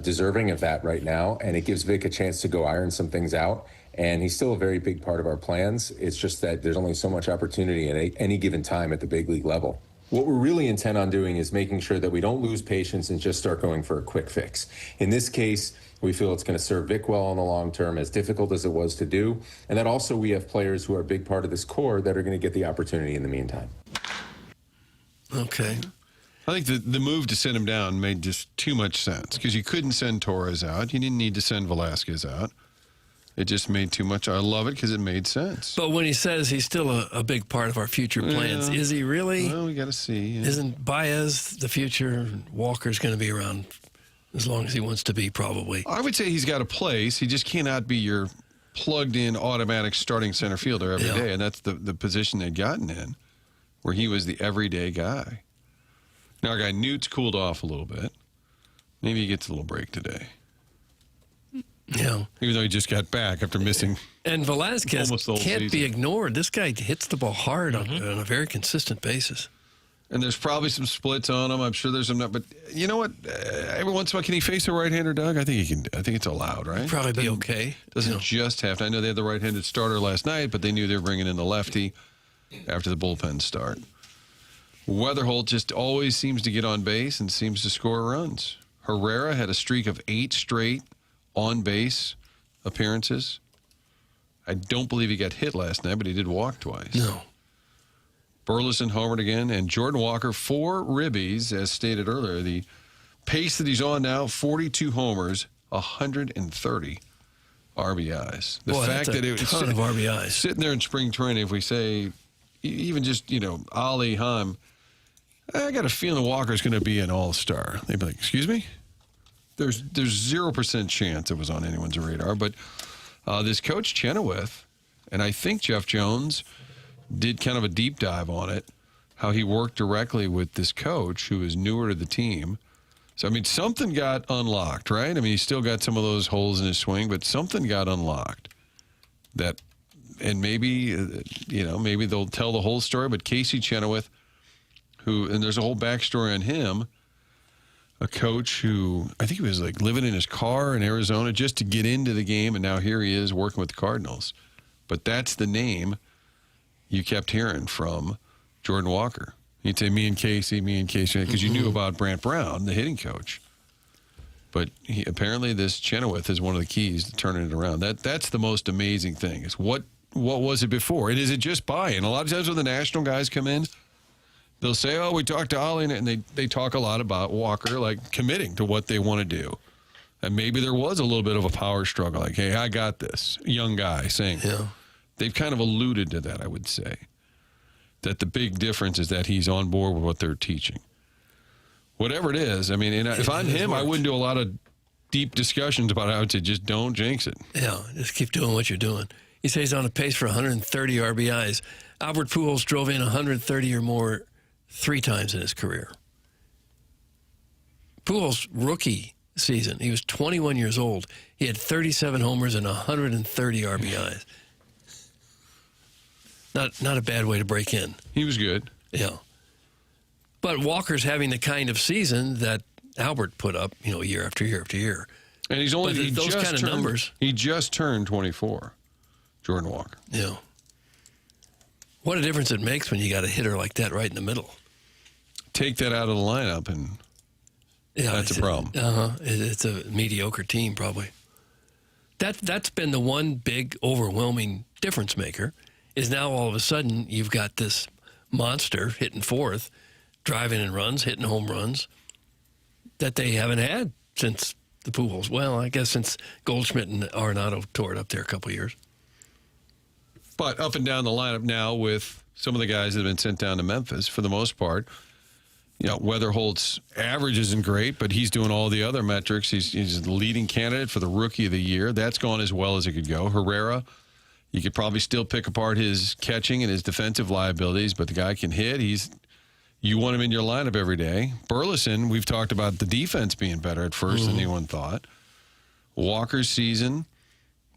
deserving of that right now. And it gives Vic a chance to go iron some things out. And he's still a very big part of our plans. It's just that there's only so much opportunity at any given time at the big league level. What we're really intent on doing is making sure that we don't lose patience and just start going for a quick fix. In this case, we feel it's going to serve Vic well in the long term, as difficult as it was to do. And that also we have players who are a big part of this core that are going to get the opportunity in the meantime. Okay. I think the move to send him down made just too much sense because you couldn't send Torres out. You didn't need to send Velasquez out. It just made too much. I love it because it made sense. But when he says he's still a big part of our future plans, is he really? Well, we got to see. Yeah. Isn't Baez the future? Walker's going to be around as long as he wants to be, probably. I would say he's got a place. He just cannot be your plugged-in automatic starting center fielder every day, and that's the position they'd gotten in, where he was the everyday guy. Now our guy Newt's cooled off a little bit. Maybe he gets a little break today. Yeah. Even though he just got back after missing. And Velasquez can't be ignored. This guy hits the ball hard on a very consistent basis. And there's probably some splits on him. I'm sure there's some. But you know what? Every once in a while, can he face a right-hander, Doug? I think he can. I think it's allowed, right? Probably be okay. Doesn't just have to. I know they had the right-handed starter last night, but they knew they were bringing in the lefty after the bullpen start. Weatherholt just always seems to get on base and seems to score runs. Herrera had a streak of 8 straight on-base appearances. I don't believe he got hit last night, but he did walk twice. No. Burleson homered again, and Jordan Walker, 4 ribbies, as stated earlier. The pace that he's on now, 42 homers, 130 RBIs. The Boy, fact that's that a it was ton of RBIs. Sitting there in spring training, if we say, even just, Ali, Haim, I got a feeling Walker's going to be an all-star. They'd be like, excuse me? There's 0% chance it was on anyone's radar. But this coach Chenoweth, and I think Jeff Jones did kind of a deep dive on it, how he worked directly with this coach who is newer to the team. So, I mean, something got unlocked, right? I mean, he still got some of those holes in his swing, but something got unlocked. And maybe, maybe they'll tell the whole story, but Casey Chenoweth, and there's a whole backstory on him, a coach who, I think he was like living in his car in Arizona just to get into the game, and now here he is working with the Cardinals. But that's the name you kept hearing from Jordan Walker. He'd say, me and Casey, because you knew about Brant Brown, the hitting coach. But apparently this Chenoweth is one of the keys to turning it around. That's the most amazing thing, is what was it before? And is it just buy-in? A lot of times when the national guys come in, they'll say, oh, we talked to Ollie, and they talk a lot about Walker, like committing to what they want to do. And maybe there was a little bit of a power struggle, like, hey, I got this, young guy saying. Yeah. They've kind of alluded to that, I would say. That the big difference is that he's on board with what they're teaching. Whatever it is, I mean, if I'm him, I wouldn't do a lot of deep discussions about it. I would say just don't jinx it. Yeah, just keep doing what you're doing. He says he's on a pace for 130 RBIs. Albert Pujols drove in 130 or more 3 times in his career. Pujols' rookie season, he was 21 years old. He had 37 homers and 130 RBIs. Not a bad way to break in. He was good. Yeah. But Walker's having the kind of season that Albert put up, year after year after year. And he's only those kind of numbers. He just turned 24, Jordan Walker. Yeah. What a difference it makes when you got a hitter like that right in the middle. Take that out of the lineup, and that's a problem. It's a mediocre team, probably. That's been the one big, overwhelming difference maker. Is now all of a sudden you've got this monster hitting fourth, driving in runs, hitting home runs that they haven't had since the Pujols. Well, I guess since Goldschmidt and Arenado tore it up there a couple of years. But up and down the lineup now with some of the guys that have been sent down to Memphis, for the most part, Weatherholt's average isn't great, but he's doing all the other metrics. He's the leading candidate for the Rookie of the Year. That's gone as well as it could go. Herrera, you could probably still pick apart his catching and his defensive liabilities, but the guy can hit. You want him in your lineup every day. Burleson, we've talked about the defense being better at first than anyone thought. Walker's season,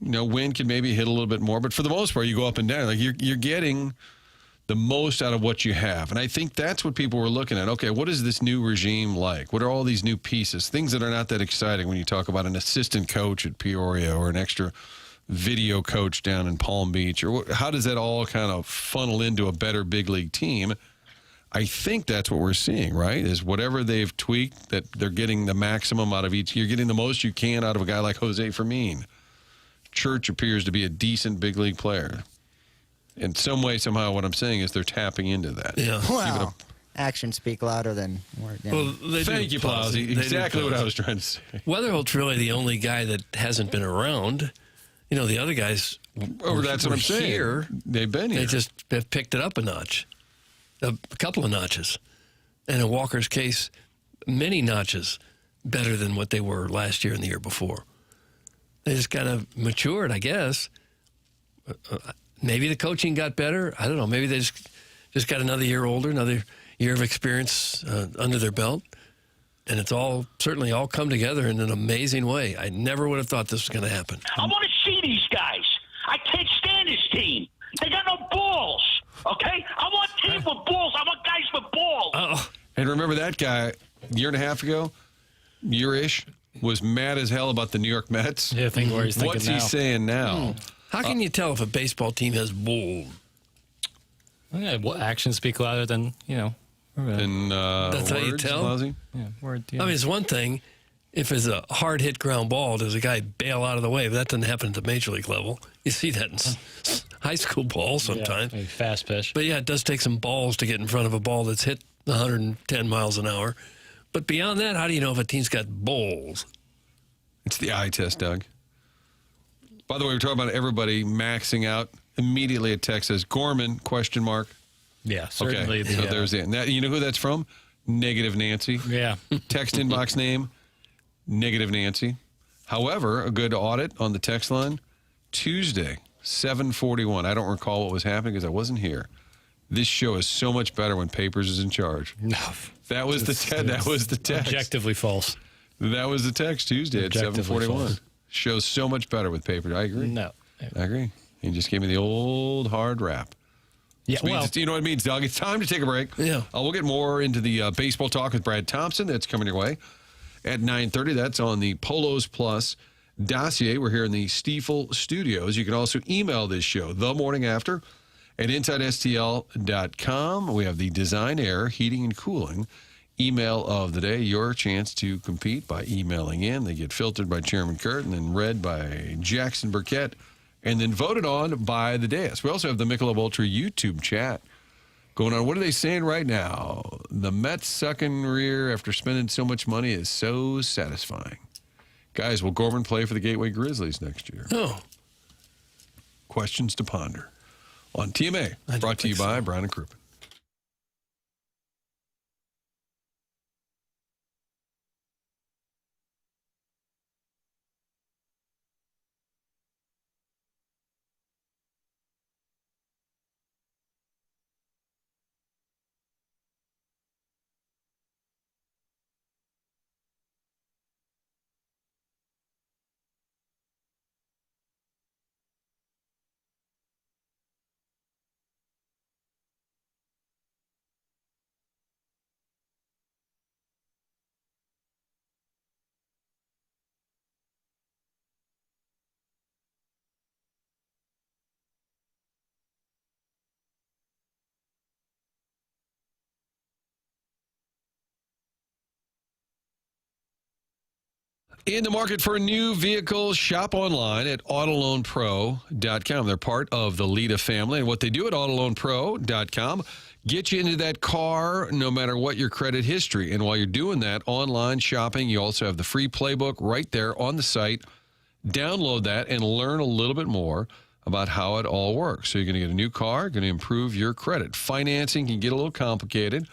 Wynn could maybe hit a little bit more, but for the most part, you go up and down. Like you're getting the most out of what you have. And I think that's what people were looking at. Okay, what is this new regime like? What are all these new pieces? Things that are not that exciting when you talk about an assistant coach at Peoria or an extra video coach down in Palm Beach, or how does that all kind of funnel into a better big league team? I think that's what we're seeing, right? Is whatever they've tweaked, that they're getting the maximum out of each. You're getting the most you can out of a guy like Jose Fermin. Church appears to be a decent big league player. In some way, somehow, what I'm saying is they're tapping into that. Yeah. Well, actions speak louder than words. Well, thank you, Plowsy. Exactly what I was trying to say. Weatherholt's really the only guy that hasn't been around. The other guys that's what I'm saying. Here. They've been here. They just have picked it up a notch, a couple of notches. And in Walker's case, many notches better than what they were last year and the year before. They just kind of matured, I guess. Maybe the coaching got better. I don't know. Maybe they just got another year older, another year of experience under their belt. And it's certainly all come together in an amazing way. I never would have thought this was going to happen. I want to see these guys. I can't stand this team. They got no balls, okay? I want teams with balls. I want guys with balls. Oh. And remember that guy a year and a half ago, year-ish, was mad as hell about the New York Mets? Yeah, I think where he's thinking What's he saying now? How can you tell if a baseball team has balls? Actions speak louder than, And that's words, how you tell. Lousy? Yeah, word. I mean, it's one thing if it's a hard hit ground ball, does a guy bail out of the way? But that doesn't happen at the major league level. You see that in high school ball sometimes. Yeah, fast pitch. But yeah, it does take some balls to get in front of a ball that's hit 110 miles an hour. But beyond that, how do you know if a team's got balls? It's the eye test, Doug. By the way, we're talking about everybody maxing out immediately at Texas. Gorman, ? Yeah, certainly. Okay, so there's it. Now, you know who that's from? Negative Nancy. Yeah. Text inbox name, Negative Nancy. However, a good audit on the text line, Tuesday, 7:41. I don't recall what was happening because I wasn't here. This show is so much better when Papers is in charge. No. That was the text. Objectively false. That was the text Tuesday at 7:41. Show's so much better with Papers. I agree. No. I agree. He just gave me the old hard rap. Yeah, You know what it means, Doug? It's time to take a break. Yeah. We'll get more into the baseball talk with Brad Thompson. That's coming your way at 9:30. That's on the Polos Plus dossier. We're here in the Stifel studios. You can also email this show, The Morning After, at InsideSTL.com. We have the Design Air Heating and Cooling email of the day. Your chance to compete by emailing in. They get filtered by Chairman Kurt and then read by Jackson Burkett and then voted on by the dais. We also have the Michelob Ultra YouTube chat going on. What are they saying right now? The Mets sucking rear after spending so much money is so satisfying. Guys, will Gorman play for the Gateway Grizzlies next year? Oh. Questions to ponder on TMA, brought to you by Brown and Crouppen. In the market for a new vehicle, shop online at AutoLoanPro.com. They're part of the Lita family, and what they do at AutoLoanPro.com, get you into that car no matter what your credit history. And while you're doing that online shopping, you also have the free playbook right there on the site. Download that and learn a little bit more about how it all works. So you're going to get a new car, going to improve your credit. Financing can get a little complicated.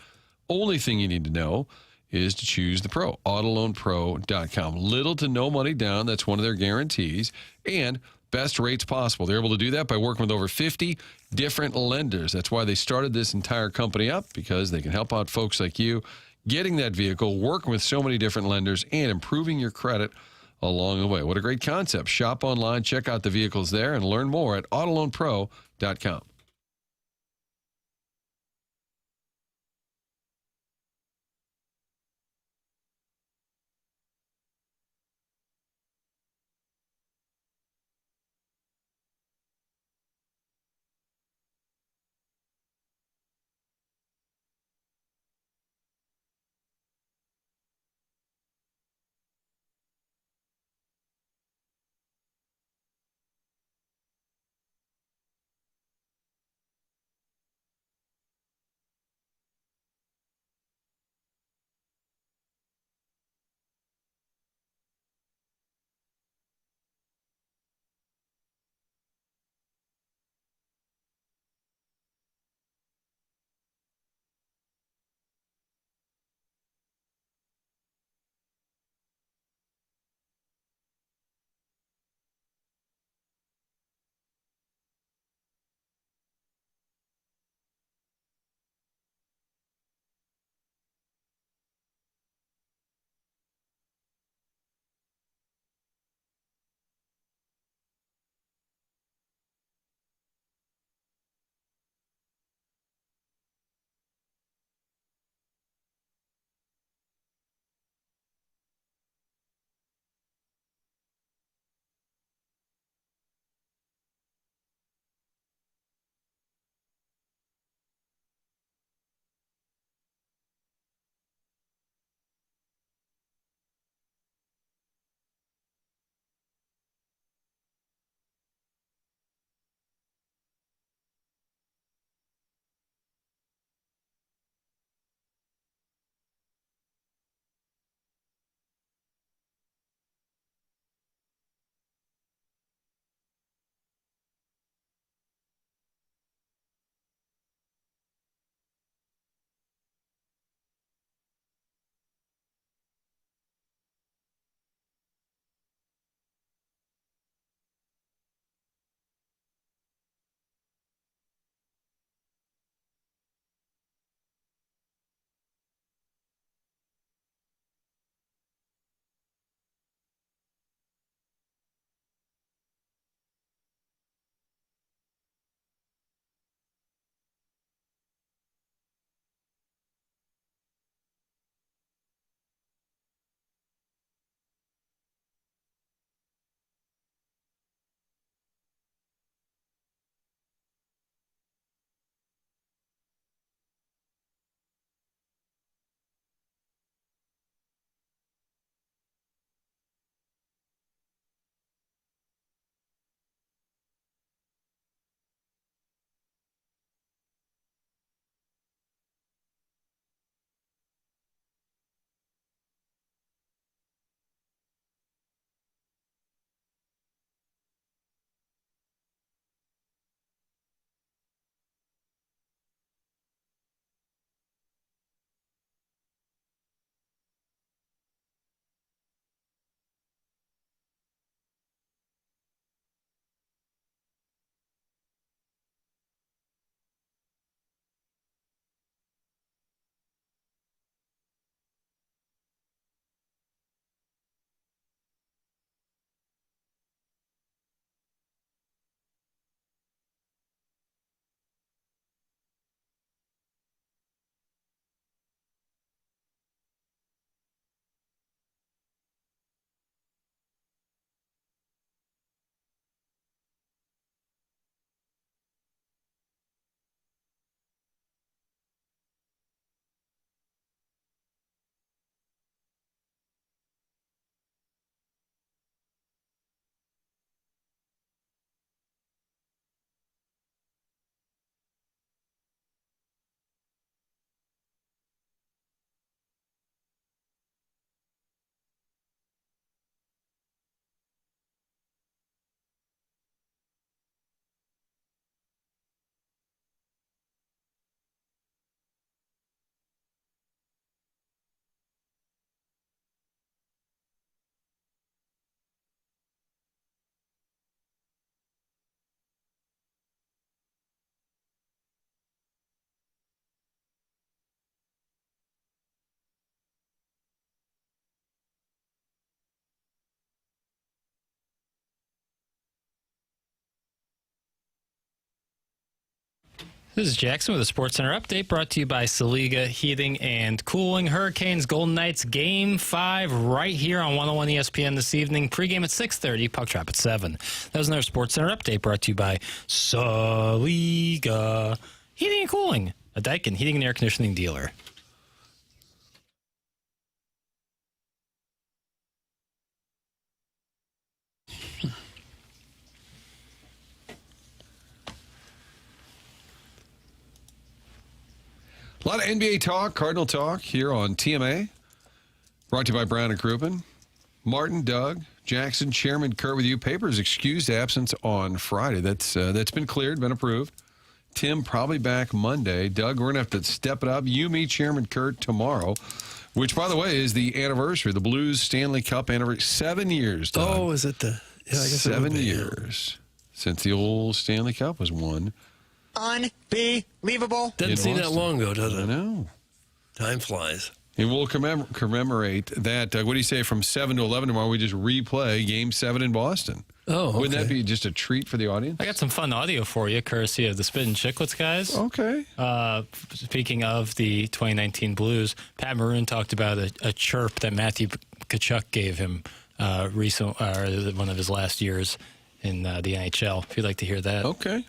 Only thing you need to know is to choose the Pro, AutoLoanPro.com. Little to no money down. That's one of their guarantees. And best rates possible. They're able to do that by working with over 50 different lenders. That's why they started this entire company up, because they can help out folks like you getting that vehicle, working with so many different lenders, and improving your credit along the way. What a great concept. Shop online, check out the vehicles there, and learn more at AutoLoanPro.com. This is Jackson with a SportsCenter update brought to you by Saliga Heating and Cooling. Hurricanes, Golden Knights, Game 5 right here on 101 ESPN this evening. Pregame at 6:30, puck drop at 7. That was another SportsCenter update brought to you by Saliga Heating and Cooling, a Daikin heating and air conditioning dealer. A lot of NBA talk, Cardinal talk here on TMA. Brought to you by Brown and Crouppen. Martin, Doug, Jackson, Chairman Kurt with you. Papers excused absence on Friday. That's been cleared, been approved. Tim probably back Monday. Doug, we're going to have to step it up. You, me, Chairman Kurt tomorrow, which, by the way, is the anniversary, the Blues Stanley Cup anniversary. 7 years, Doug. Oh, is it the... Yeah, I guess 7 years since the old Stanley Cup was won. Unbelievable. Doesn't seem that long ago, does it? I know. Time flies. And we'll commemorate that. Doug, what do you say from 7 to 11 tomorrow? We just replay Game 7 in Boston. Oh, okay. Wouldn't that be just a treat for the audience? I got some fun audio for you, courtesy of the Spittin' Chicklets guys. Okay. Speaking of the 2019 Blues, Pat Maroon talked about a chirp that Matthew Tkachuk gave him one of his last years in the NHL. If you'd like to hear that. Okay.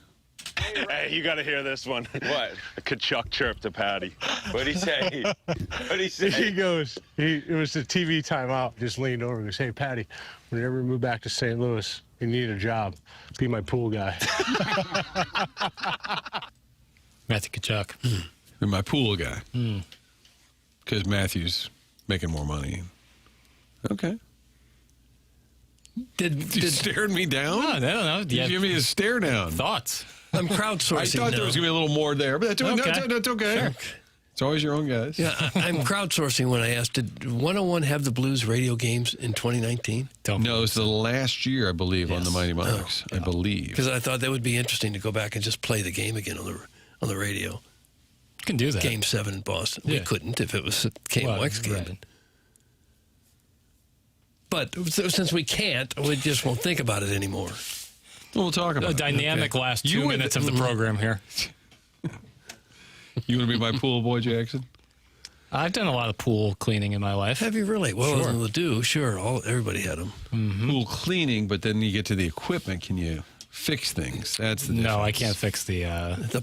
Hey, you got to hear this one. What? A Tkachuk chirp to Patty. What'd he say? What'd he say? He goes, it was the TV timeout. Just leaned over and goes, hey, Patty, whenever we move back to St. Louis, you need a job. Be my pool guy. Matthew Tkachuk. You're my pool guy. Because Matthew's making more money. Okay. Did you staring me down? No, no. You give me a stare down. Thoughts? I'm crowdsourcing. I thought there was going to be a little more there, but that's okay. That's okay. Sure. It's always your own guys. Yeah, I'm crowdsourcing when I asked, did 101 have the Blues radio games in 2019? No, it was the last year, I believe, on the Mighty Monarchs. I believe. Because I thought that would be interesting to go back and just play the game again on the radio. You can do that. Game 7 in Boston. Yeah. We couldn't if it was a KMOX game. Right. But since we can't, we just won't think about it anymore. We'll talk about a dynamic last 2 minutes of the program here. You want to be my pool boy, Jackson? I've done a lot of pool cleaning in my life. Have you really? Well, sure. Ledoux, sure. Everybody had them. Mm-hmm. Pool cleaning, but then you get to the equipment. Can you fix things? That's the difference. No, I can't fix the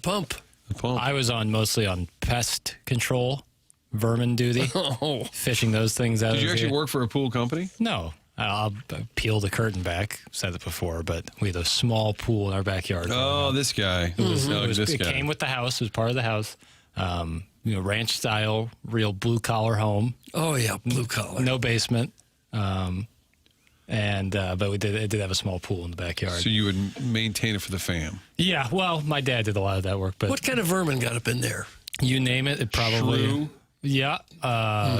pump. The pump. I was mostly on pest control, vermin duty, fishing those things out. Did you actually work for a pool company? No. I'll peel the curtain back. Said it before, but we had a small pool in our backyard. Oh, this guy. It came with the house. It was part of the house. Ranch style, real blue collar home. Oh yeah, blue collar. No basement. But it did have a small pool in the backyard. So you would maintain it for the fam? Yeah. Well, my dad did a lot of that work. But what kind of vermin got up in there? You name it. It probably. Shrew? Yeah,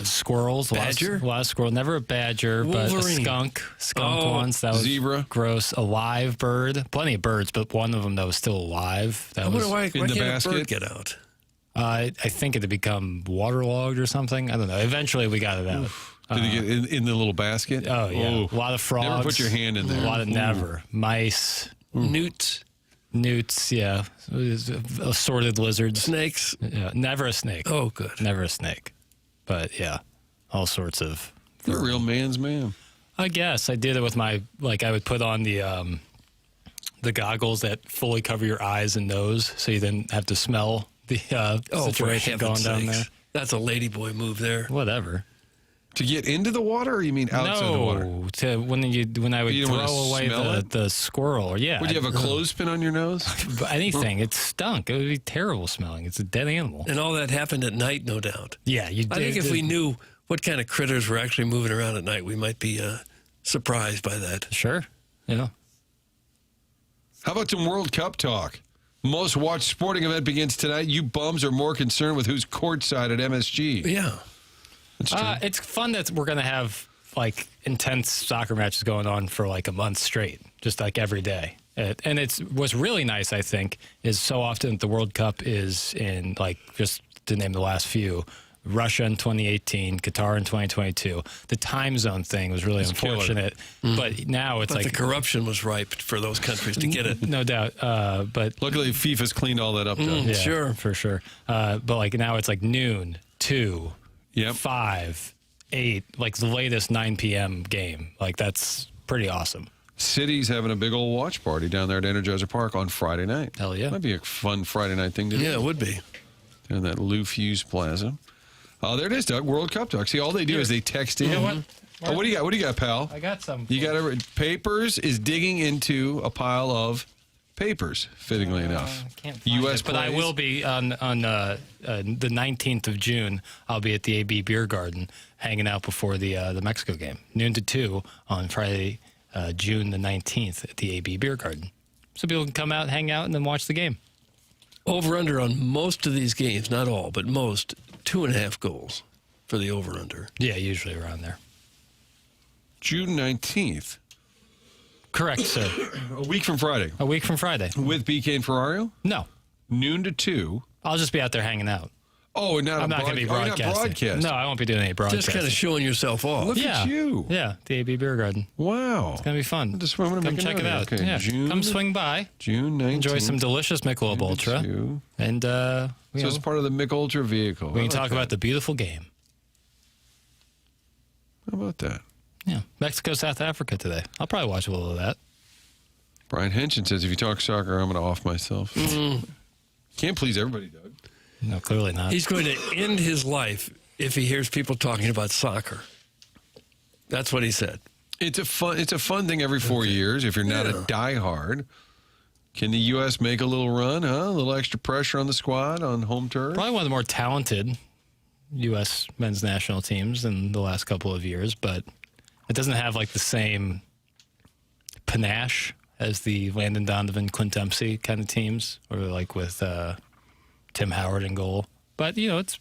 squirrels. Badger? A lot of squirrel. Never a badger, Wolverine. but a skunk. Once. That was zebra. Gross. A live bird. Plenty of birds, but one of them that was still alive. That was why in the basket. A bird get out? I think it had become waterlogged or something. I don't know. Eventually, we got it out. Did it get in the little basket? Oh yeah, a lot of frogs. Never put your hand in there. A lot of never mice, Newts, yeah. Assorted lizards. Snakes? Yeah, never a snake. Oh, good. Never a snake. But, yeah, all sorts of... You're a real man's man. I guess. I did it with I would put on the goggles that fully cover your eyes and nose so you didn't have to smell the situation going down there. That's a ladyboy move there. Whatever. To get into the water, or you mean outside the water? No, when I would throw away the squirrel. Yeah. Would you have a clothespin on your nose? Anything. It stunk. It would be terrible smelling. It's a dead animal. And all that happened at night, no doubt. Yeah. I think if we knew what kind of critters were actually moving around at night, we might be surprised by that. Sure. Yeah. How about some World Cup talk? Most watched sporting event begins tonight. You bums are more concerned with who's courtside at MSG. Yeah. It's fun that we're going to have intense soccer matches going on for a month straight, just every day. And what's really nice, I think, is so often the World Cup is in just to name the last few, Russia in 2018, Qatar in 2022. The time zone thing was really unfortunate, but now it's but like the corruption was ripe for those countries to get it. No doubt. But luckily, FIFA's cleaned all that up. Yeah, sure, for sure. But like now it's like noon, 2, 5, 8, like the latest 9 p.m. game. Like that's pretty awesome. City's having a big old watch party down there at Energizer Park on Friday night. Hell yeah. Might be a fun Friday night thing to do. Yeah, it would be. In that Hughes Plaza. Oh, there it is, Doug. World Cup talk. See, all they do is they text in. You know what? Oh, what do you got? What do you got, pal? I got some. You got Papers is digging into a pile of papers, fittingly enough. Can't find U.S. it, but I will be on the 19th of June. I'll be at the AB Beer Garden hanging out before the Mexico game, noon to 2 on Friday, June the 19th at the AB Beer Garden. So people can come out, hang out, and then watch the game. Over-under on most of these games, not all, but most, 2.5 goals for the over-under. Yeah, usually around there. June 19th. Correct, sir. A week from Friday. A week from Friday. With BK and Ferrario? No. Noon to 2. I'll just be out there hanging out. Oh, I'm not going to be broadcasting. No, I won't be doing any broadcasting. Just kind of showing yourself off. Look at you. Yeah, the AB Beer Garden. Wow. It's going to be fun. Come check it out. Okay, Yeah. Come swing by. June 19th. Enjoy some delicious Michelob Ultra. And so it's part of the Mick Ultra vehicle. We can talk about the beautiful game. How about that? Yeah. Mexico, South Africa today. I'll probably watch a little of that. Brian Henson says, if you talk soccer, I'm going to off myself. Can't please everybody, Doug. No, clearly not. He's going to end his life if he hears people talking about soccer. That's what he said. It's a fun thing every 4 years. If you're not a diehard, can the U.S. make a little run? A little extra pressure on the squad on home turf. Probably one of the more talented U.S. men's national teams in the last couple of years, but it doesn't have like the same panache as the Landon Donovan, Clint Dempsey kind of teams, or like with Tim Howard in goal. But it's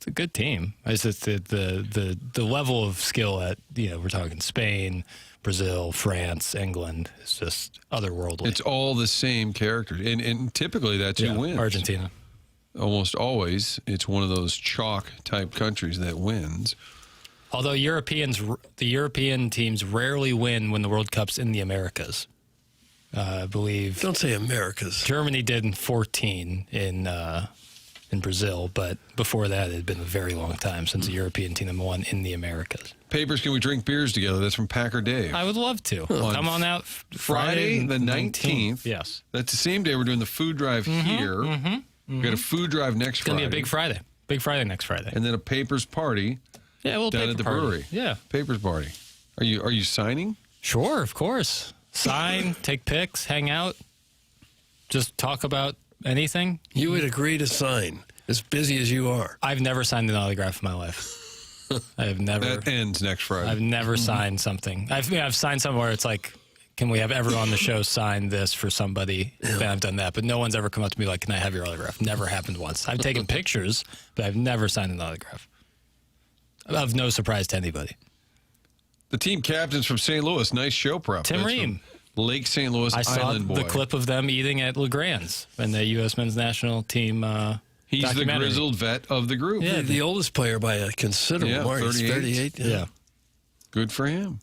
a good team. It's just the level of skill at we're talking Spain, Brazil, France, England. It's just otherworldly. It's all the same characters, and typically that's who wins. Argentina. Almost always, it's one of those chalk type countries that wins. Although the European teams rarely win when the World Cup's in the Americas. I believe. Don't say Americas. Germany did in 2014 in Brazil, but before that, it had been a very long time since a European team had won in the Americas. Papers, can we drink beers together? That's from Packer Dave. I would love to. Come on out Friday the 19th. Yes. That's the same day we're doing the food drive here. We've got a food drive next Friday. It's going to be a big Friday. Big Friday next Friday. And then a Papers party. Yeah, a little down paper at the party. brewery. Yeah. Papers party. Are you signing? Sure, of course. Sign, take pics, hang out, just talk about anything. You would agree to sign, as busy as you are. I've never signed an autograph in my life. I have never. That ends next Friday. I've never signed something. I've signed something where it's like, can we have everyone on the show sign this for somebody? And I've done that, but no one's ever come up to me like, can I have your autograph? Never happened once. I've taken pictures, but I've never signed an autograph. Of no surprise to anybody. The team captains from St. Louis. Nice show prep. Tim Ream. Lake St. Louis I Island boy. saw the clip of them eating at LeGrand's and the U.S. men's national team He's the grizzled vet of the group. Yeah, the oldest player by a considerable margin. 38. Yeah. Good for him.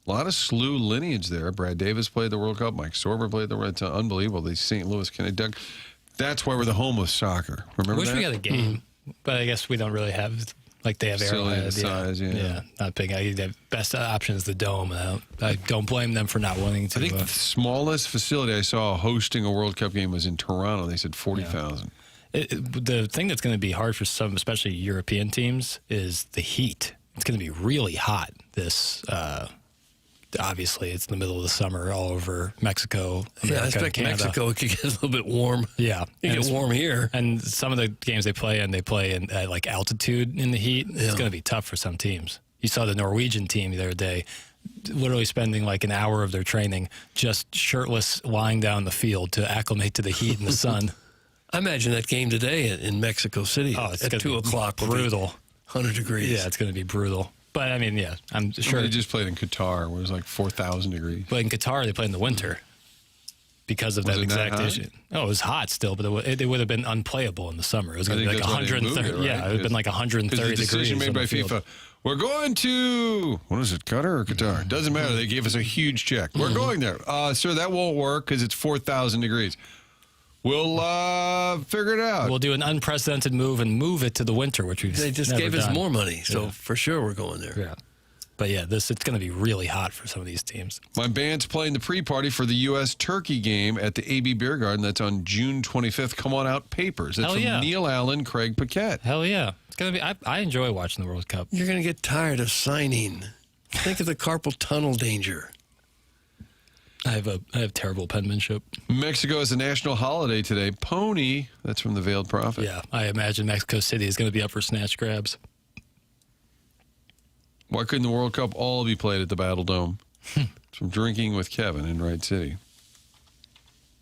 A lot of SLU lineage there. Brad Davis played the World Cup. Mike Sorber played the World Cup. It's unbelievable. These St. Louis Doug. That's why we're the home of soccer. Remember I wish that? we got a game, but I guess we don't really have. Like they have Arrowhead. Size, yeah. Not big. The best option is the Dome. I don't blame them for not wanting to. I think the smallest facility I saw hosting a World Cup game was in Toronto. They said 40,000. The thing that's going to be hard for some, especially European teams, is the heat. It's going to be really hot this obviously it's in the middle of the summer all over Mexico, America, I expect Canada. Mexico could get a little bit warm. Yeah. It gets warm here. And some of the games they play in at like altitude in the heat. Yeah. It's going to be tough for some teams. You saw the Norwegian team the other day literally spending like an hour of their training just shirtless lying down the field to acclimate to the heat and the sun. I imagine that game today in Mexico City it's at 2 o'clock. Brutal. 100 degrees. Yeah, it's going to be brutal. But, I mean, yeah, I'm sure. They just played in Qatar where it was like 4,000 degrees. But in Qatar, they played in the winter. because of that exact issue. Oh, it was hot still, but it would have been unplayable in the summer. It was going to be like 130. Right? Yeah, it would have been like 130 degrees. The decision made by FIFA. We're going to, what is it, Qatar or Qatar? Doesn't matter. They gave us a huge check. We're going there. Sir, that won't work because it's 4,000 degrees. We'll figure it out. We'll do an unprecedented move and move it to the winter, which they just gave us more money. So for sure we're going there. Yeah. But yeah, it's going to be really hot for some of these teams. My band's playing the pre-party for the U.S.-Turkey game at the AB Beer Garden. That's on June 25th. Come on out, Papers. That's from Neil Allen, Craig Paquette. Hell yeah. It's going to be. I enjoy watching the World Cup. You're going to get tired of signing. Think of the carpal tunnel danger. I have terrible penmanship. Mexico has a national holiday today. Pony, that's from the Veiled Prophet. Yeah, I imagine Mexico City is going to be up for snatch grabs. Why couldn't the World Cup all be played at the Battle Dome? It's from Drinking with Kevin in Wright City.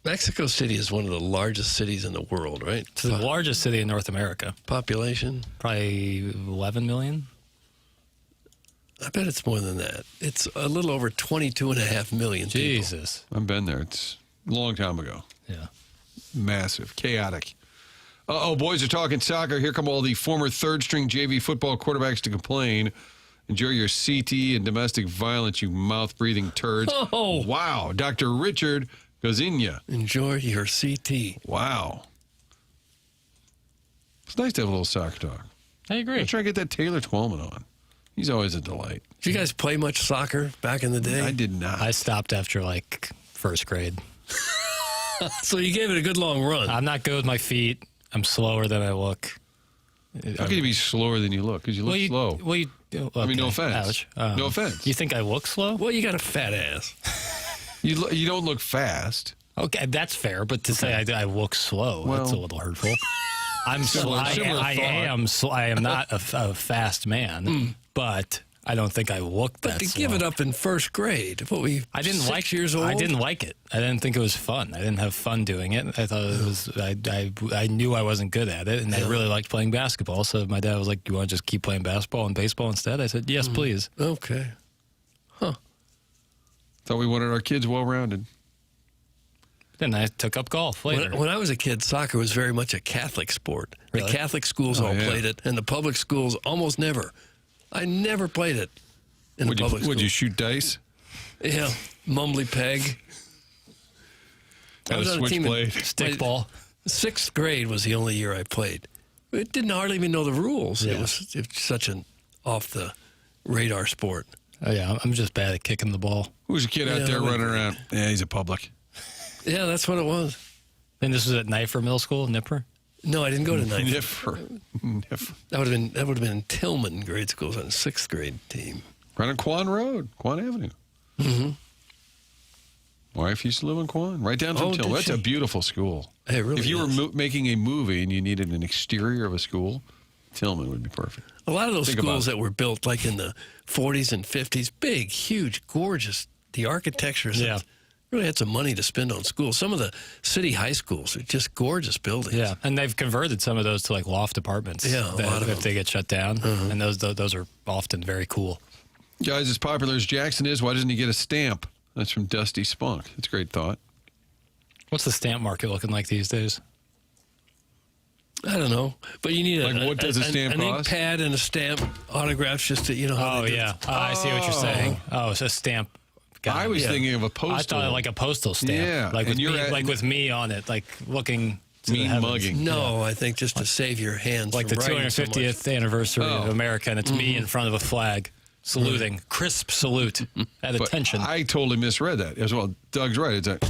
Mexico City is one of the largest cities in the world, right? It's the largest city in North America. Population? Probably 11 million. I bet it's more than that. It's a little over 22.5 million people. Jesus. I've been there. It's a long time ago. Yeah. Massive. Chaotic. Boys are talking soccer. Here come all the former third-string JV football quarterbacks to complain. Enjoy your CT and domestic violence, you mouth-breathing turds. Oh. Wow. Dr. Richard Gazinia. Enjoy your CT. Wow. It's nice to have a little soccer talk. I agree. I'm trying to get that Taylor Twellman on. He's always a delight. Did you guys play much soccer back in the day? I did not. I stopped after like first grade. So you gave it a good long run. I'm not good with my feet. I'm slower than I look. How can you be slower than you look? Because you look slow. Okay. I mean, no offense. Ouch. No offense. You think I look slow? Well, you got a fat ass. You don't look fast. That's fair. But to say I look slow, that's a little hurtful. I'm slow. I am not a fast man, but I don't think I look that slow. But to give it up in first grade, I didn't 6 years old? I didn't like it. I didn't think it was fun. I didn't have fun doing it. I thought it was. I knew I wasn't good at it, and I really liked playing basketball. So my dad was like, "You want to just keep playing basketball and baseball instead?" I said, "Yes, please." Okay. Huh. Thought we wanted our kids well-rounded. Then I took up golf later. When I was a kid, soccer was very much a Catholic sport. Really? The Catholic schools all played it, and the public schools almost never. I never played it in the public schools. Would you shoot dice? Yeah, mumbly peg. Had a switchblade. Stickball. Sixth grade was the only year I played. It didn't hardly even know the rules. Yeah. It was such an off-the-radar sport. Oh, yeah, I'm just bad at kicking the ball. Who's a kid out there running around? Yeah, he's a public. Yeah, that's what it was. And this was at Nipher Middle School, Nipper? No, I didn't go to Nipher. Nipper. That would have been in Tillman grade schools on the sixth grade team. Right on Quan Road, Quan Avenue. Mm-hmm. My wife used to live in Quan, right down from Tillman. That's a beautiful school. It really If you is. were making a movie and you needed an exterior of a school, Tillman would be perfect. A lot of those schools that were built like in the 40s and 50s, big, huge, gorgeous. The architecture really had some money to spend on schools. Some of the city high schools are just gorgeous buildings. Yeah, and they've converted some of those to like loft apartments. Yeah, a lot of if them. they get shut down, and those are often very cool. Guys, as popular as Jackson is, why doesn't he get a stamp? That's from Dusty Spunk. That's a great thought. What's the stamp market looking like these days? I don't know, but you need what does a stamp an ink cost? pad and a stamp, autographs, just to how. Oh they do yeah, it. I see what you're saying. Oh, it's a stamp. I was thinking of a postal. I thought like a postal stamp. Yeah, like with me on it, like looking. Mean mugging. No, I think just to save your hands. Like the from writing so 250th anniversary of America, and it's me in front of a flag, saluting, crisp salute at attention. I totally misread that as well. Doug's right. It's like,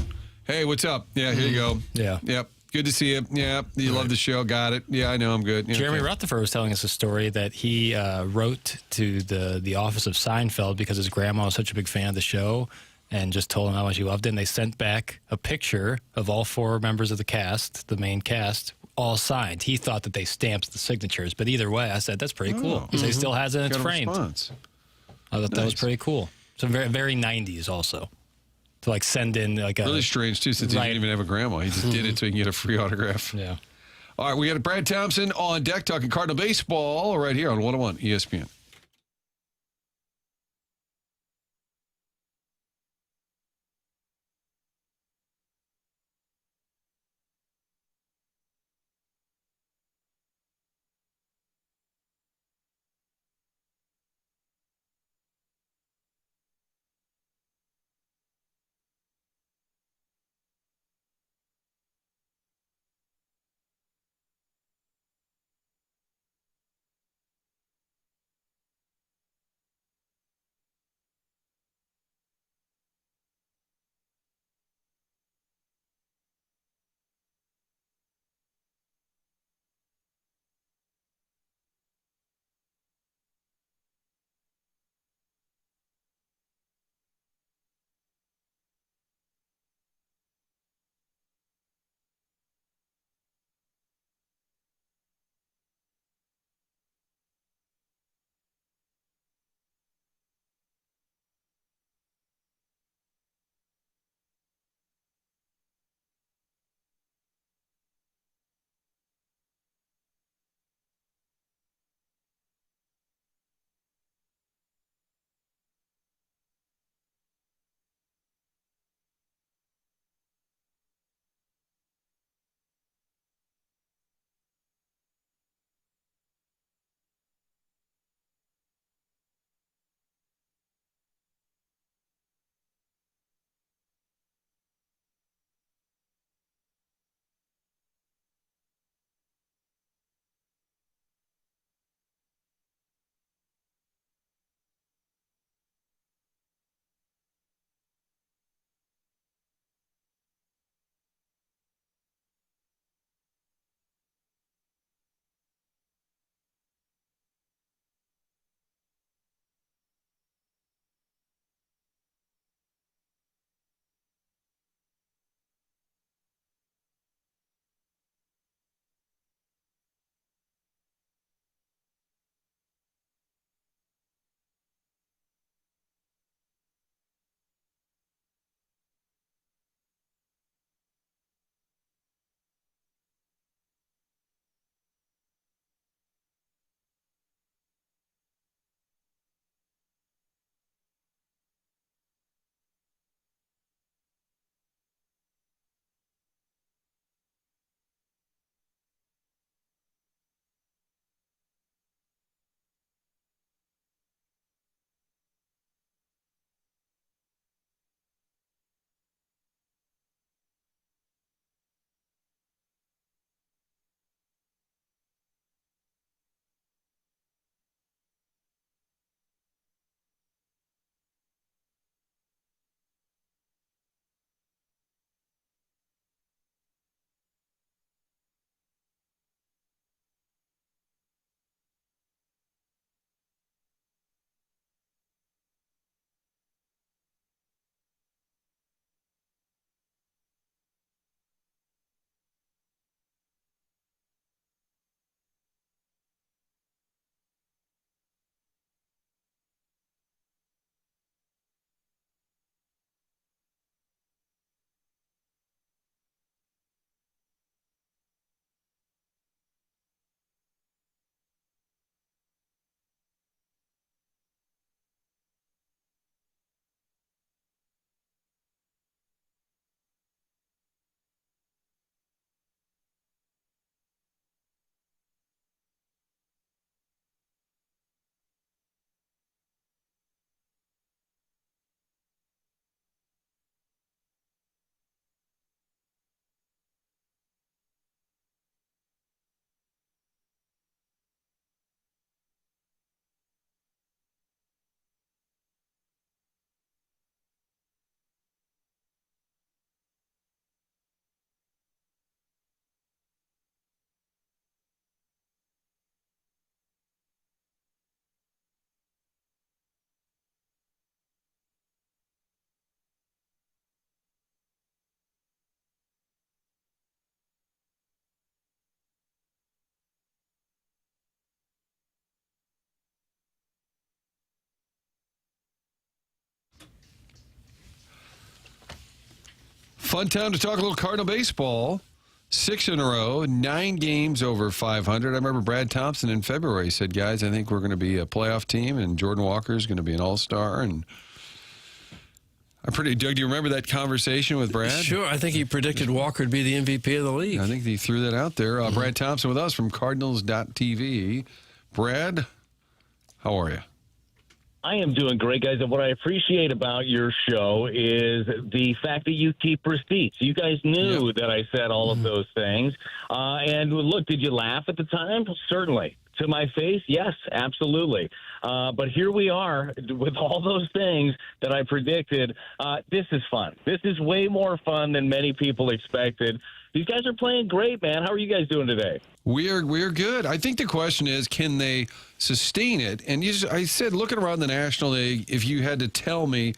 hey, what's up? Yeah, here you go. Yeah. Yep. Good to see you. Yeah, you love the show. Got it. Yeah, I know. I'm good. Yeah, Jeremy okay. Rutherford was telling us a story that he wrote to the office of Seinfeld because his grandma was such a big fan of the show and just told him how much he loved it. And they sent back a picture of all four members of the cast, the main cast, all signed. He thought that they stamped the signatures. But either way, I said, that's pretty cool. Because he still has it in its framed. Response. I thought that was pretty cool. So very, very 90s also. To like send in like a... Really strange, too, since he didn't even have a grandma. He just did it so he can get a free autograph. Yeah. All right, we got Brad Thompson on deck talking Cardinal baseball right here on 101 ESPN. Fun time to talk a little Cardinal baseball. 6 in a row, 9 games over 500. I remember Brad Thompson in February said, guys, I think we're going to be a playoff team, and Jordan Walker is going to be an all-star. And Doug, do you remember that conversation with Brad? Sure. I think he predicted Walker would be the MVP of the league. I think he threw that out there. Brad Thompson with us from Cardinals.tv. Brad, how are you? I am doing great, guys. And what I appreciate about your show is the fact that you keep receipts. You guys knew that I said all of those things. And look, did you laugh at the time? Certainly. To my face, yes, absolutely. But here we are with all those things that I predicted. This is fun. This is way more fun than many people expected. These guys are playing great, man. How are you guys doing today? We're good. I think the question is, can they sustain it? And I said, looking around the National League, if you had to tell me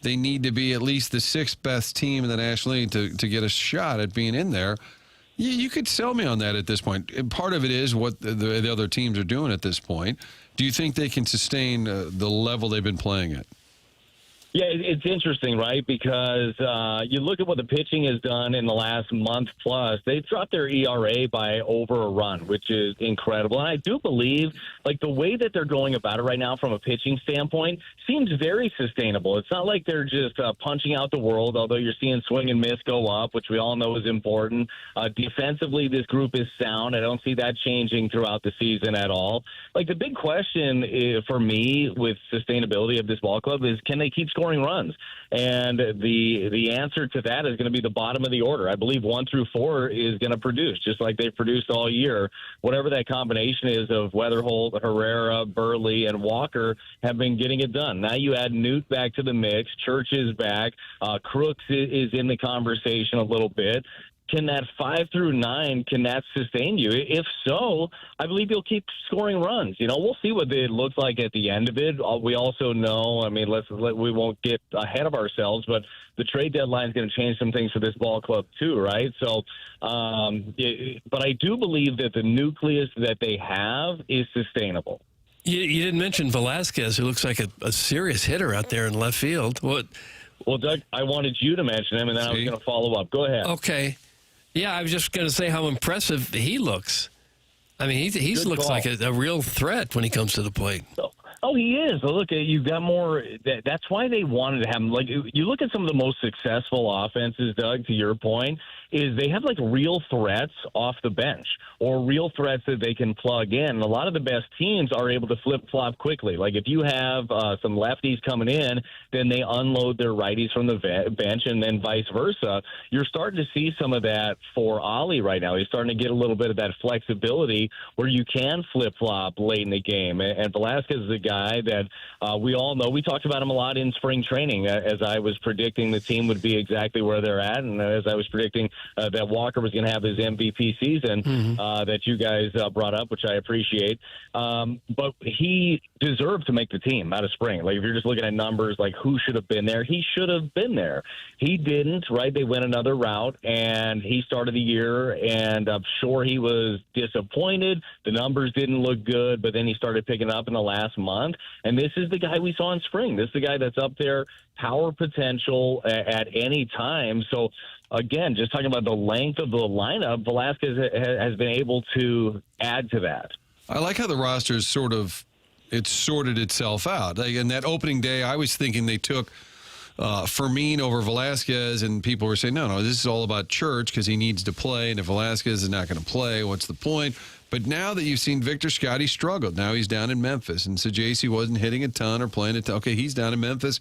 they need to be at least the 6th best team in the National League to get a shot at being in there, you could sell me on that at this point. And part of it is what the other teams are doing at this point. Do you think they can sustain the level they've been playing at? Yeah, it's interesting, right? Because you look at what the pitching has done in the last month plus. They've dropped their ERA by over a run, which is incredible. And I do believe, like, the way that they're going about it right now from a pitching standpoint seems very sustainable. It's not like they're just punching out the world, although you're seeing swing and miss go up, which we all know is important. Defensively, this group is sound. I don't see that changing throughout the season at all. Like, the big question for me with sustainability of this ball club is, can they keep scoring runs? And the answer to that is going to be the bottom of the order. I believe 1 through 4 is going to produce, just like they've produced all year. Whatever that combination is of Weatherholt, Herrera, Burley, and Walker have been getting it done. Now you add Newt back to the mix. Church is back. Crooks is in the conversation a little bit. Can that 5 through 9, can that sustain you? If so, I believe you'll keep scoring runs. You know, we'll see what it looks like at the end of it. We also know, I mean, we won't get ahead of ourselves, but the trade deadline is going to change some things for this ball club too, right? So, but I do believe that the nucleus that they have is sustainable. You didn't mention Velasquez, who looks like a serious hitter out there in left field. What? Well, Doug, I wanted you to mention him, and then I was going to follow up. Go ahead. Okay. Yeah, I was just going to say how impressive he looks. I mean, he looks like a real threat when he comes to the plate. Oh, he is. Look, you've got more. That's why they wanted to have him. Like, you look at some of the most successful offenses, Doug, to your point, is they have, like, real threats off the bench or real threats that they can plug in. And a lot of the best teams are able to flip-flop quickly. Like, if you have some lefties coming in, then they unload their righties from the bench, and then vice versa. You're starting to see some of that for Ollie right now. He's starting to get a little bit of that flexibility where you can flip-flop late in the game. And Velasquez is a guy that we all know. We talked about him a lot in spring training as I was predicting the team would be exactly where they're at, and as I was predicting that Walker was going to have his MVP season that you guys brought up, which I appreciate. But he deserved to make the team out of spring. Like, if you're just looking at numbers, like who should have been there, he should have been there. He didn't, right? They went another route, and he started the year, and I'm sure he was disappointed. The numbers didn't look good, but then he started picking up in the last month. And this is the guy we saw in spring. This is the guy that's up there, power potential at any time. So, again, just talking about the length of the lineup, Velasquez has been able to add to that. I like how the roster is it's sorted itself out. Like, in that opening day, I was thinking they took Fermin over Velasquez, and people were saying, no, this is all about Church because he needs to play, and if Velasquez is not going to play, what's the point? But now that you've seen Victor Scott, he struggled. Now he's down in Memphis, and Sajasi wasn't hitting a ton or playing a ton. Okay, he's down in Memphis.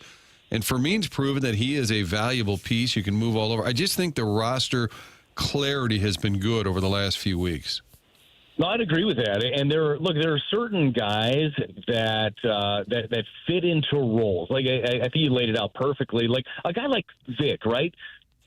And Fermin's proven that he is a valuable piece. You can move all over. I just think the roster clarity has been good over the last few weeks. No, I'd agree with that. And there are certain guys that fit into roles. Like, I think you laid it out perfectly. Like a guy like Vic, right?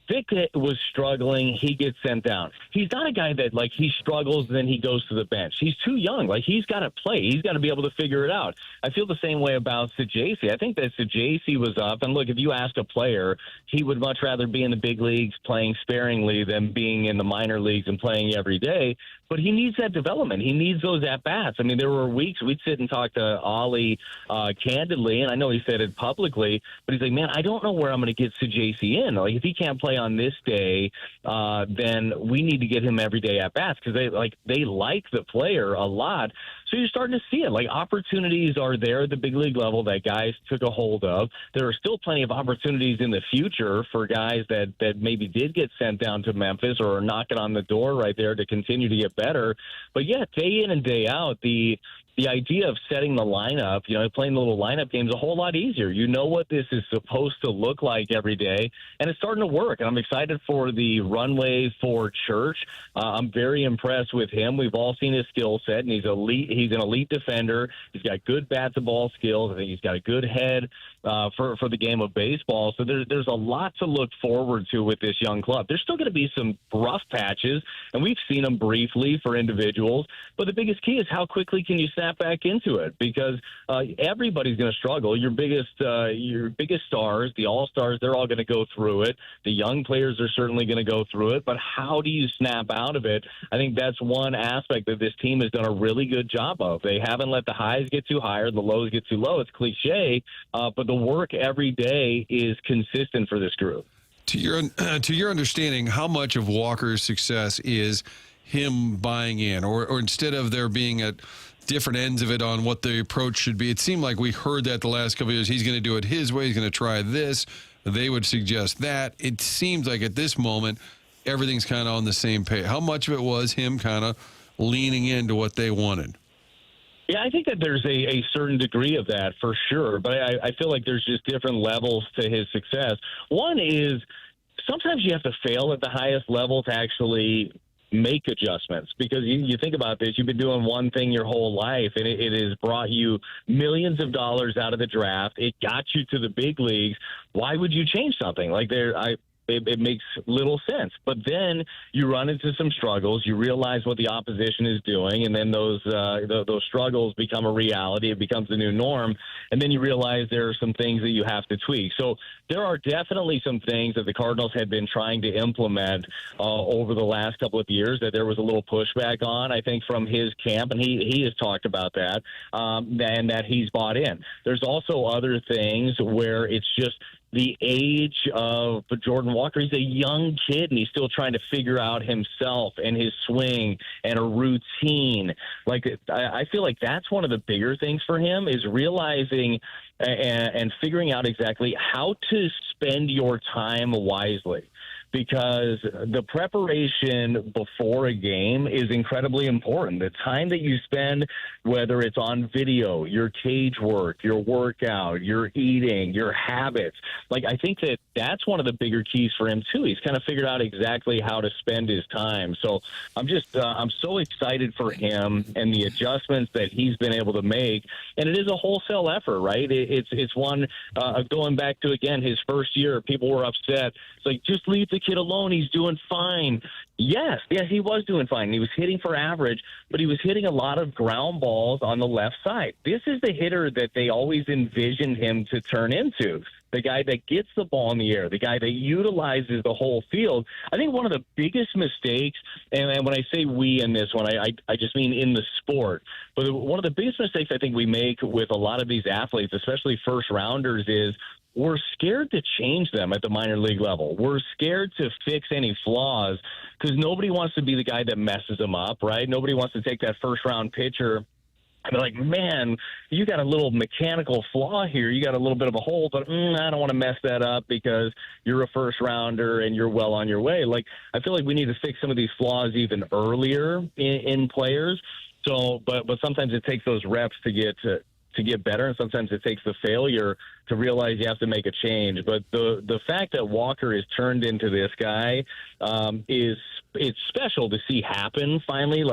Vic was struggling. He gets sent down. He's not a guy that, like, he struggles and then he goes to the bench. He's too young. Like, he's got to play. He's got to be able to figure it out. I feel the same way about Sajasi. I think that Sajasi was up. And, look, if you ask a player, he would much rather be in the big leagues playing sparingly than being in the minor leagues and playing every day. But he needs that development. He needs those at-bats. I mean, there were weeks we'd sit and talk to Ollie candidly, and I know he said it publicly, but he's like, man, I don't know where I'm going to get Sajasi in. Like, if he can't play on this day, then we need to get him every day at bats because they like the player a lot. So you're starting to see it. Like, opportunities are there at the big league level that guys took a hold of. There are still plenty of opportunities in the future for guys that maybe did get sent down to Memphis or are knocking on the door right there to continue to get better. But yeah, day in and day out, the idea of setting the lineup, playing the little lineup game is a whole lot easier. You know what this is supposed to look like every day, and it's starting to work. And I'm excited for the runway for Church. I'm very impressed with him. We've all seen his skill set, and he's elite. He's an elite defender. He's got good bat-to-ball skills. I think he's got a good head for the game of baseball. So there's a lot to look forward to with this young club. There's still going to be some rough patches, and we've seen them briefly for individuals. But the biggest key is how quickly can you snap back into it, because everybody's going to struggle. Your biggest stars, the all-stars, they're all going to go through it. The young players are certainly going to go through it. But how do you snap out of it? I think that's one aspect that this team has done a really good job of. They haven't let the highs get too high or the lows get too low. It's cliche, but the work every day is consistent for this group. To your understanding, how much of Walker's success is him buying in, or instead of there being at different ends of it on what the approach should be? It seemed like we heard that the last couple of years. He's going to do it his way. He's going to try this. They would suggest that. It seems like at this moment, everything's kind of on the same page. How much of it was him kind of leaning into what they wanted? Yeah, I think that there's a certain degree of that for sure, but I feel like there's just different levels to his success. One is sometimes you have to fail at the highest level to actually make adjustments, because you think about this, you've been doing one thing your whole life, and it has brought you millions of dollars out of the draft. It got you to the big leagues. Why would you change something? Like it makes little sense. But then you run into some struggles. You realize what the opposition is doing, and then those struggles become a reality. It becomes the new norm, and then you realize there are some things that you have to tweak. So there are definitely some things that the Cardinals had been trying to implement over the last couple of years that there was a little pushback on, I think, from his camp, and he has talked about that, and that he's bought in. There's also other things where it's just the age of Jordan Walker. He's a young kid, and he's still trying to figure out himself and his swing and a routine. Like, I feel like that's one of the bigger things for him, is realizing and figuring out exactly how to spend your time wisely. Because the preparation before a game is incredibly important. The time that you spend, whether it's on video, your cage work, your workout, your eating, your habits, like, I think that that's one of the bigger keys for him too. He's kind of figured out exactly how to spend his time. So I'm so excited for him and the adjustments that he's been able to make. And it is a wholesale effort, right? It's one, going back to, again, his first year, people were upset. It's like, just leave the kid alone. He's doing fine. Yes, he was doing fine. He was hitting for average, but he was hitting a lot of ground balls on the left side. This is the hitter that they always envisioned him to turn into. The guy that gets the ball in the air, the guy that utilizes the whole field. I think one of the biggest mistakes, and when I say we in this one, I just mean in the sport, but one of the biggest mistakes I think we make with a lot of these athletes, especially first rounders, is we're scared to change them at the minor league level. We're scared to fix any flaws because nobody wants to be the guy that messes them up, right? Nobody wants to take that first-round pitcher and be like, man, you got a little mechanical flaw here. You got a little bit of a hole, but I don't want to mess that up because you're a first-rounder and you're well on your way. Like, I feel like we need to fix some of these flaws even earlier in players. So, but sometimes it takes those reps to get better, and sometimes it takes the failure to realize you have to make a change. But the fact that Walker is turned into this guy it's special to see happen finally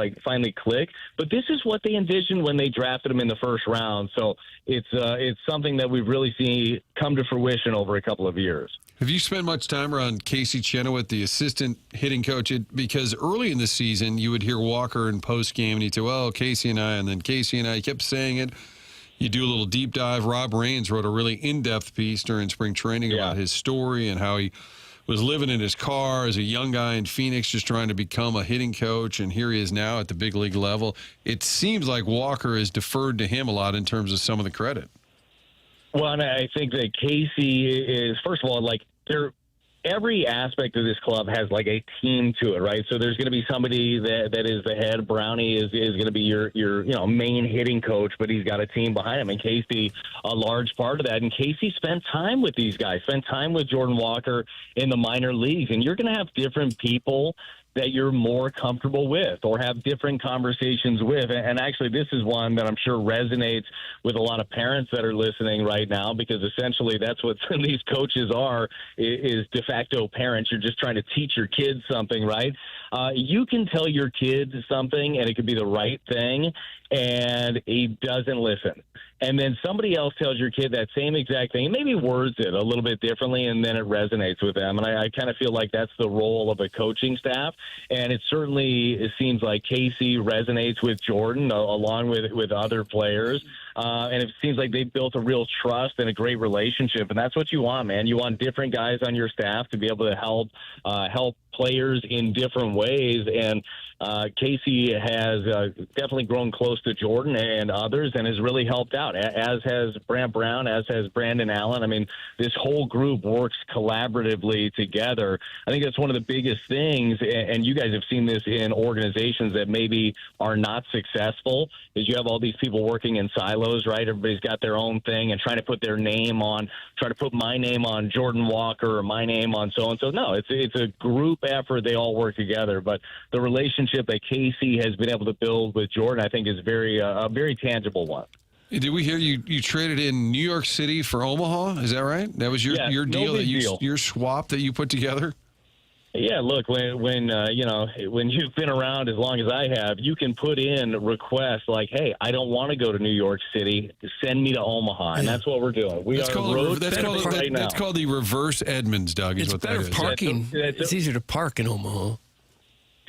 click. But this is what they envisioned when they drafted him in the first round. So it's something that we've really seen come to fruition over a couple of years. Have you spent much time around Casey Chenoweth, the assistant hitting coach? Because early in the season, you would hear Walker in post-game, and he'd say, well, Casey and I, he kept saying it. You do a little deep dive. Rob Raines wrote a really in-depth piece during spring training about his story and how he was living in his car as a young guy in Phoenix just trying to become a hitting coach, and here he is now at the big league level. It seems like Walker has deferred to him a lot in terms of some of the credit. Well, and I think that Casey is, first of all, like, every aspect of this club has like a team to it, right? So there's going to be somebody that is the head. Brownie is going to be your main hitting coach, but he's got a team behind him. And Casey, a large part of that. And Casey spent time with these guys, spent time with Jordan Walker in the minor leagues. And you're going to have different people that you're more comfortable with or have different conversations with. And actually, this is one that I'm sure resonates with a lot of parents that are listening right now, because essentially that's what some of these coaches are, is de facto parents. You're just trying to teach your kids something, right? You can tell your kids something, and it could be the right thing, and he doesn't listen. And then somebody else tells your kid that same exact thing, and maybe words it a little bit differently, and then it resonates with them. And I kind of feel like that's the role of a coaching staff. And it seems like Casey resonates with Jordan along with other players. And it seems like they've built a real trust and a great relationship. And that's what you want, man. You want different guys on your staff to be able to help players in different ways. And Casey has definitely grown close to Jordan and others and has really helped out, as has Brant Brown, as has Brandon Allen. I mean, this whole group works collaboratively together. I think that's one of the biggest things, and you guys have seen this in organizations that maybe are not successful, is you have all these people working in silos, right? Everybody's got their own thing and trying to put their name on, try to put my name on Jordan Walker or my name on so-and-so. No, it's a group effort. They all work together. But the relationship that Casey has been able to build with Jordan, I think, is a very tangible one. Did we hear you traded in New York City for Omaha? Is that right? That was your deal, your swap that you put together? Yeah, look, when you've been around as long as I have, you can put in requests like, "Hey, I don't want to go to New York City. Send me to Omaha," and that's what we're doing. That's called the reverse Edmonds, Doug. It's better parking. It's easier to park in Omaha.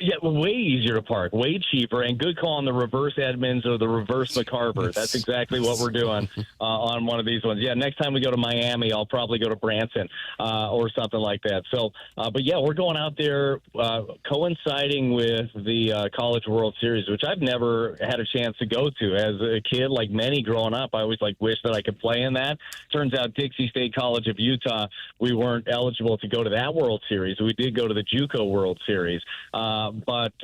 Yeah, way easier to park, way cheaper, and good call on the reverse Edmonds or the reverse McCarver. That's exactly what we're doing on one of these ones. Yeah, next time we go to Miami, I'll probably go to Branson or something like that. So, but yeah, we're going out there coinciding with the College World Series, which I've never had a chance to go to. As a kid, like many growing up, I always wish that I could play in that. Turns out Dixie State College of Utah, we weren't eligible to go to that World Series. We did go to the JUCO World Series. But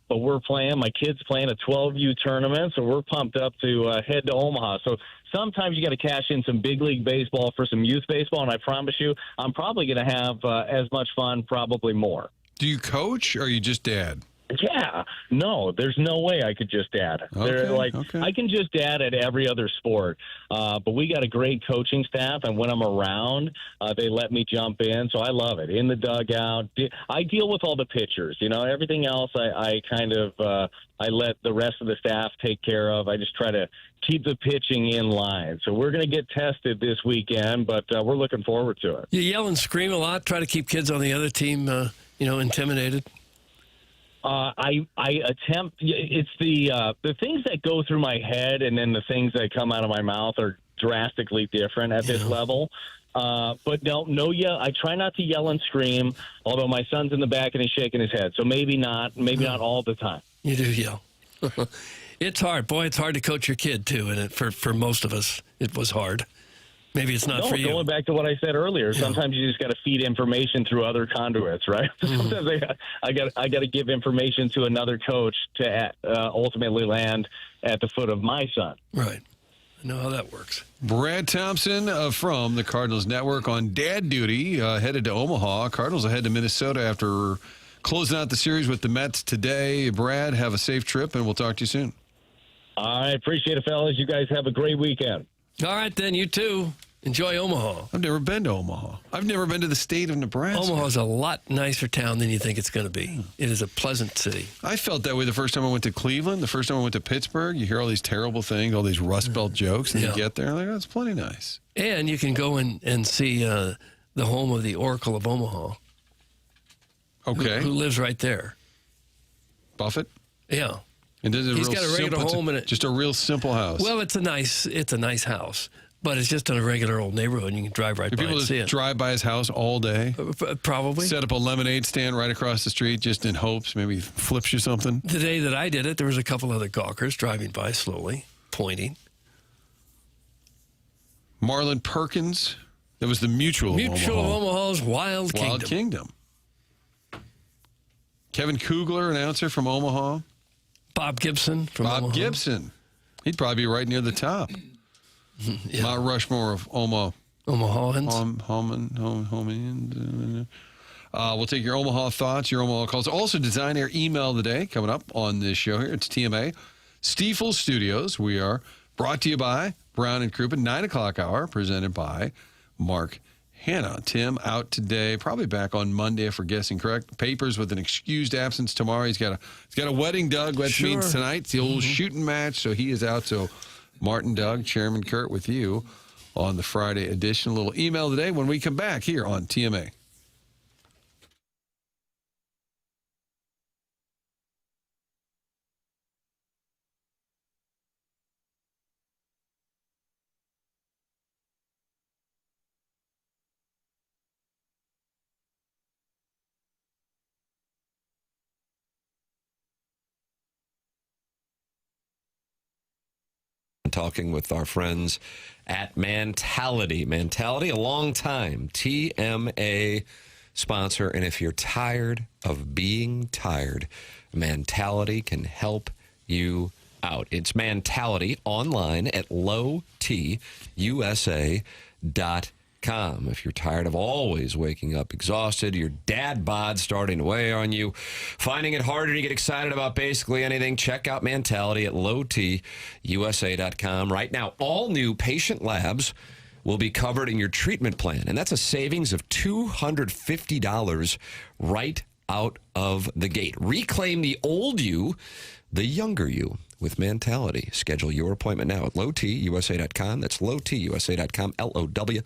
we're playing. My kid's playing a 12U tournament, so we're pumped up to head to Omaha. So sometimes you got to cash in some big league baseball for some youth baseball, and I promise you, I'm probably going to have as much fun, probably more. Do you coach, or are you just dad? Yeah, no, there's no way I could just dad. I can just dad at every other sport, but we got a great coaching staff, and when I'm around, they let me jump in, so I love it. In the dugout, I deal with all the pitchers. Everything else I kind of I let the rest of the staff take care of. I just try to keep the pitching in line. So we're going to get tested this weekend, but we're looking forward to it. You yell and scream a lot, try to keep kids on the other team, intimidated. I attempt. It's the things that go through my head, and then the things that come out of my mouth are drastically different at this level. But no, I try not to yell and scream. Although my son's in the back and he's shaking his head, so maybe not all the time. You do yell. It's hard, boy. It's hard to coach your kid too, and for most of us, it was hard. Maybe it's not for you. Going back to what I said earlier, sometimes you just got to feed information through other conduits, right? Sometimes I got to give information to another coach to ultimately land at the foot of my son. Right. I know how that works. Brad Thompson from the Cardinals Network on dad duty, headed to Omaha. Cardinals will head to Minnesota after closing out the series with the Mets today. Brad, have a safe trip, and we'll talk to you soon. I appreciate it, fellas. You guys have a great weekend. All right, then. You too. Enjoy Omaha. I've never been to Omaha. I've never been to the state of Nebraska. Omaha's a lot nicer town than you think it's going to be. It is a pleasant city. I felt that way the first time I went to Cleveland, the first time I went to Pittsburgh. You hear all these terrible things, all these Rust Belt jokes, and you get there, like, it's plenty nice. And you can go and see the home of the Oracle of Omaha. Okay. Who lives right there. Buffett? Yeah. And he's got a regular home just a real simple house. Well, it's a nice house, but it's just in a regular old neighborhood. You can drive right by and see it. People drive by his house all day? Probably. Set up a lemonade stand right across the street just in hopes maybe flips you something? The day that I did it, there was a couple other gawkers driving by slowly, pointing. Marlon Perkins. That was the Mutual of Omaha. Mutual of Omaha Football's Wild Kingdom. Wild Kingdom. Kevin Kugler, announcer from Omaha. Bob Gibson from Omaha. Bob Gibson. He'd probably be right near the top. Yeah. Mount Rushmore of Omahans. We'll take your Omaha thoughts, your Omaha calls. Also, Design Air email today coming up on this show here. It's TMA. Stifel Studios. We are brought to you by Brown and Crouppen, 9 o'clock hour, presented by Mark Hanna. Tim out today, probably back on Monday if we're guessing correct. Papers with an excused absence tomorrow. He's got a wedding, Doug, which means tonight. It's the old shooting match, so he is out. So Martin, Doug, Chairman Kurt with you on the Friday edition. A little email today when we come back here on TMA. Talking with our friends at Mentality. Mentality, a long time TMA sponsor. And if you're tired of being tired, Mentality can help you out. It's Mentality online at lowtusa.com. If you're tired of always waking up exhausted, your dad bod starting to weigh on you, finding it harder to get excited about basically anything, check out Mentality at lowtusa.com. Right now, all new patient labs will be covered in your treatment plan, and that's a savings of $250 right out of the gate. Reclaim the old you, the younger you, with Mentality. Schedule your appointment now at lowtusa.com. That's lowtusa.com, LOWTUSA.com.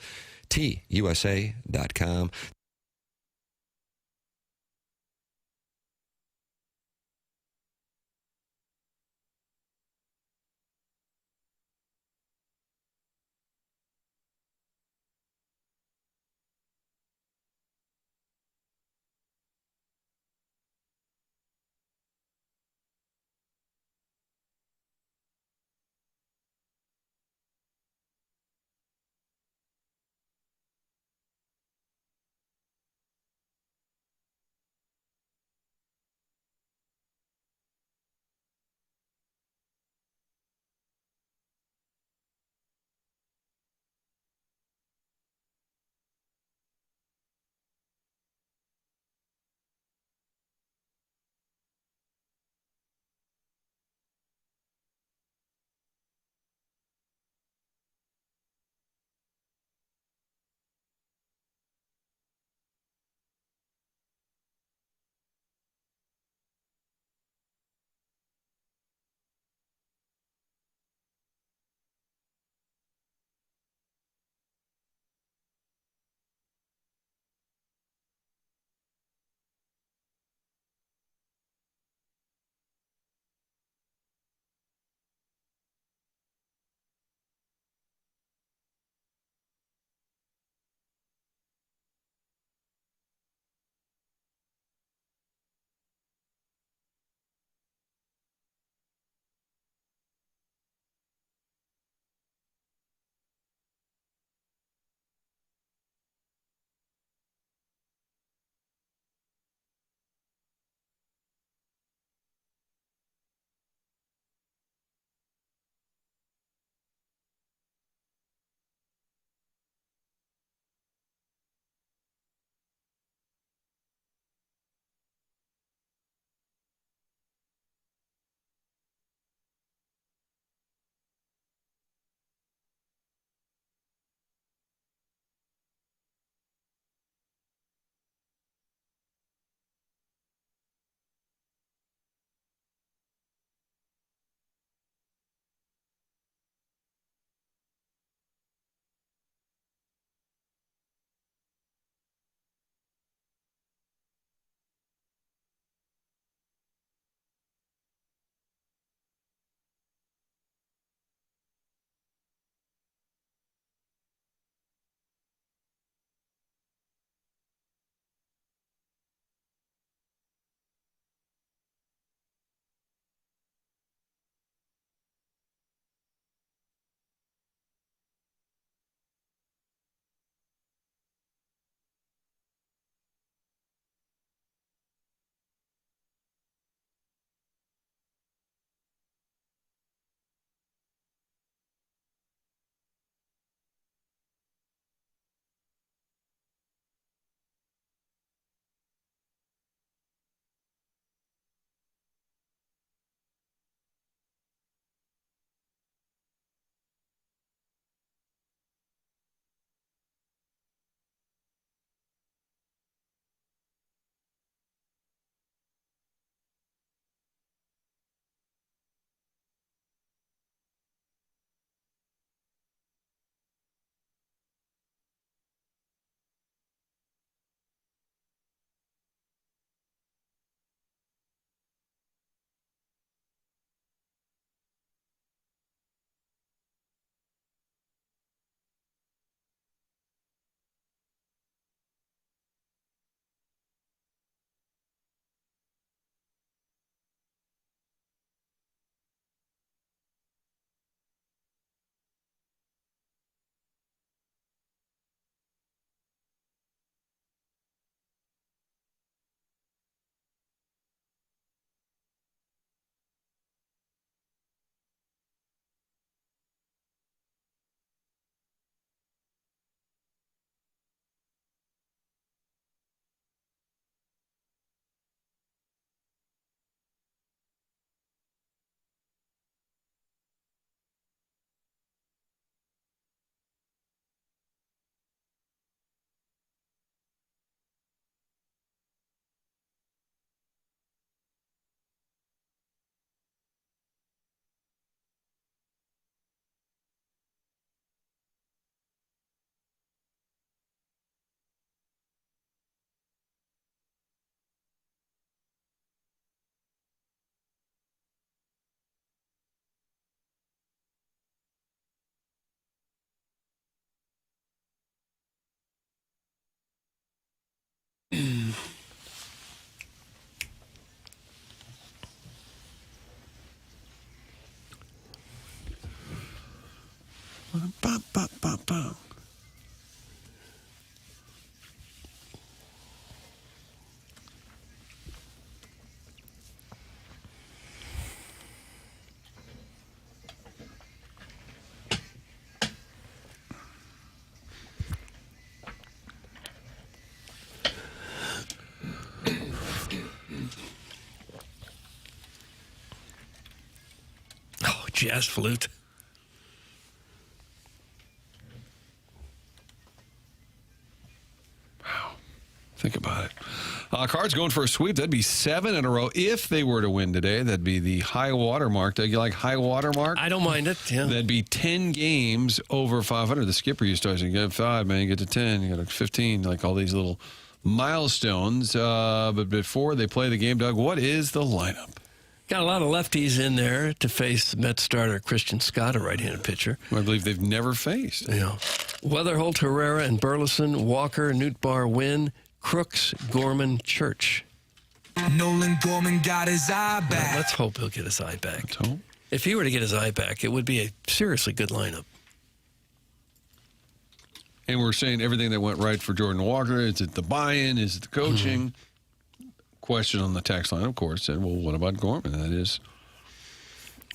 Bop, bop, bop, bop. Oh, jazz flute. Think about it. Cards going for a sweep. That'd be 7 in a row. If they were to win today, that'd be the high water mark. Do you like high water mark? I don't mind it. Yeah. That'd be 10 games over 500. The skipper used to always say, you get 5, man, you get to 10, you get to 15, like all these little milestones. But before they play the game, Doug, what is the lineup? Got a lot of lefties in there to face Mets starter Christian Scott, a right-handed pitcher. I believe they've never faced. Yeah. Weatherholt, Herrera, and Burleson, Walker, Nootbaar, Wynn, Crooks, Gorman, Church. Nolan Gorman got his eye back. Well, let's hope he'll get his eye back. Let's hope. If he were to get his eye back, it would be a seriously good lineup. And we're saying everything that went right for Jordan Walker. Is it the buy-in? Is it the coaching? Question on the text line, of course, said, well, what about Gorman? That is,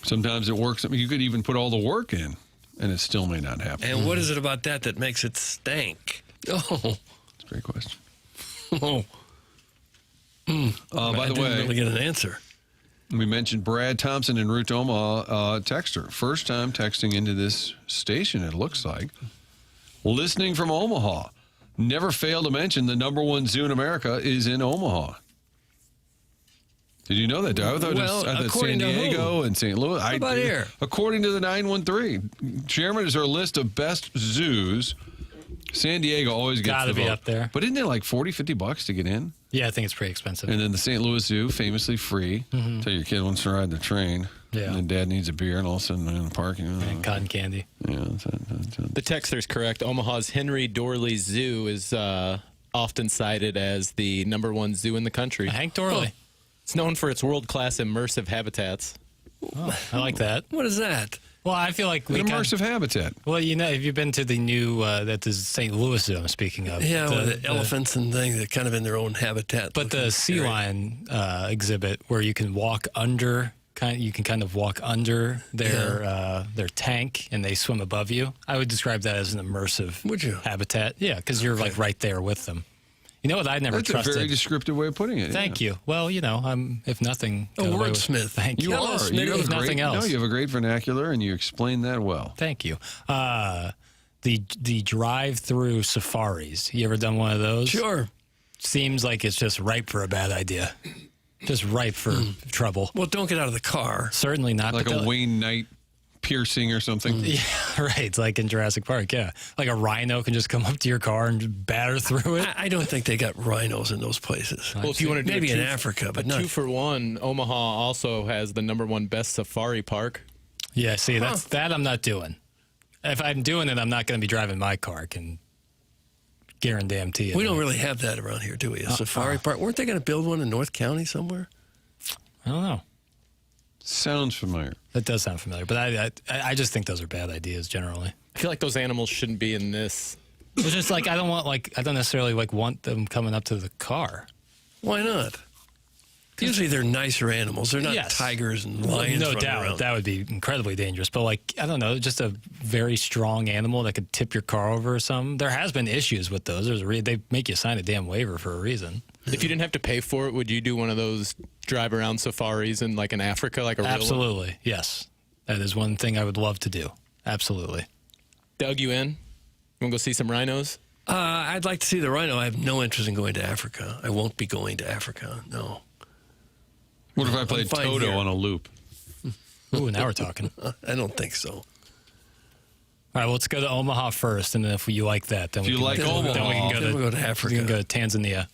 sometimes it works. I mean, you could even put all the work in, and it still may not happen. And what is it about that makes it stank? Oh. That's a great question. Oh. By the way, didn't really get an answer. We mentioned Brad Thompson en route to Omaha texter. First time texting into this station, it looks like. Listening from Omaha. Never fail to mention the #1 zoo in America is in Omaha. Did you know that? I thought San Diego and St. Louis. How about here? According to the 913, Chairman is our list of best zoos. San Diego always gets Gotta the be vote. up there. But isn't it like $40-50 to get in? Yeah, I think it's pretty expensive. And then the St. Louis Zoo, famously free. Tell your kid wants to ride the train. Yeah. And then dad needs a beer, and all of a sudden they're in the parking. And cotton candy. Yeah. The texter's correct. Omaha's Henry Dorley Zoo is often cited as the #1 zoo in the country. Hank Dorley. It's known for its world-class immersive habitats. Oh, I like that. What is that? Well, I feel like An immersive habitat. Well, you know, have you been to the new that is St. Louis Zoo? I'm speaking of. Yeah, with the elephants and things, they're kind of in their own habitat. But the sea lion exhibit, where you can walk under, you can kind of walk under their tank, and they swim above you. I would describe that as an immersive habitat. Yeah, because you're like right there with them. You know what? I never trusted. That's a very descriptive way of putting it. Thank you. Well, you know, I'm if nothing. A wordsmith. Thank you. You are. If nothing else. No, you have a great vernacular, and you explain that well. Thank you. The drive-through safaris. You ever done one of those? Sure. Seems like it's just ripe for a bad idea. Just ripe for trouble. Well, don't get out of the car. Certainly not. Like a Wayne Knight piercing or something. Yeah, right. Like in Jurassic Park, yeah. Like a rhino can just come up to your car and just batter through it. I don't think they got rhinos in those places. Well, if you want to do maybe in Africa, but not 2-for-1, Omaha also has the #1 best safari park. Yeah, see, that I'm not doing. If I'm doing it, I'm not going to be driving my car. I can guarantee you. We don't really have that around here, do we? A safari park. Weren't they going to build one in North County somewhere? I don't know. Sounds familiar. That does sound familiar, but I just think those are bad ideas generally. I feel like those animals shouldn't be in this. It's just like I don't necessarily want them coming up to the car. Why not? Usually they're nicer animals. They're not tigers and lions. No doubt. Around. That would be incredibly dangerous. But I don't know, just a very strong animal that could tip your car over or something. There has been issues with those. They make you sign a damn waiver for a reason. If you didn't have to pay for it, would you do one of those drive around safaris in Africa, like a real one? Absolutely, yes. That is one thing I would love to do. Absolutely. Doug, you in? You want to go see some rhinos? I'd like to see the rhino. I have no interest in going to Africa. I won't be going to Africa. No. What if I played Toto on a loop? Ooh, now we're talking. I don't think so. All right, well, let's go to Omaha first, and then if you like that, then we can go to Africa. We can go to Tanzania.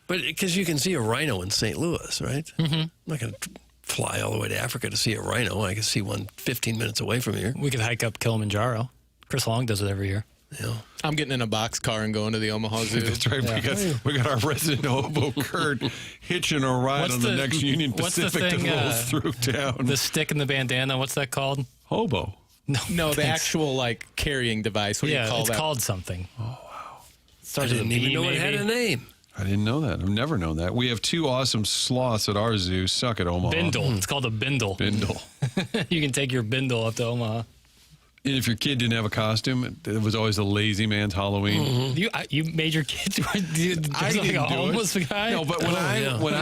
But because you can see a rhino in St. Louis, right? Mm-hmm. I'm not going to fly all the way to Africa to see a rhino. I can see one 15 minutes away from here. We could hike up Kilimanjaro. Chris Long does it every year. Yeah. I'm getting in a boxcar and going to the Omaha Zoo. That's right. Yeah. We got our resident hobo Kurt hitching a ride on the next Union Pacific that rolls through town. The stick and the bandana, what's that called? Hobo. No, the actual like carrying device. What do you call that? It's called something. Oh, wow. I didn't even know it had a name. I didn't know that. I've never known that. We have 2 awesome sloths at our zoo. Suck at Omaha. Bindle. It's called a bindle. Bindle. You can take your bindle up to Omaha. And if your kid didn't have a costume, it was always a lazy man's Halloween. You made your kids I didn't like a do homeless it. guy? No, but when I was when I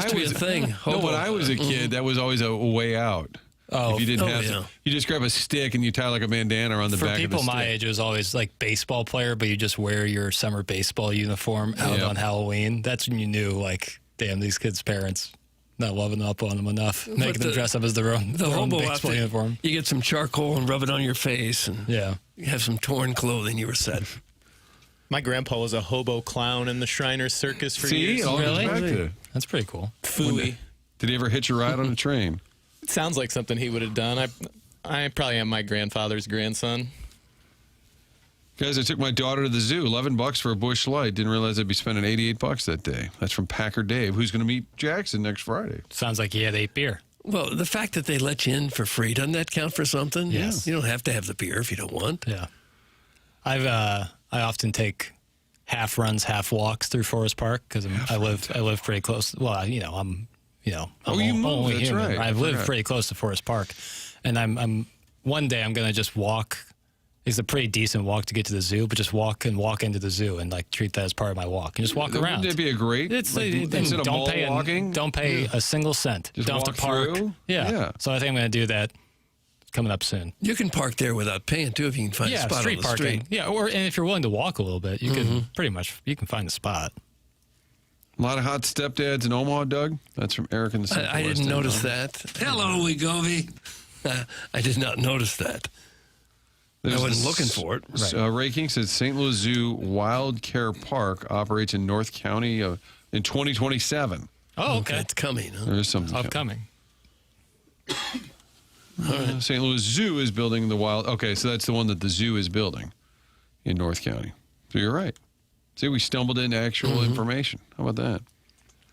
was a kid, that was always a way out. Oh, if you didn't have you just grab a stick and you tie like a bandana around the back of the stick. For people my age, it was always like baseball player, but you just wear your summer baseball uniform out on Halloween. That's when you knew, like, damn, these kids' parents not loving up on them enough, making them dress up as their own baseball uniform. You get some charcoal and rub it on your face, and you have some torn clothing. You were set. My grandpa was a hobo clown in the Shriners Circus for years. Really? That's pretty cool. Fooey. Did he ever hitch a ride on a train? It sounds like something he would have done. I probably am my grandfather's grandson. Guys, I took my daughter to the zoo. $11 for a Busch Light. Didn't realize I'd be spending $88 that day. That's from Packer Dave, who's going to meet Jackson next Friday. Sounds like he had 8 beer. Well, the fact that they let you in for free, doesn't that count for something? Yes. You don't have to have the beer if you don't want. Yeah. I often take half runs, half walks through Forest Park because I live pretty close. Well, I'm only That's human. right. I've lived pretty close to Forest Park, and I'm one day I'm gonna just walk. It's a pretty decent walk to get to the zoo, but just walk into the zoo and like treat that as part of my walk and just walk around. Wouldn't it be a great? Don't pay a single cent. Just don't walk have to park. through? Yeah. So I think I'm gonna do that. Coming up soon. You can park there without paying too if you can find a spot street on the parking. street. Yeah, and if you're willing to walk a little bit, you can pretty much find a spot. A lot of hot stepdads in Omaha, Doug. That's from Eric in the Central I didn't West End. notice that. Hello, Wegovy. I did not notice that. I wasn't looking for it. Ray says St. Louis Zoo Wild Care Park operates in North County in 2027. Oh, okay. It's coming. Huh? There's something upcoming. St. Louis Zoo is building the wild. Okay, so that's the one that the zoo is building in North County. So you're right. See, we stumbled into actual information. How about that?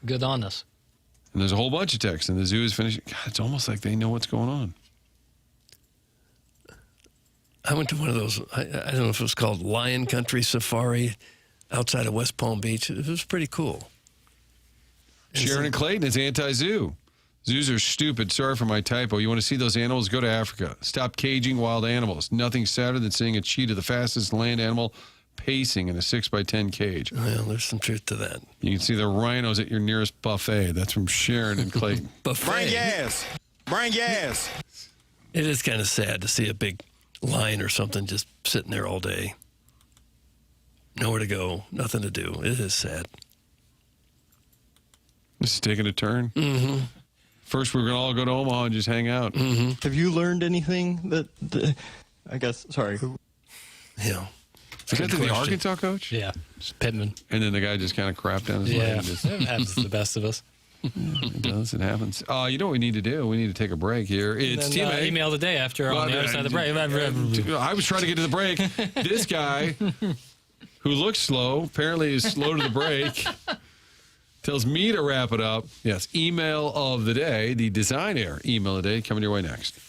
Good on us. And there's a whole bunch of texts, and the zoo is finishing. God, it's almost like they know what's going on. I went to one of those, I don't know if it was called Lion Country Safari outside of West Palm Beach. It was pretty cool. Sharon and Clayton is anti-zoo. Zoos are stupid. Sorry for my typo. You want to see those animals? Go to Africa. Stop caging wild animals. Nothing sadder than seeing a cheetah, the fastest land animal, pacing in a 6x10 cage. Well, there's some truth to that. You can see the rhinos at your nearest buffet. That's from Sharon and Clayton. Buffet. Bring gas. Bring gas. It is kind of sad to see a big lion or something just sitting there all day. Nowhere to go, nothing to do. It is sad. This is taking a turn. Mm-hmm. First, we're going to all go to Omaha and just hang out. Mm-hmm. Have you learned anything I guess, sorry. Yeah. Is that the Arkansas coach? Yeah, it's Pittman. And then the guy just kind of crapped down his leg. Yeah, And just, it happens to the best of us. It does. It happens. You know what we need to do? We need to take a break here. It's then, TMA. email today after on the other side of the break. I was trying to get to the break. This guy, who looks slow, apparently is slow to the break, tells me to wrap it up. Yes, email of the day, the Design Air email of the day, coming your way next.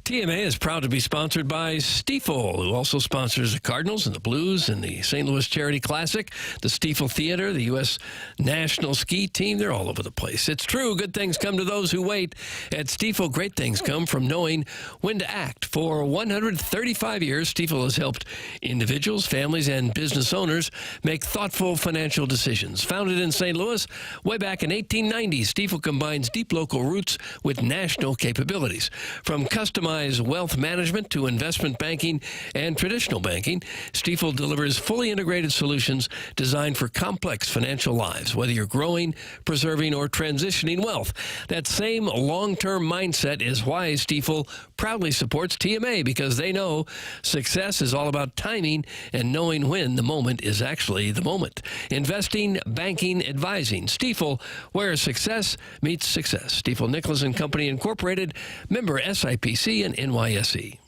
TMA is proud to be sponsored by Stifel, who also sponsors the Cardinals and the Blues and the St. Louis Charity Classic, the Stifel Theater, the U.S. National Ski Team. They're all over the place. It's true. Good things come to those who wait. At Stifel, great things come from knowing when to act. For 135 years, Stifel has helped individuals, families, and business owners make thoughtful financial decisions. Founded in St. Louis way back in 1890, Stifel combines deep local roots with national capabilities. From customized customize wealth management to investment banking and traditional banking, Stifel delivers fully integrated solutions designed for complex financial lives, whether you're growing, preserving, or transitioning wealth. That same long-term mindset is why Stifel proudly supports TMA, because they know success is all about timing and knowing when the moment is actually the moment. Investing, banking, advising. Stifel, where success meets success. Stifel Nicholas and Company Incorporated, member SIPC and NYSE.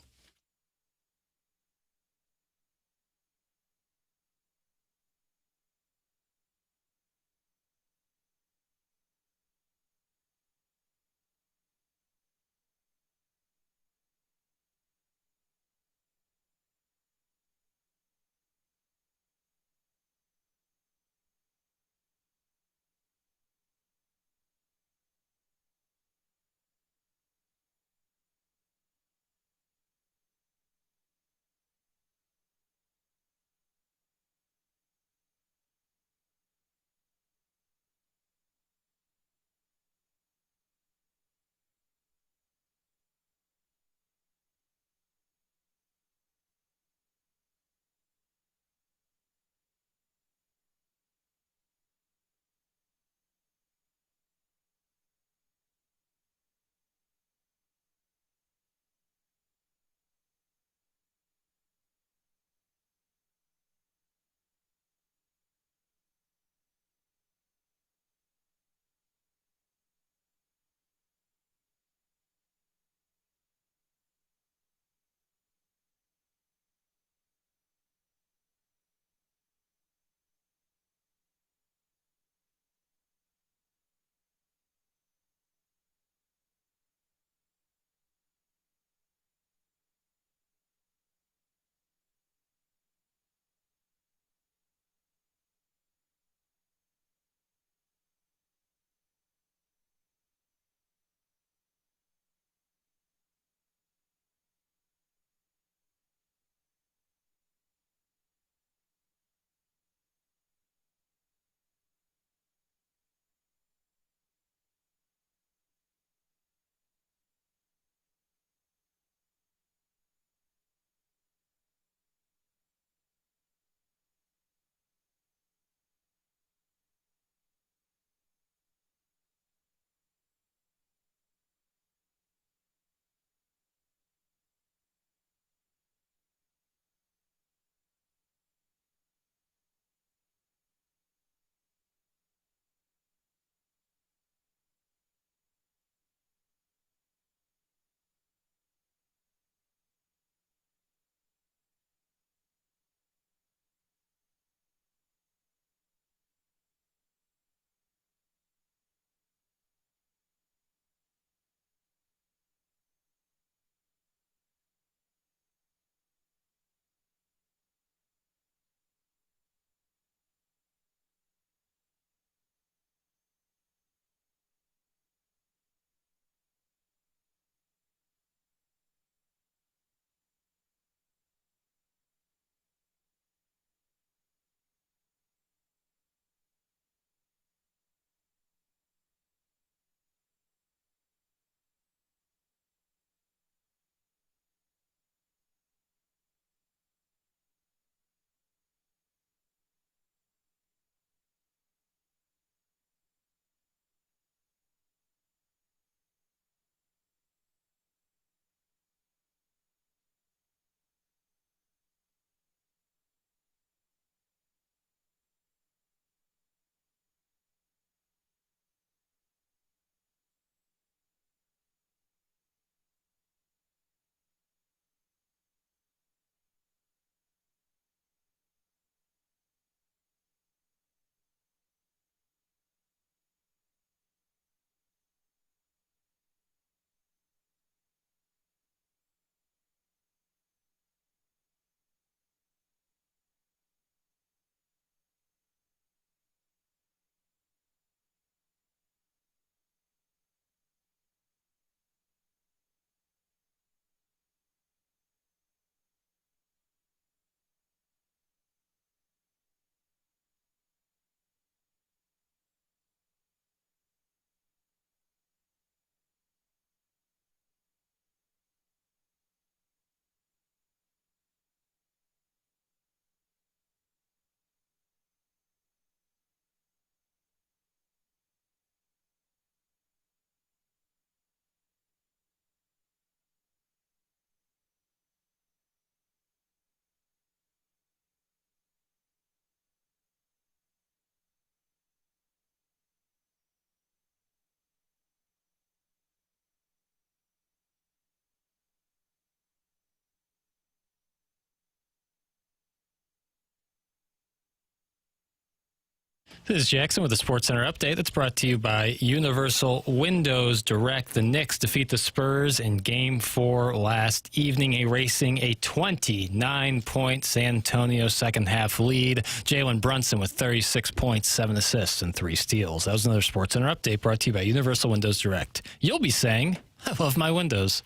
This is Jackson with the SportsCenter update that's brought to you by Universal Windows Direct. The Knicks defeat the Spurs in Game 4 last evening, erasing a 29-point San Antonio second-half lead. Jalen Brunson with 36 points, 7 assists, and 3 steals. That was another SportsCenter update brought to you by Universal Windows Direct. You'll be saying, I love my windows.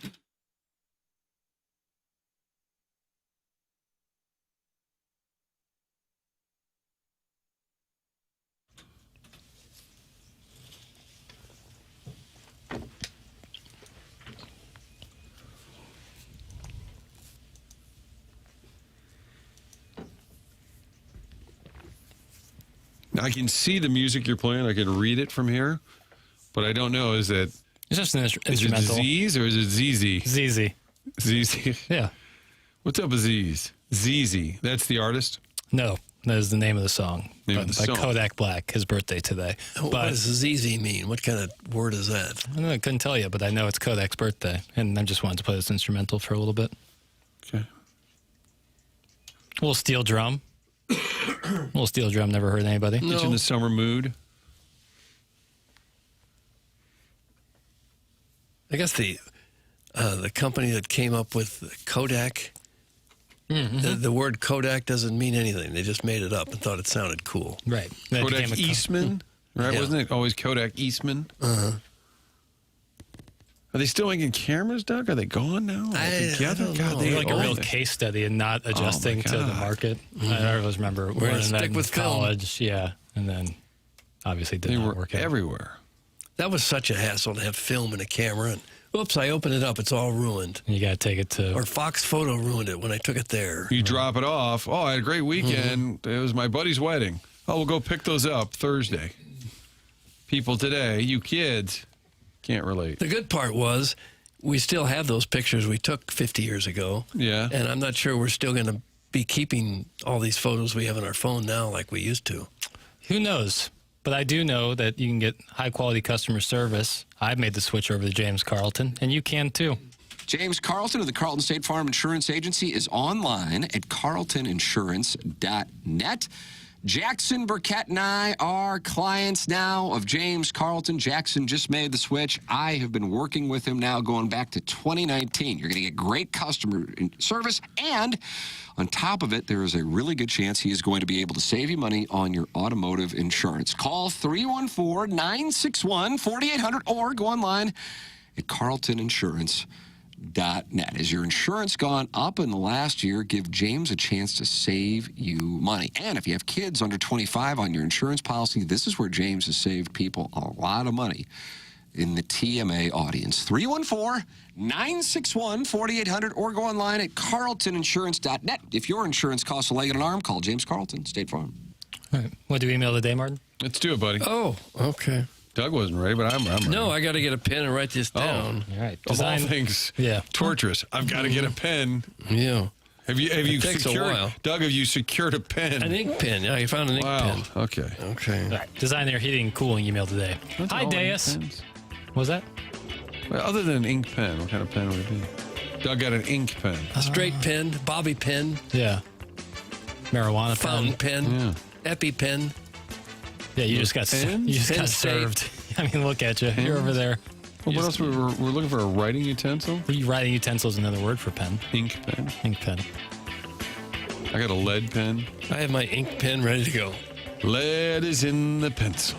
I can see the music you're playing. I can read it from here, but I don't know. Is it? It's just an instrumental. Is it Z's or is it ZZ? ZZ. ZZ. Yeah. What's up with Z's? ZZ. That's the artist? No, that is the name of the song. Name of the song. Kodak Black, his birthday today. What does ZZ mean? What kind of word is that? I don't know, I couldn't tell you, but I know it's Kodak's birthday, and I just wanted to play this instrumental for a little bit. Okay. A little steel drum. Little steel drum never hurt anybody. Get you in the summer mood. I guess the company that came up with Kodak, the word Kodak doesn't mean anything. They just made it up and thought it sounded cool. Right. Kodak Eastman, right? Yeah. Wasn't it always Kodak Eastman? Uh-huh. Are they still making cameras, Doug? Are they gone now? Together? I don't God, know. they like a real old. case study and not adjusting to the market. I always remember We're gonna learning that stick in with film. college. Yeah, and then obviously They didn't were work out. everywhere. That was such a hassle to have film and a camera. And oops, I opened it up. It's all ruined. You got to take it to. Or Fox Photo ruined it when I took it there. You drop it off. Oh, I had a great weekend. It was my buddy's wedding. Oh, we'll go pick those up Thursday. People today, you kids, can't relate. The good part was we still have those pictures we took 50 years ago. Yeah. And I'm not sure we're still going to be keeping all these photos we have on our phone now like we used to. Who knows? But I do know that you can get high-quality customer service. I've made the switch over to James Carlton, and you can too. James Carlton of the Carlton State Farm Insurance Agency is online at carltoninsurance.net. Jackson Burkett and I are clients now of James Carlton. Jackson just made the switch. I have been working with him now going back to 2019. You're going to get great customer service, and on top of it, there is a really good chance he is going to be able to save you money on your automotive insurance. Call 314-961-4800 or go online at carltoninsurance.net. Has your insurance gone up in the last year? Give James a chance to save you money. And if you have kids under 25 on your insurance policy, this is where James has saved people a lot of money in the TMA audience. 314-961-4800 or go online at carltoninsurance.net. If your insurance costs a leg and an arm, call James Carlton, State Farm. All right. Want to do email today, Martin? Let's do it, buddy. Oh, okay. Doug wasn't ready, but I'm ready. No, I got to get a pen and write this down. All right. Of all things, torturous. I've got to get a pen. Yeah. Have you takes a secured, while. Doug, have you secured a pen? An ink pen. Yeah, you found an ink pen. Okay. Okay. All right. Design their heating and cooling email today. Hi, Deus. What was that? Well, other than an ink pen, what kind of pen would it be? Doug got an ink pen. A straight pen, bobby pen, Yeah. Marijuana fountain pen. pen, EpiPen. Yeah, you just got Pen served. I mean, look at you. You're over there. Well, what else? We're looking for a writing utensil? Writing utensil is another word for pen. Ink pen. Ink pen. I got a lead pen. I have my ink pen ready to go. Lead is in the pencil.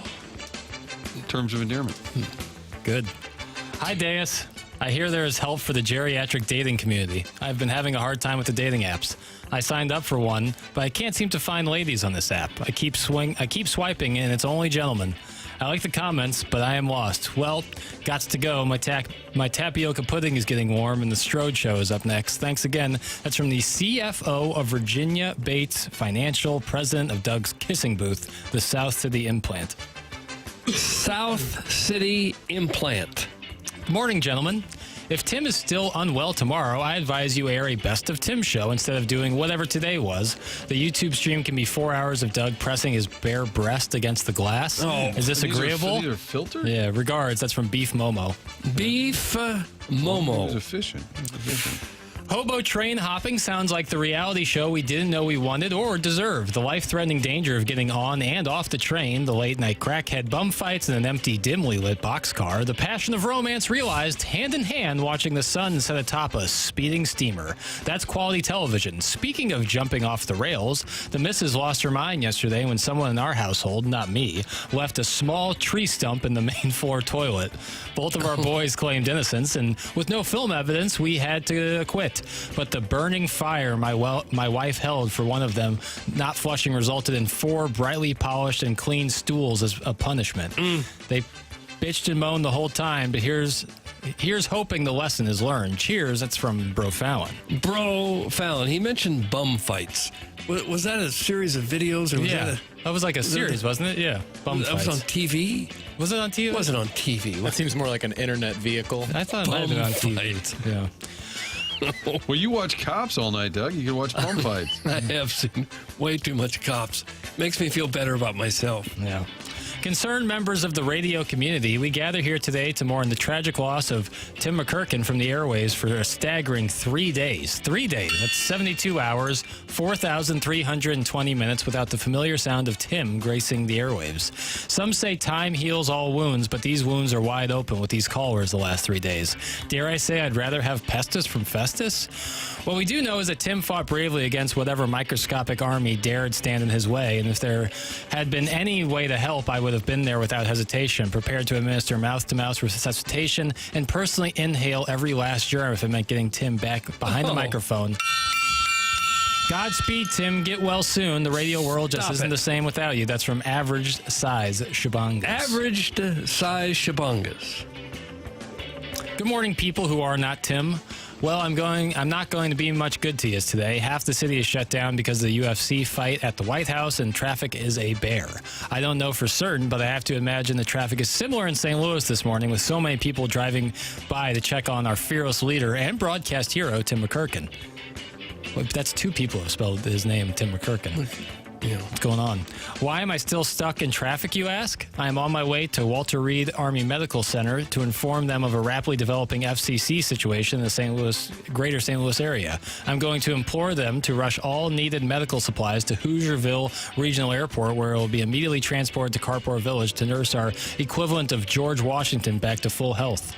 Terms of endearment. Good. Hi, Deus. I hear there is help for the geriatric dating community. I've been having a hard time with the dating apps. I signed up for one, but I can't seem to find ladies on this app. I keep swiping, and it's only gentlemen. I like the comments, but I am lost. Well, gots to go. My tapioca pudding is getting warm, and the Strode Show is up next. Thanks again. That's from the CFO of Virginia Bates Financial, president of Doug's Kissing Booth, the South City Implant. South City Implant. Morning, gentlemen. If Tim is still unwell tomorrow, I advise you air a Best of Tim show instead of doing whatever today was. The YouTube stream can be 4 hours of Doug pressing his bare breast against the glass. Oh, is this agreeable? These are filtered? Yeah, regards. That's from Beef Momo. Beef Momo. He's efficient. Hobo train hopping sounds like the reality show we didn't know we wanted or deserved. The life-threatening danger of getting on and off the train, the late-night crackhead bum fights in an empty, dimly lit boxcar, the passion of romance realized hand-in-hand watching the sun set atop a speeding steamer. That's quality television. Speaking of jumping off the rails, the missus lost her mind yesterday when someone in our household, not me, left a small tree stump in the main floor toilet. Both of our boys claimed innocence, and with no film evidence, we had to quit. But the burning fire my wife held for one of them not flushing resulted in 4 brightly polished and clean stools as a punishment. They bitched and moaned the whole time, but here's hoping the lesson is learned. Cheers. That's from Bro Fallon. Bro Fallon, he mentioned bum fights. Was that a series of videos? Or was that was like a series, wasn't it? Yeah. Bum fights. That was on TV? Was it on TV? It wasn't on TV. That seems more like an internet vehicle. I thought it might have been on TV. Yeah. Well, you watch Cops all night, Doug. You can watch bum fights. I have seen way too much Cops. Makes me feel better about myself. Yeah. Concerned members of the radio community, we gather here today to mourn the tragic loss of Tim McKernan from the airwaves for a staggering 3 days. 3 days. That's 72 hours, 4,320 minutes without the familiar sound of Tim gracing the airwaves. Some say time heals all wounds, but these wounds are wide open with these callers the last 3 days. Dare I say I'd rather have pestis from Festus? What we do know is that Tim fought bravely against whatever microscopic army dared stand in his way, and if there had been any way to help, I would have been there without hesitation, prepared to administer mouth-to-mouth resuscitation and personally inhale every last germ if it meant getting Tim back behind the microphone. Godspeed, Tim. Get well soon. The radio world just isn't the same without you. That's from Average Size Shabangas. Average Size Shabangas. Good morning, people who are not Tim. Well, I'm not going to be much good to you today. Half the city is shut down because of the UFC fight at the White House, and traffic is a bear. I don't know for certain, but I have to imagine the traffic is similar in St. Louis this morning, with so many people driving by to check on our fearless leader and broadcast hero, Tim McKernan. Well, that's 2 people who have spelled his name, Tim McKernan. What's going on? Why am I still stuck in traffic, you ask? I am on my way to Walter Reed Army Medical Center to inform them of a rapidly developing FCC situation in the greater St. Louis area. I'm going to implore them to rush all needed medical supplies to Hoosierville Regional Airport, where it will be immediately transported to Carport Village to nurse our equivalent of George Washington back to full health.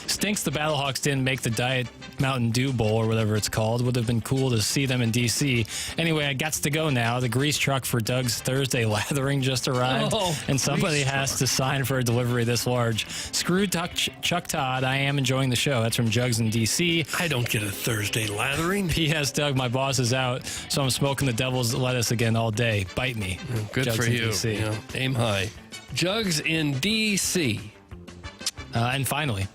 Stinks the Battlehawks didn't make the Diet Mountain Dew Bowl or whatever it's called. Would have been cool to see them in D.C. Anyway, I got to go now. The grease truck for Doug's Thursday lathering just arrived, and somebody has to sign for a delivery this large. Screw Chuck Todd. I am enjoying the show. That's from Jugs in D.C. I don't get a Thursday lathering. P.S. Doug, my boss is out, so I'm smoking the devil's lettuce again all day. Bite me. Good Jugs for in you. DC. Aim high. Jugs in D.C. And finally,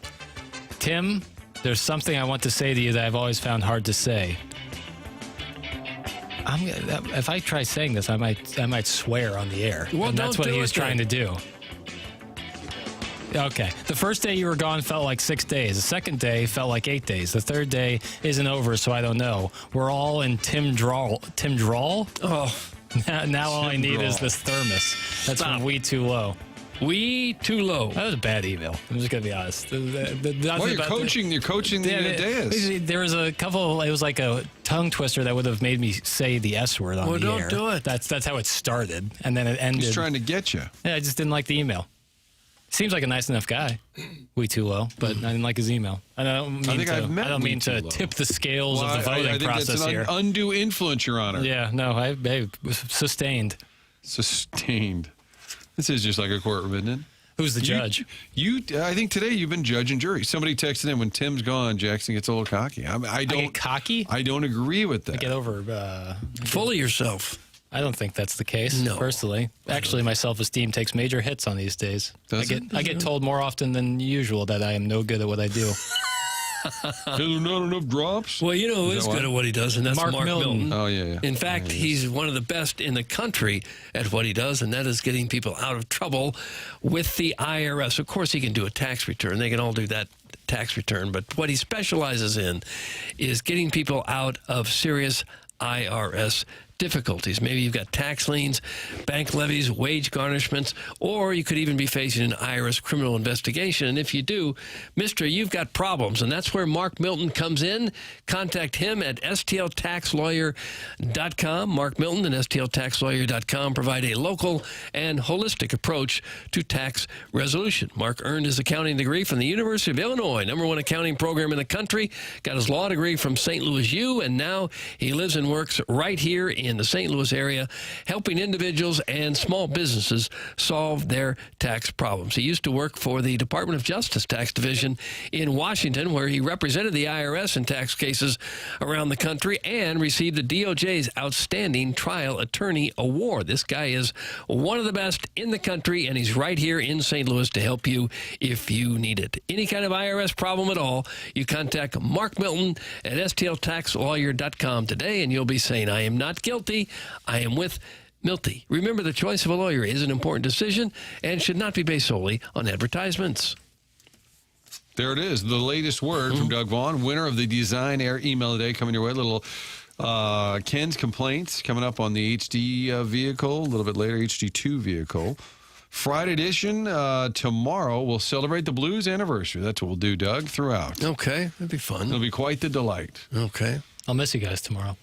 Tim, there's something I want to say to you that I've always found hard to say. If I try saying this, I might swear on the air. Well, and that's what he was trying to do. Okay. The first day you were gone felt like 6 days. The second day felt like 8 days. The third day isn't over, so I don't know. We're all in Tim Drawl. Tim Drawl? Oh. Now all I need is this thermos. That's from We Too Low. We Too Low. That was a bad email. I'm just gonna be honest. Well, you're coaching the Deus. There was a couple. It was like a tongue twister that would have made me say the S word on the air. Well, don't do it. That's how it started, and then it ended. He's trying to get you. Yeah, I just didn't like the email. Seems like a nice enough guy. We Too Low, but I didn't like his email. I don't mean to tip the scales of the voting process that's here. Undue influence, Your Honor. Yeah, no, I sustained. Sustained. This is just like a courtroom, isn't it? Who's the judge? I think today you've been judge and jury. Somebody texted in when Tim's gone, Jackson gets a little cocky. I don't get cocky. I don't agree with that. I get over. Full of yourself. I don't think that's the case. No. Personally, actually, my self-esteem takes major hits on these days. I get told more often than usual that I am no good at what I do. There's not enough drops. Well, you know who is good at what he does, and that's Mark Milton. Oh, yeah. In fact, he's one of the best in the country at what he does, and that is getting people out of trouble with the IRS. Of course, he can do a tax return. They can all do that tax return, but what he specializes in is getting people out of serious IRS difficulties. Maybe you've got tax liens, bank levies, wage garnishments, or you could even be facing an IRS criminal investigation. And if you do, mister, you've got problems. And that's where Mark Milton comes in. Contact him at stltaxlawyer.com. Mark Milton and stltaxlawyer.com provide a local and holistic approach to tax resolution. Mark earned his accounting degree from the University of Illinois, #1 accounting program in the country, got his law degree from St. Louis U, and now he lives and works right here in the St. Louis area, helping individuals and small businesses solve their tax problems. He used to work for the Department of Justice Tax Division in Washington, where he represented the IRS in tax cases around the country and received the DOJ's Outstanding Trial Attorney Award. This guy is one of the best in the country, and he's right here in St. Louis to help you if you need it. Any kind of IRS problem at all, you contact Mark Milton at stltaxlawyer.com today, and you'll be saying, I am not guilty, I am with Milty. Remember, the choice of a lawyer is an important decision and should not be based solely on advertisements. There it is, the latest word from Doug Vaughn, winner of the Design Air email today, coming your way. A little Ken's complaints coming up on the HD vehicle, a little bit later, HD2 vehicle. Friday edition, tomorrow, we'll celebrate the Blues anniversary. That's what we'll do, Doug, throughout. Okay, that'd be fun. It'll be quite the delight. Okay. I'll miss you guys tomorrow.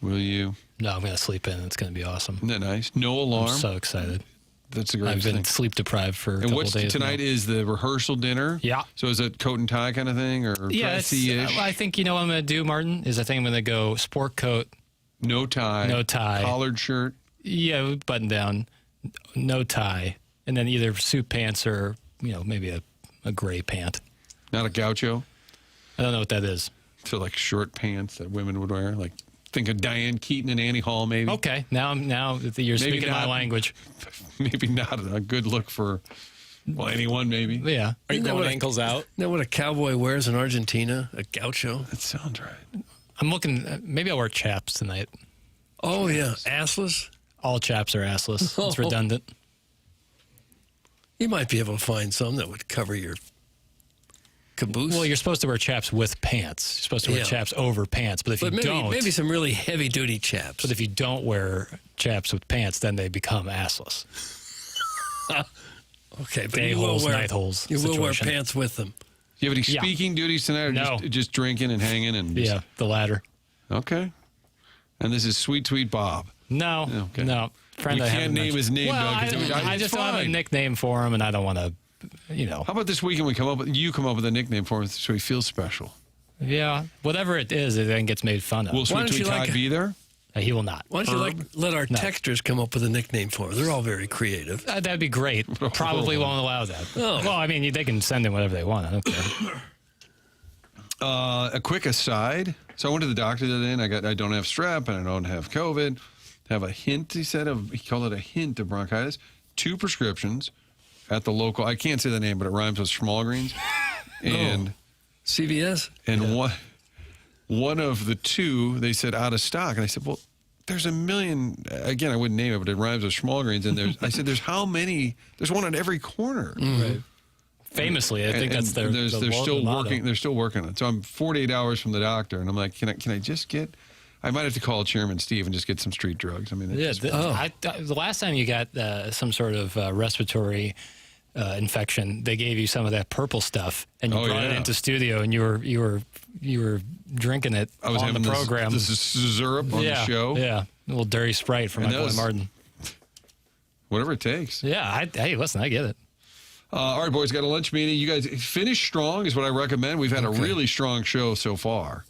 Will you? No, I'm going to sleep in. It's going to be awesome. Isn't that nice? No alarm? I'm so excited. That's a great I've thing. been sleep deprived for a couple days. And what's tonight now. Is the rehearsal dinner? Yeah. So is it coat and tie kind of thing or dressy-ish? I think you know what I'm going to do, Martin, is I think I'm going to go sport coat. No tie. No tie. Collared shirt. Yeah, button down. No tie. And then either suit pants or, maybe a gray pant. Not a gaucho? I don't know what that is. So like short pants that women would wear? Like think of Diane Keaton and Annie Hall maybe? Okay. Now you're speaking my language. Maybe not a good look for, anyone maybe. Yeah. Are you going ankles out? Isn't that what a cowboy wears in Argentina? A gaucho? That sounds right. I'm looking, maybe I'll wear chaps tonight. Oh, yeah. Assless? All chaps are assless. It's redundant. You might be able to find some that would cover your caboose. Well, you're supposed to wear chaps with pants. You're supposed to wear chaps over pants. But if you don't... Maybe some really heavy-duty chaps. But if you don't wear chaps with pants, then they become assless. Okay, but day holes, night holes. You will wear pants with them. Do you have any speaking duties tonight or no. just drinking and hanging? And yeah, the latter. Okay. And this is Sweet Bob. No, okay. no. Friend you can't name his name, well, Doug. I just don't have a nickname for him, and I don't want to, How about this weekend you come up with a nickname for him so he feels special? Yeah, whatever it is, it then gets made fun of. Will Sweet Todd be there? He will not. Why don't you let our texters come up with a nickname for him? They're all very creative. That'd be great. Probably won't allow that. Oh. Well, I mean, they can send in whatever they want. I don't care. A quick aside. So I went to the doctor today, and I don't have strep, and I don't have COVID. I have a hint, he said, he called it a hint of bronchitis. 2 prescriptions at the local, I can't say the name, but it rhymes with Schmalgreens. And CVS? And one of the 2, they said, out of stock. And I said, well, there's a million, again, I wouldn't name it, but it rhymes with Schmalgreens. And I said, there's how many? There's one at every corner. Right. Famously, I think that's their they're still motto. working. They're still working on it. So I'm 48 hours from the doctor, and I'm like, can I just get? I might have to call Chairman Steve and just get some street drugs. I mean, the last time you got some sort of respiratory infection, they gave you some of that purple stuff, and you brought it into studio, and you were drinking it I was on having the program. This is syrup on the show. Yeah, a little dirty Sprite for my boy Martin. Whatever it takes. Yeah, hey, listen, I get it. All right, boys, got a lunch meeting. You guys finish strong is what I recommend. We've had a really strong show so far.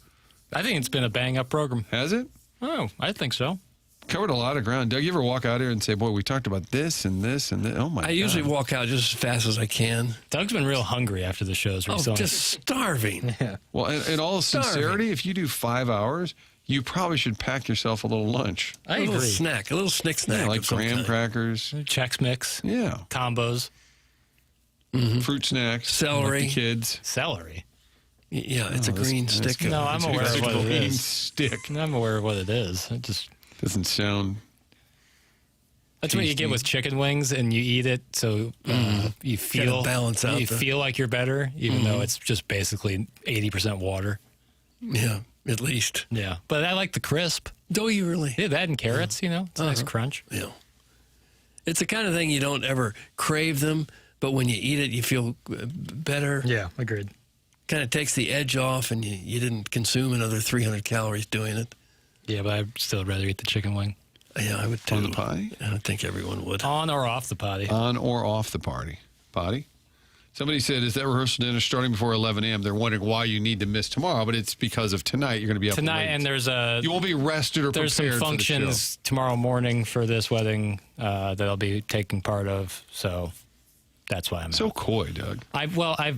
I think it's been a bang-up program. Has it? Oh, I think so. Covered a lot of ground. Doug, you ever walk out here and say, boy, we talked about this and this and this? Oh, my God. I usually walk out just as fast as I can. Doug's been real hungry after the shows recently. Oh, just starving. Yeah. Well, in all sincerity, if you do 5 hours, you probably should pack yourself a little lunch. I agree. A little snick snack. Yeah, like graham crackers. Chex Mix. Yeah. Combos. Mm-hmm. Fruit snacks. Celery. With the kids. Celery. Yeah, it's a green stick. No, I'm aware of what it is. Green stick. I'm aware of what it is. It just doesn't sound. That's what you get with chicken wings, and you eat it, so you feel balance out. You feel like you're better, even though it's just basically 80% water. Yeah. at least. Yeah, but I like the crisp. Do you really? Yeah, that and carrots, it's a nice crunch. Yeah. It's the kind of thing you don't ever crave them, but when you eat it, you feel better. Yeah, agreed. Kind of takes the edge off, and you didn't consume another 300 calories doing it. Yeah, but I'd still rather eat the chicken wing. Yeah, I would too. On the potty? I don't think everyone would. On or off the potty? On or off the potty? Somebody said, is that rehearsal dinner starting before 11 a.m.? They're wondering why you need to miss tomorrow, but it's because of tonight. You're going to be up tonight, late. and you won't be rested or there's prepared some functions tomorrow morning for this wedding that I'll be taking part of, so that's why I'm so out. Coy, Doug. I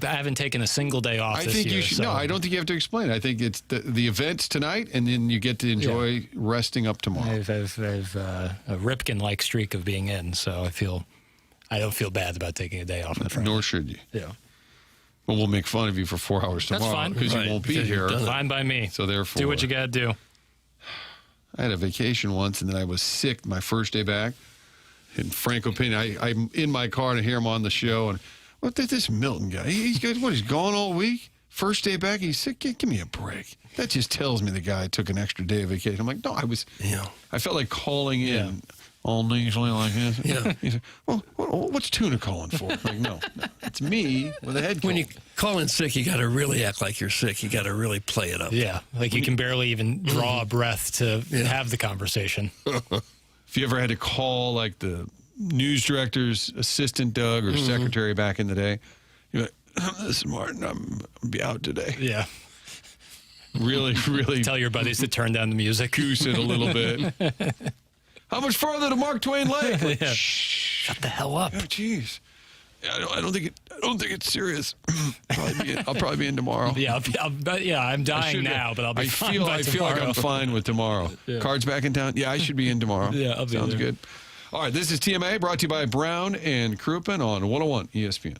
haven't taken a single day off I this think year. you should. So. No, I don't think you have to explain it. I think it's the event's tonight, and then you get to enjoy resting up tomorrow. I've a Ripken-like streak of being in, so I don't feel bad about taking a day off. Nor should you. Yeah. Well, we'll make fun of you for 4 hours tomorrow. That's fine. Because you won't be here. Fine by me. So therefore, do what you got to do. I had a vacation once, and then I was sick my first day back. In Frank opinion, I'm in my car and I hear him on the show, and what did this Milton guy? He's gone all week? First day back, he's sick? Give me a break. That just tells me the guy took an extra day of vacation. I'm like, no, I felt like calling in all nasally like this. Yeah. He said, well, what's Tuna calling for? I'm like, no, it's me with a head cold. When you call in sick, you got to really act like you're sick. You got to really play it up. Yeah, like you can barely even draw a breath to have the conversation. If you ever had to call like the news director's assistant, Doug, or secretary back in the day, you're like, this is Martin, I'm going to be out today. Yeah. Really, really. Tell your buddies to turn down the music. Goose it a little bit. How much farther to Mark Twain Lake? Like, yeah. Shut the hell up. Oh, jeez. Yeah, I don't think it's serious. I'll probably be in tomorrow. Yeah, I'm dying now, but I'll be fine by I feel like I'm fine with tomorrow. Yeah. Cards back in town? Yeah, I should be in tomorrow. Yeah, I'll be Sounds there. good. All right, this is TMA brought to you by Brown and Crouppen on 101 ESPN.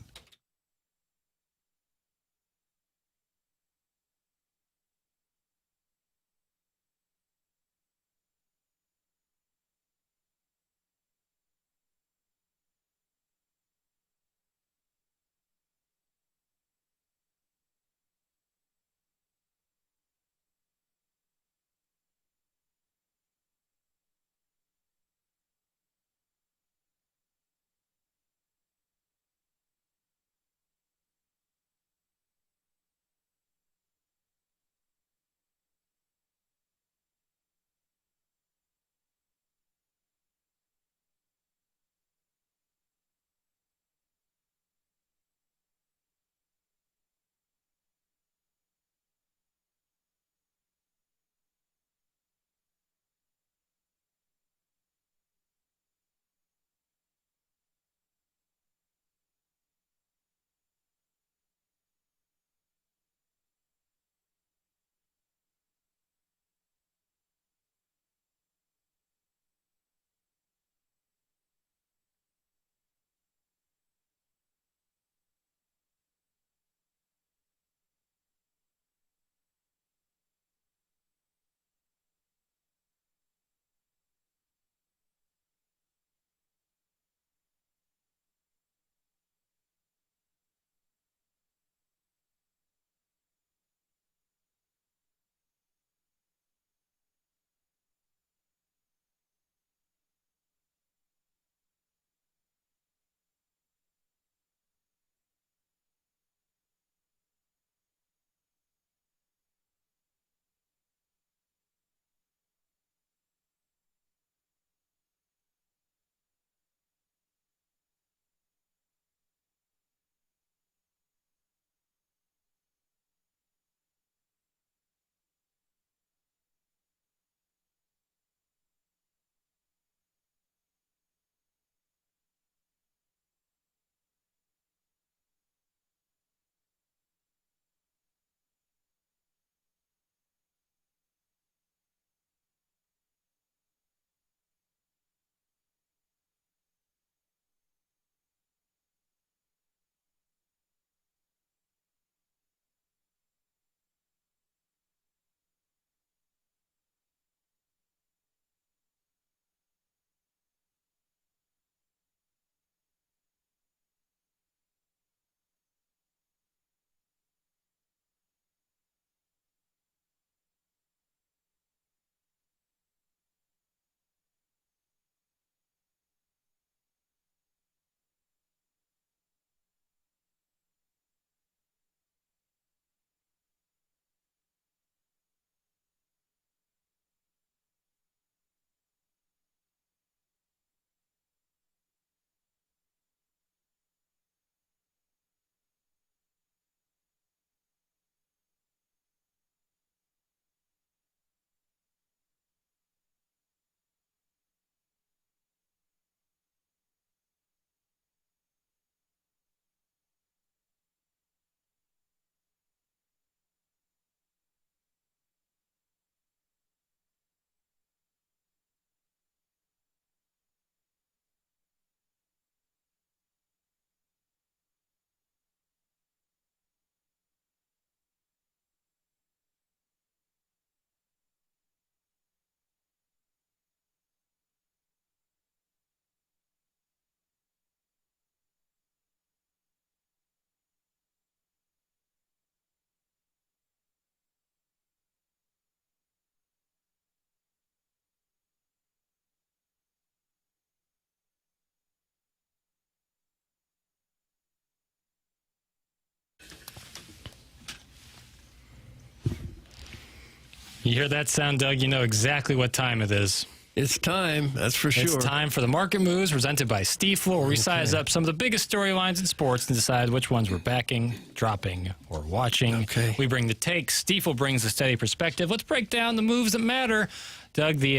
You hear that sound, Doug? You know exactly what time it is. It's time, that's for sure. It's time for the Market Moves presented by Stifel, where we size up some of the biggest storylines in sports and decide which ones we're backing, dropping, or watching. Okay. We bring the takes. Stifel brings a steady perspective. Let's break down the moves that matter. Doug, the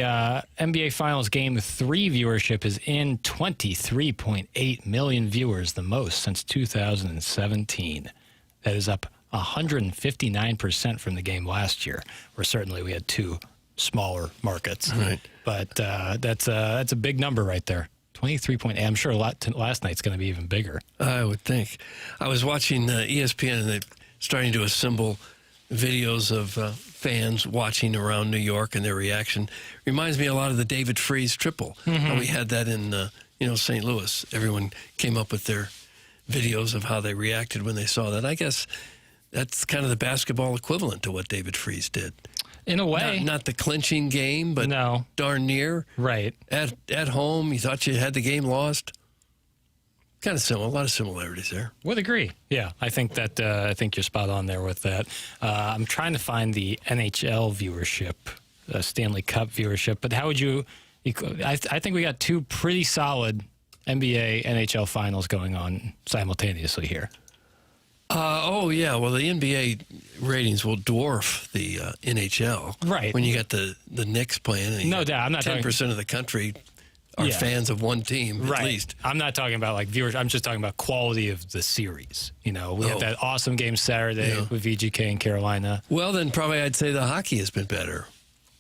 NBA Finals Game 3 viewership is in 23.8 million viewers, the most since 2017. That is up 159% from the game last year, where certainly we had two smaller markets. Right. But that's a big number right there. 23.8. I'm sure last night's going to be even bigger. I would think. I was watching ESPN, and they're starting to assemble videos of fans watching around New York and their reaction. Reminds me a lot of the David Freese triple. How we had that in St. Louis. Everyone came up with their videos of how they reacted when they saw that. I guess that's kind of the basketball equivalent to what David Freese did. In a way. Not the clinching game, but darn near. Right. At home, you thought you had the game lost. Kind of similar. A lot of similarities there. Would agree. Yeah, I think that I think you're spot on there with that. I'm trying to find the NHL viewership, Stanley Cup viewership, but how would you? I think we got two pretty solid NBA NHL finals going on simultaneously here. Well, the NBA ratings will dwarf the NHL. Right. When you got the Knicks playing. And no doubt. I'm not 10% of the country are fans of one team, at least. I'm not talking about like viewers. I'm just talking about quality of the series. We had that awesome game Saturday with VGK and Carolina. Well, then probably I'd say the hockey has been better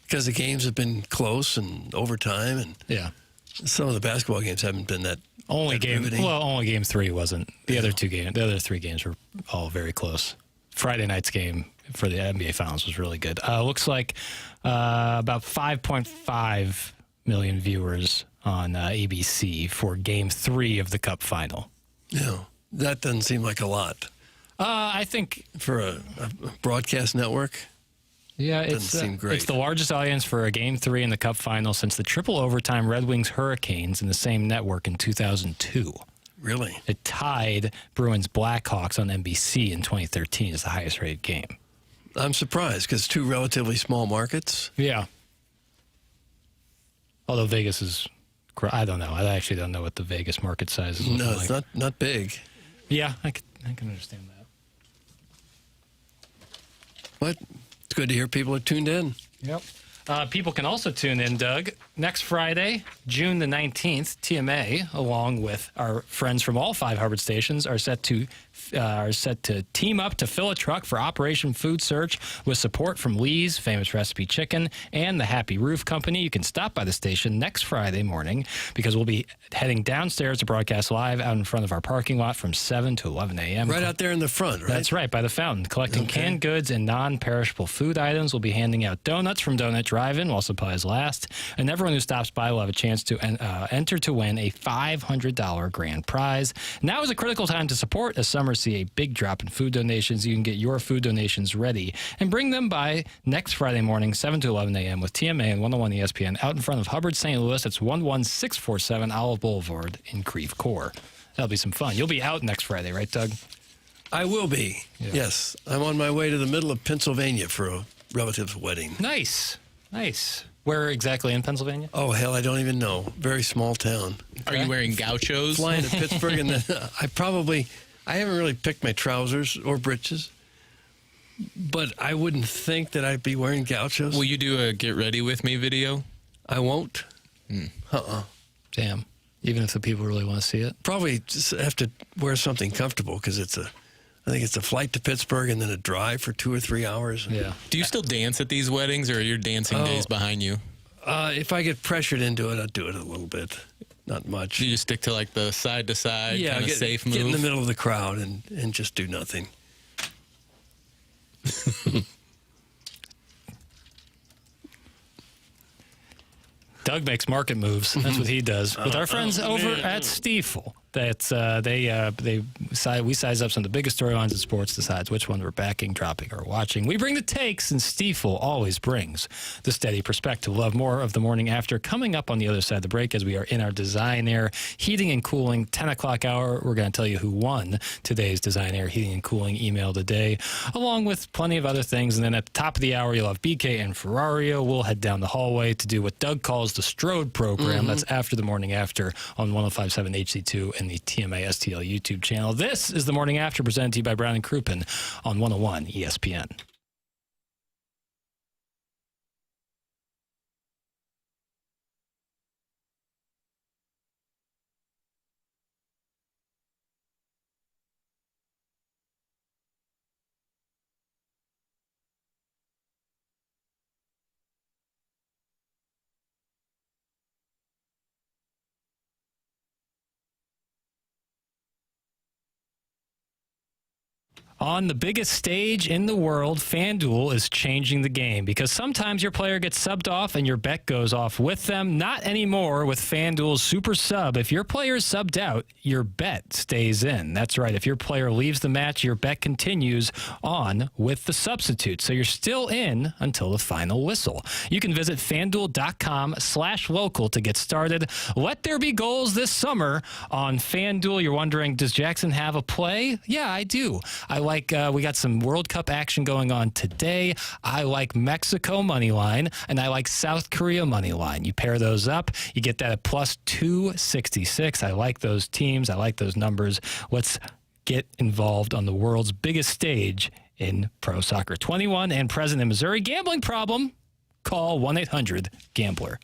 because the games have been close and overtime, and some of the basketball games haven't been that. Only game 3 wasn't. The other three games were all very close. Friday night's game for the NBA Finals was really good. Looks like about 5.5 million viewers on ABC for Game 3 of the Cup Final. Yeah, that doesn't seem like a lot. I think for a broadcast network. Yeah, it doesn't seem great. It's the largest audience for a Game 3 in the Cup Final since the triple overtime Red Wings Hurricanes in the same network in 2002. Really? It tied Bruins Blackhawks on NBC in 2013 as the highest rated game. I'm surprised because two relatively small markets. Yeah. Although Vegas is, I don't know. I actually don't know what the Vegas market size is. No, it's not big. Yeah, I can understand that. But it's good to hear people are tuned in. Yep. People can also tune in, Doug. Next Friday, June the 19th, TMA, along with our friends from all 5 Hubbard stations, are set to team up to fill a truck for Operation Food Search with support from Lee's Famous Recipe Chicken and the Happy Roof Company. You can stop by the station next Friday morning because we'll be heading downstairs to broadcast live out in front of our parking lot from 7 to 11 a.m. Right out there in the front, right? That's right, by the fountain. Collecting canned goods and non-perishable food items. We'll be handing out donuts from Donut Drive-In while supplies last. And everyone who stops by will have a chance to enter to win a $500 grand prize. Now is a critical time to support as summer see a big drop in food donations. You can get your food donations ready and bring them by next Friday morning, 7 to 11 a.m. with TMA and 101 ESPN out in front of Hubbard St. Louis. It's 11647 Olive Boulevard in Creve Coeur. That'll be some fun. You'll be out next Friday, right, Doug? I will be. Yeah. Yes. I'm on my way to the middle of Pennsylvania for a relative's wedding. Nice. Where exactly in Pennsylvania? Oh, hell, I don't even know. Very small town. Are you wearing gauchos? Flying to Pittsburgh, and then I haven't really picked my trousers or breeches, but I wouldn't think that I'd be wearing gauchos. Will you do a get ready with me video? I won't. Damn. Even if the people really want to see it? Probably just have to wear something comfortable because I think it's a flight to Pittsburgh and then a drive for 2 or 3 hours. Yeah. Do you still dance at these weddings, or are your dancing days behind you? If I get pressured into it, I'll do it a little bit. Not much. You just stick to like the side to side, kind of safe move? Get in the middle of the crowd and just do nothing. Doug makes market moves. That's what he does. With our friends over at Stifel. That's we size up some of the biggest storylines in sports, decides which ones we're backing, dropping, or watching. We bring the takes, and Stifel always brings the steady perspective. We'll have more of the morning after coming up on the other side of the break as we are in our Design Air Heating and Cooling 10 o'clock hour. We're going to tell you who won today's Design Air Heating and Cooling email today, along with plenty of other things. And then at the top of the hour, you'll have BK and Ferrario. We'll head down the hallway to do what Doug calls the Strode program. That's after the morning after on 105.7 HC2 and the TMA STL YouTube channel. This is the morning after, presented to you by Brown and Crouppen on 101 ESPN. On the biggest stage in the world, FanDuel is changing the game because sometimes your player gets subbed off and your bet goes off with them. Not anymore with FanDuel's Super Sub. If your player is subbed out, your bet stays in. That's right. If your player leaves the match, your bet continues on with the substitute. So you're still in until the final whistle. You can visit FanDuel.com/local to get started. Let there be goals this summer on FanDuel. You're wondering, does Jackson have a play? Yeah, I do. We got some World Cup action going on today. I like Mexico money line, and I like South Korea money line. You pair those up, you get that at plus 266. I like those teams. I like those numbers. Let's get involved on the world's biggest stage in pro soccer. 21 and present in Missouri. Gambling problem? Call 1-800-GAMBLER.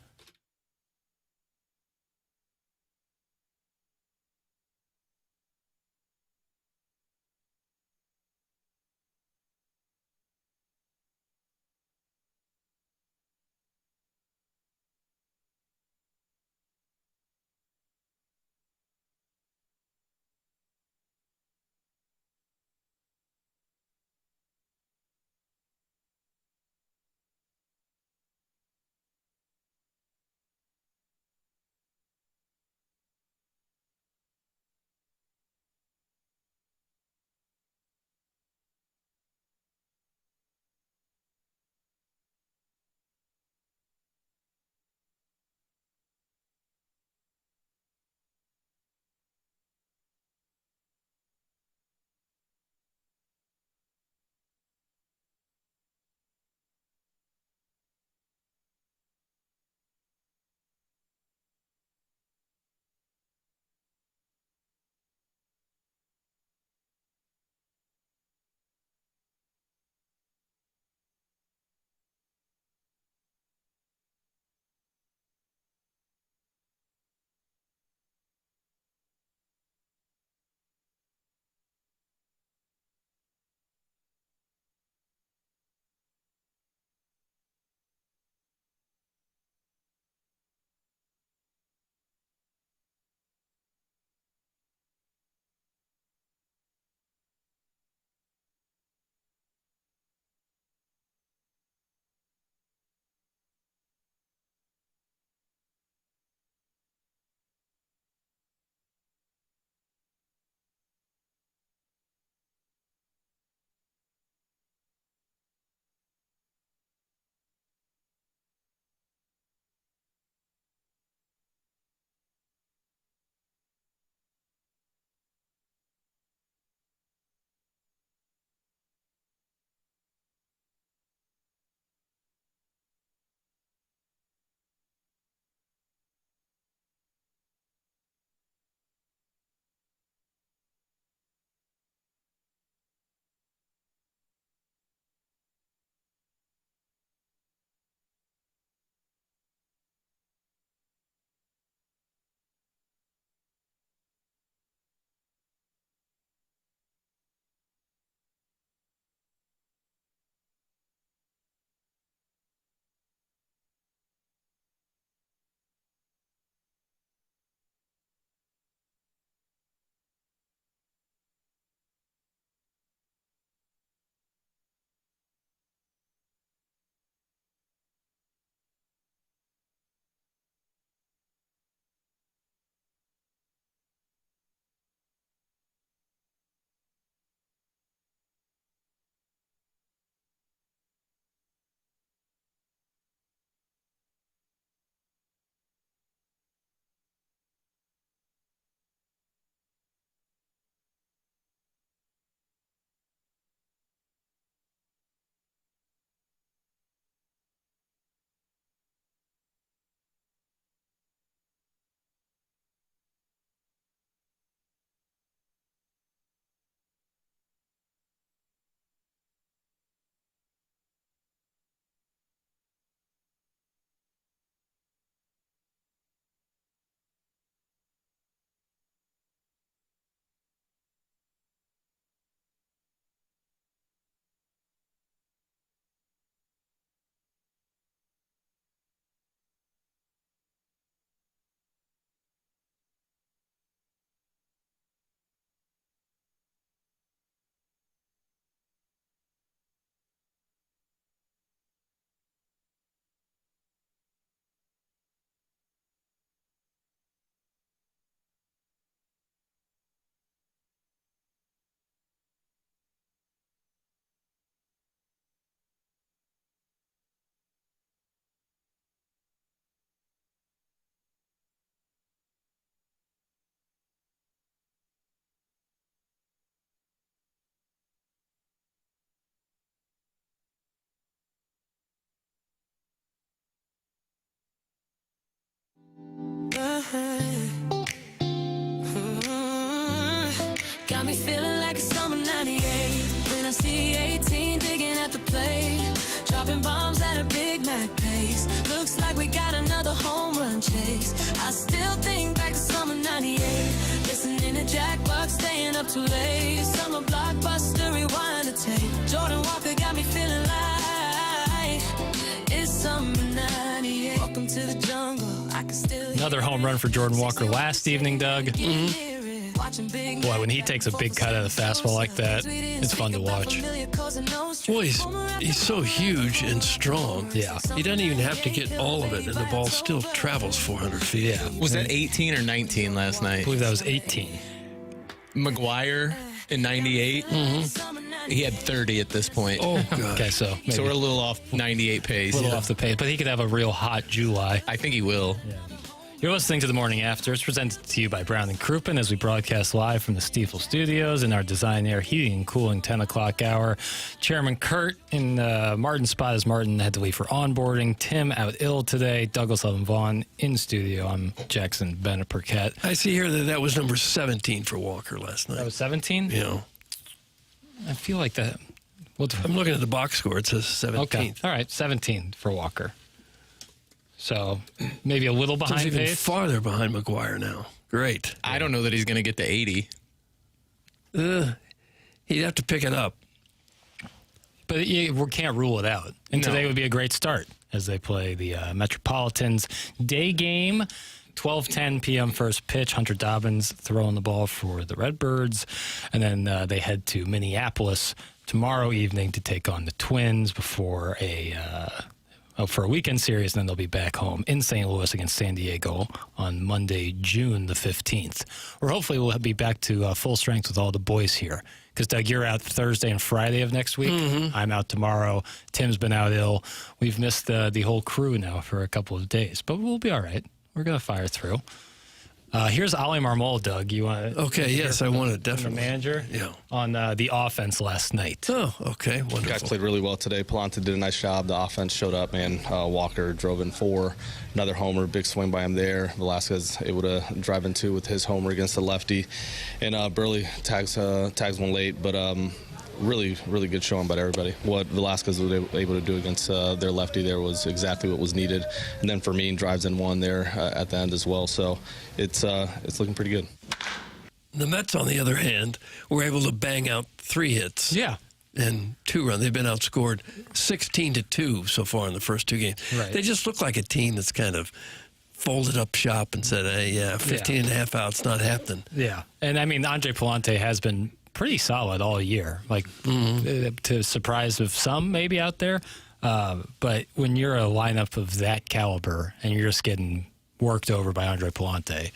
Looks like we got another home run chase. I still think back to summer 98. Listening to Jack Buck, staying up too late. Summer blockbuster, rewind the tape. Jordan Walker got me feeling like it's summer 98. Welcome to the jungle. I can still Another home run for Jordan Walker last evening, Doug. Boy, when he takes a big cut out of the fastball like that, it's fun to watch. Boy, he's so huge and strong. Yeah. He doesn't even have to get all of it, and the ball still travels 400 feet. Yeah. Was that 18 or 19 last night? I believe that was 18. McGuire in 98. He had 30 at this point. Oh, God. Okay, so we're a little off 98 pace. A little off the pace, but he could have a real hot July. I think he will. Yeah. You're listening to The Morning After. It's presented to you by Brown & Crouppen as we broadcast live from the Stifel studios in our Design Air Heating and Cooling 10 o'clock hour. Chairman Kurt in Martin's spot as Martin had to leave for onboarding. Tim out ill today. Douglas Love and Vaughn in studio. I'm Jackson Burkett. I see here that was number 17 for Walker last night. That was 17? Yeah. I feel like that. I'm looking at the box score. It says 17th. Okay. All right, 17 for Walker. So maybe a little behind even pace. Farther behind McGuire now. Great. I don't know that he's going to get to 80. He'd have to pick it up. But we can't rule it out. And today would be a great start as they play the Metropolitans day game. 12:10 p.m. first pitch. Hunter Dobbins throwing the ball for the Redbirds. And then they head to Minneapolis tomorrow evening to take on the Twins before for a weekend series, and then they'll be back home in St. Louis against San Diego on Monday, June the 15th. Or hopefully we'll be back to full strength with all the boys here. Because, Doug, you're out Thursday and Friday of next week. I'm out tomorrow. Tim's been out ill. We've missed the whole crew now for a couple of days. But we'll be all right. We're going to fire through. Here's Ali Marmol, Doug. You want to? Okay, yes, I want to definitely. The manager on the offense last night. Oh, okay, wonderful. Guys played really well today. Palanta did a nice job. The offense showed up, man. Walker drove in 4. Another homer, big swing by him there. Velasquez able to drive in 2 with his homer against the lefty. And Burley tags one late, but really, really good showing by everybody. What Velasquez was able to do against their lefty there was exactly what was needed. And then Fermin drives in 1 there at the end as well. So it's looking pretty good. The Mets, on the other hand, were able to bang out 3 hits. Yeah. And 2 runs. They've been outscored 16-2 so far in the first 2 games. Right. They just look like a team that's kind of folded up shop and said, hey, 15 and a half outs, not happening. Yeah. And, I mean, Andre Palante has been pretty solid all year, like to surprise of some maybe out there. But when you're a lineup of that caliber and you're just getting worked over by Andre Palante,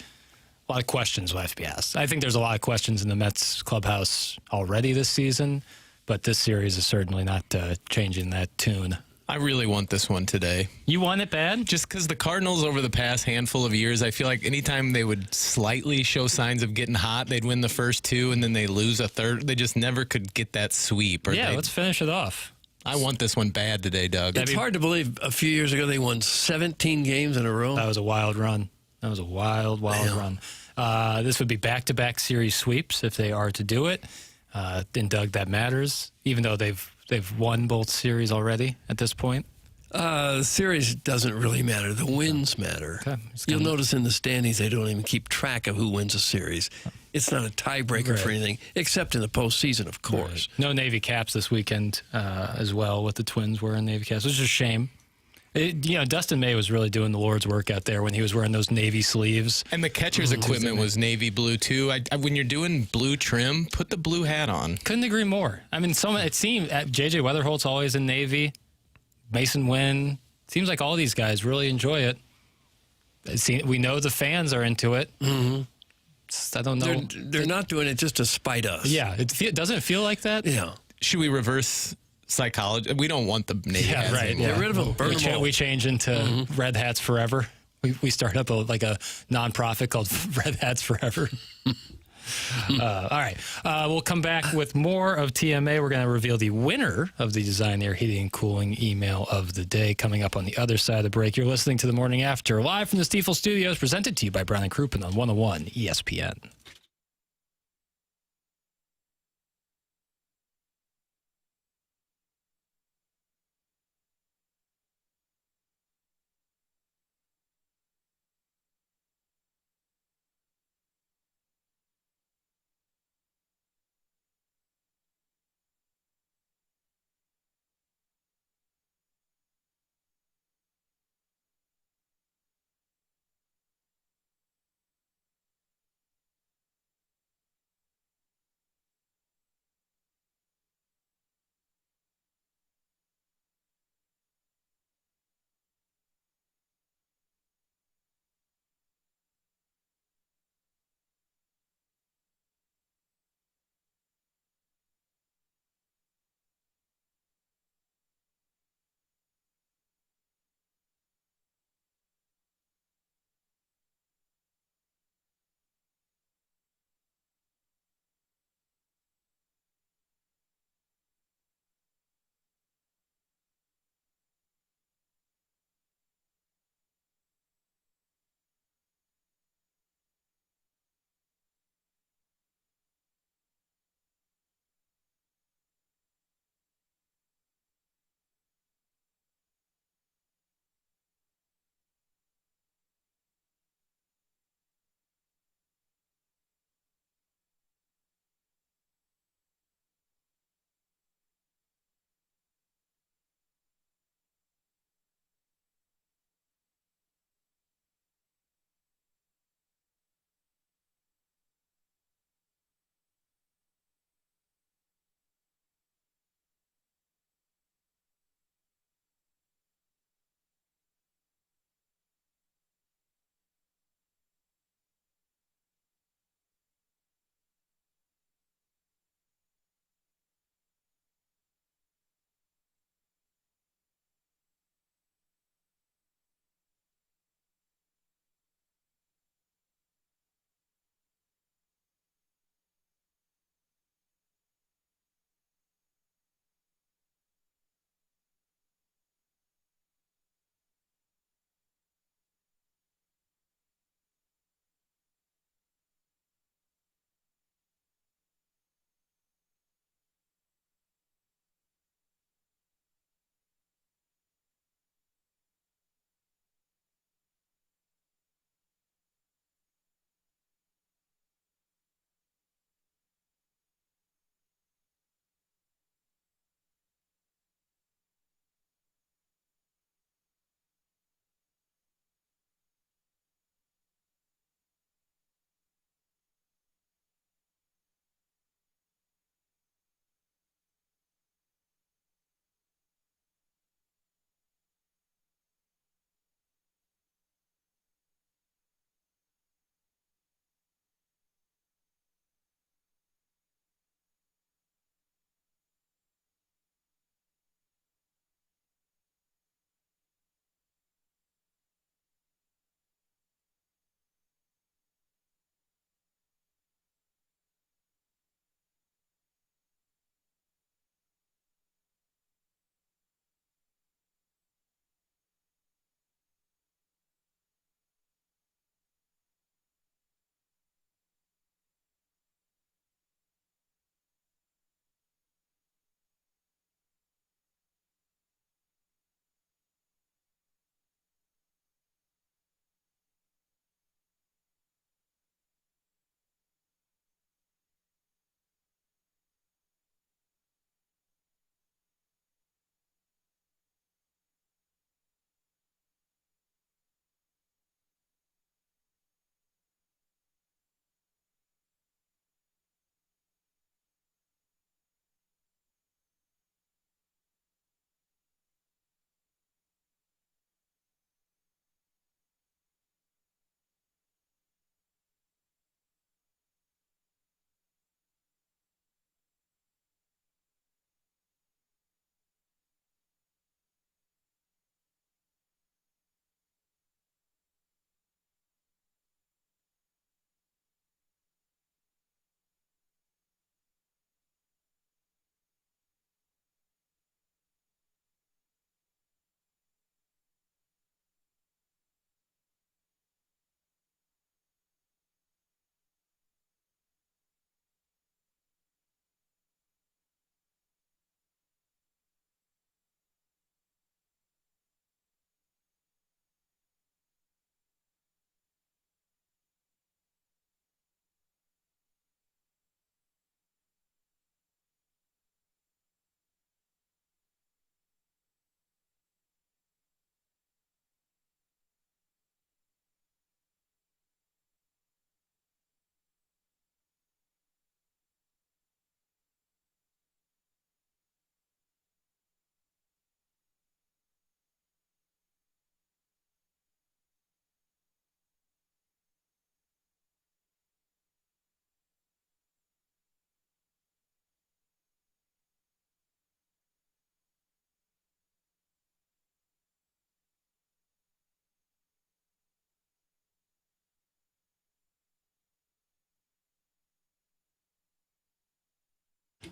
a lot of questions will have to be asked. I think there's a lot of questions in the Mets clubhouse already this season, but this series is certainly not changing that tune. I really want this one today. You want it bad? Just because the Cardinals over the past handful of years, I feel like anytime they would slightly show signs of getting hot, they'd win the first 2 and then they lose a third. They just never could get that sweep. Let's finish it off. I want this one bad today, Doug. It's hard to believe a few years ago they won 17 games in a row. That was a wild run. That was a wild run. This would be back-to-back series sweeps if they are to do it. And, Doug, that matters, even though they've won both series already at this point? The series doesn't really matter. The wins matter. Okay. You'll notice in the standings they don't even keep track of who wins a series. It's not a tiebreaker for anything, except in the postseason, of course. Right. No Navy caps this weekend as well, with the Twins wearing Navy caps, which is a shame. Dustin May was really doing the Lord's work out there when he was wearing those Navy sleeves. And the catcher's equipment was navy blue, too. When you're doing blue trim, put the blue hat on. Couldn't agree more. I mean, it seemed J.J. Weatherholt's always in Navy. Mason Wynn. Seems like all these guys really enjoy it. We know the fans are into it. Mm-hmm. I don't know. They're not doing it just to spite us. Yeah. Doesn't it feel like that? Yeah. Should we reverse psychology? We don't want the Navy hats anymore. Get rid of them. Burn them all. We change into Red Hats Forever. We start up a nonprofit called Red Hats Forever. All right. We'll come back with more of TMA. We're going to reveal the winner of the Design Air Heating and Cooling email of the day coming up on the other side of the break. You're listening to The Morning After, live from the Stifel Studios, presented to you by Brown & Crouppen on 101 ESPN.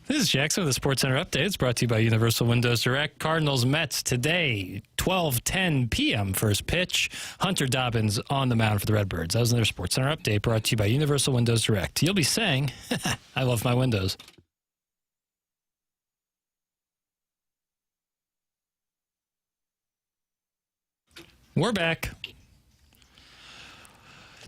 This is Jackson with the Sports Center Update. It's brought to you by Universal Windows Direct. Cardinals Mets today, 12:10 p.m. first pitch. Hunter Dobbins on the mound for the Redbirds. That was another Sports Center Update brought to you by Universal Windows Direct. You'll be saying, I love my windows. We're back.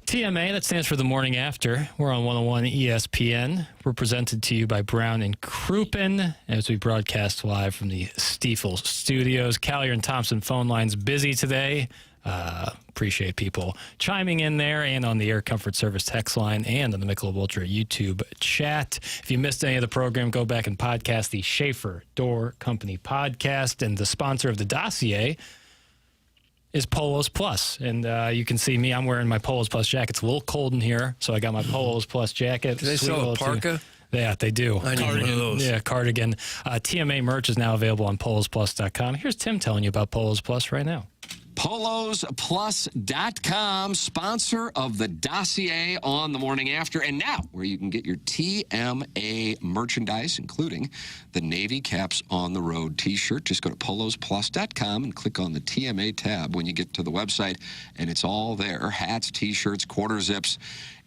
TMA, that stands for the Morning After. We're on 101 ESPN. We're presented to you by Brown and Crouppen as we broadcast live from the Stifel studios. Callier and Thompson phone lines busy today. Appreciate people chiming in there and on the Air Comfort Service text line and on the Michelob Ultra YouTube chat. If you missed any of the program, go back and podcast the Schaefer Door Company podcast. And the sponsor of the dossier is Polos Plus. And you can see me, I'm wearing my Polos Plus jacket. It's a little cold in here, so I got my Polos Plus jacket. Do they sell a parka? Yeah, they do. I need one of those. Yeah, cardigan. TMA merch is now available on polosplus.com. Here's Tim telling you about Polos Plus right now. PolosPlus.com, sponsor of the dossier on the Morning After, and now where you can get your TMA merchandise, including the Navy Caps on the Road t-shirt. Just go to PolosPlus.com and click on the TMA tab when you get to the website, and it's all there. Hats, t-shirts, quarter zips,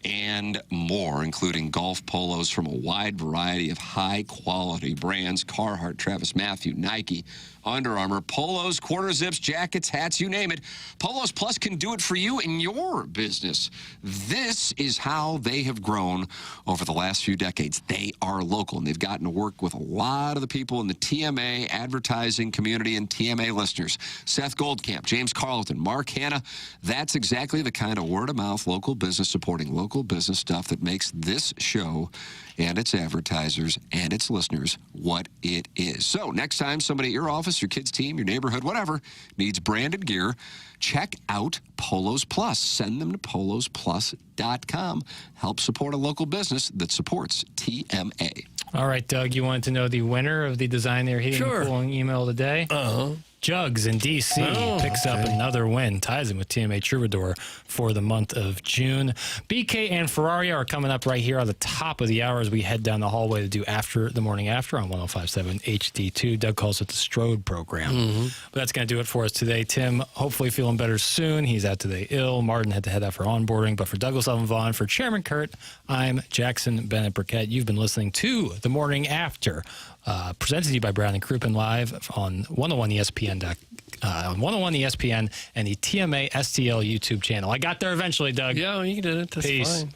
and more, including golf polos from a wide variety of high-quality brands: Carhartt, Travis Matthew, Nike, Under Armour, polos, quarter zips, jackets, hats, you name it. Polos Plus can do it for you in your business. This is how they have grown over the last few decades. They are local, and they've gotten to work with a lot of the people in the TMA advertising community and TMA listeners. Seth Goldcamp, James Carleton, Mark Hanna. That's exactly the kind of word-of-mouth local business supporting local business stuff that makes this show and its advertisers and its listeners what it is. So next time somebody at your office, your kid's team, your neighborhood, whatever, needs branded gear, check out Polos Plus. Send them to polosplus.com. Help support a local business that supports TMA. All right, Doug, you wanted to know the winner of the Design Their Heating and Cooling email today? Jugs in D.C. picks up another win, ties him with TMA Troubadour for the month of June. BK and Ferrari are coming up right here on the top of the hour as we head down the hallway to do After the Morning After on 105.7 HD2. Doug calls it the Strode program. But that's going to do it for us today. Tim, hopefully feeling better soon. He's out today ill. Martin had to head out for onboarding. But for Douglas Elvin Vaughn, for Chairman Kurt, I'm Jackson Bennett Burkett. You've been listening to The Morning After, presented to you by Brown and Crouppen live on 101 ESPN. On 101 ESPN and the TMA STL YouTube channel. I got there eventually, Doug. Yeah, you did it. That's Peace. fine.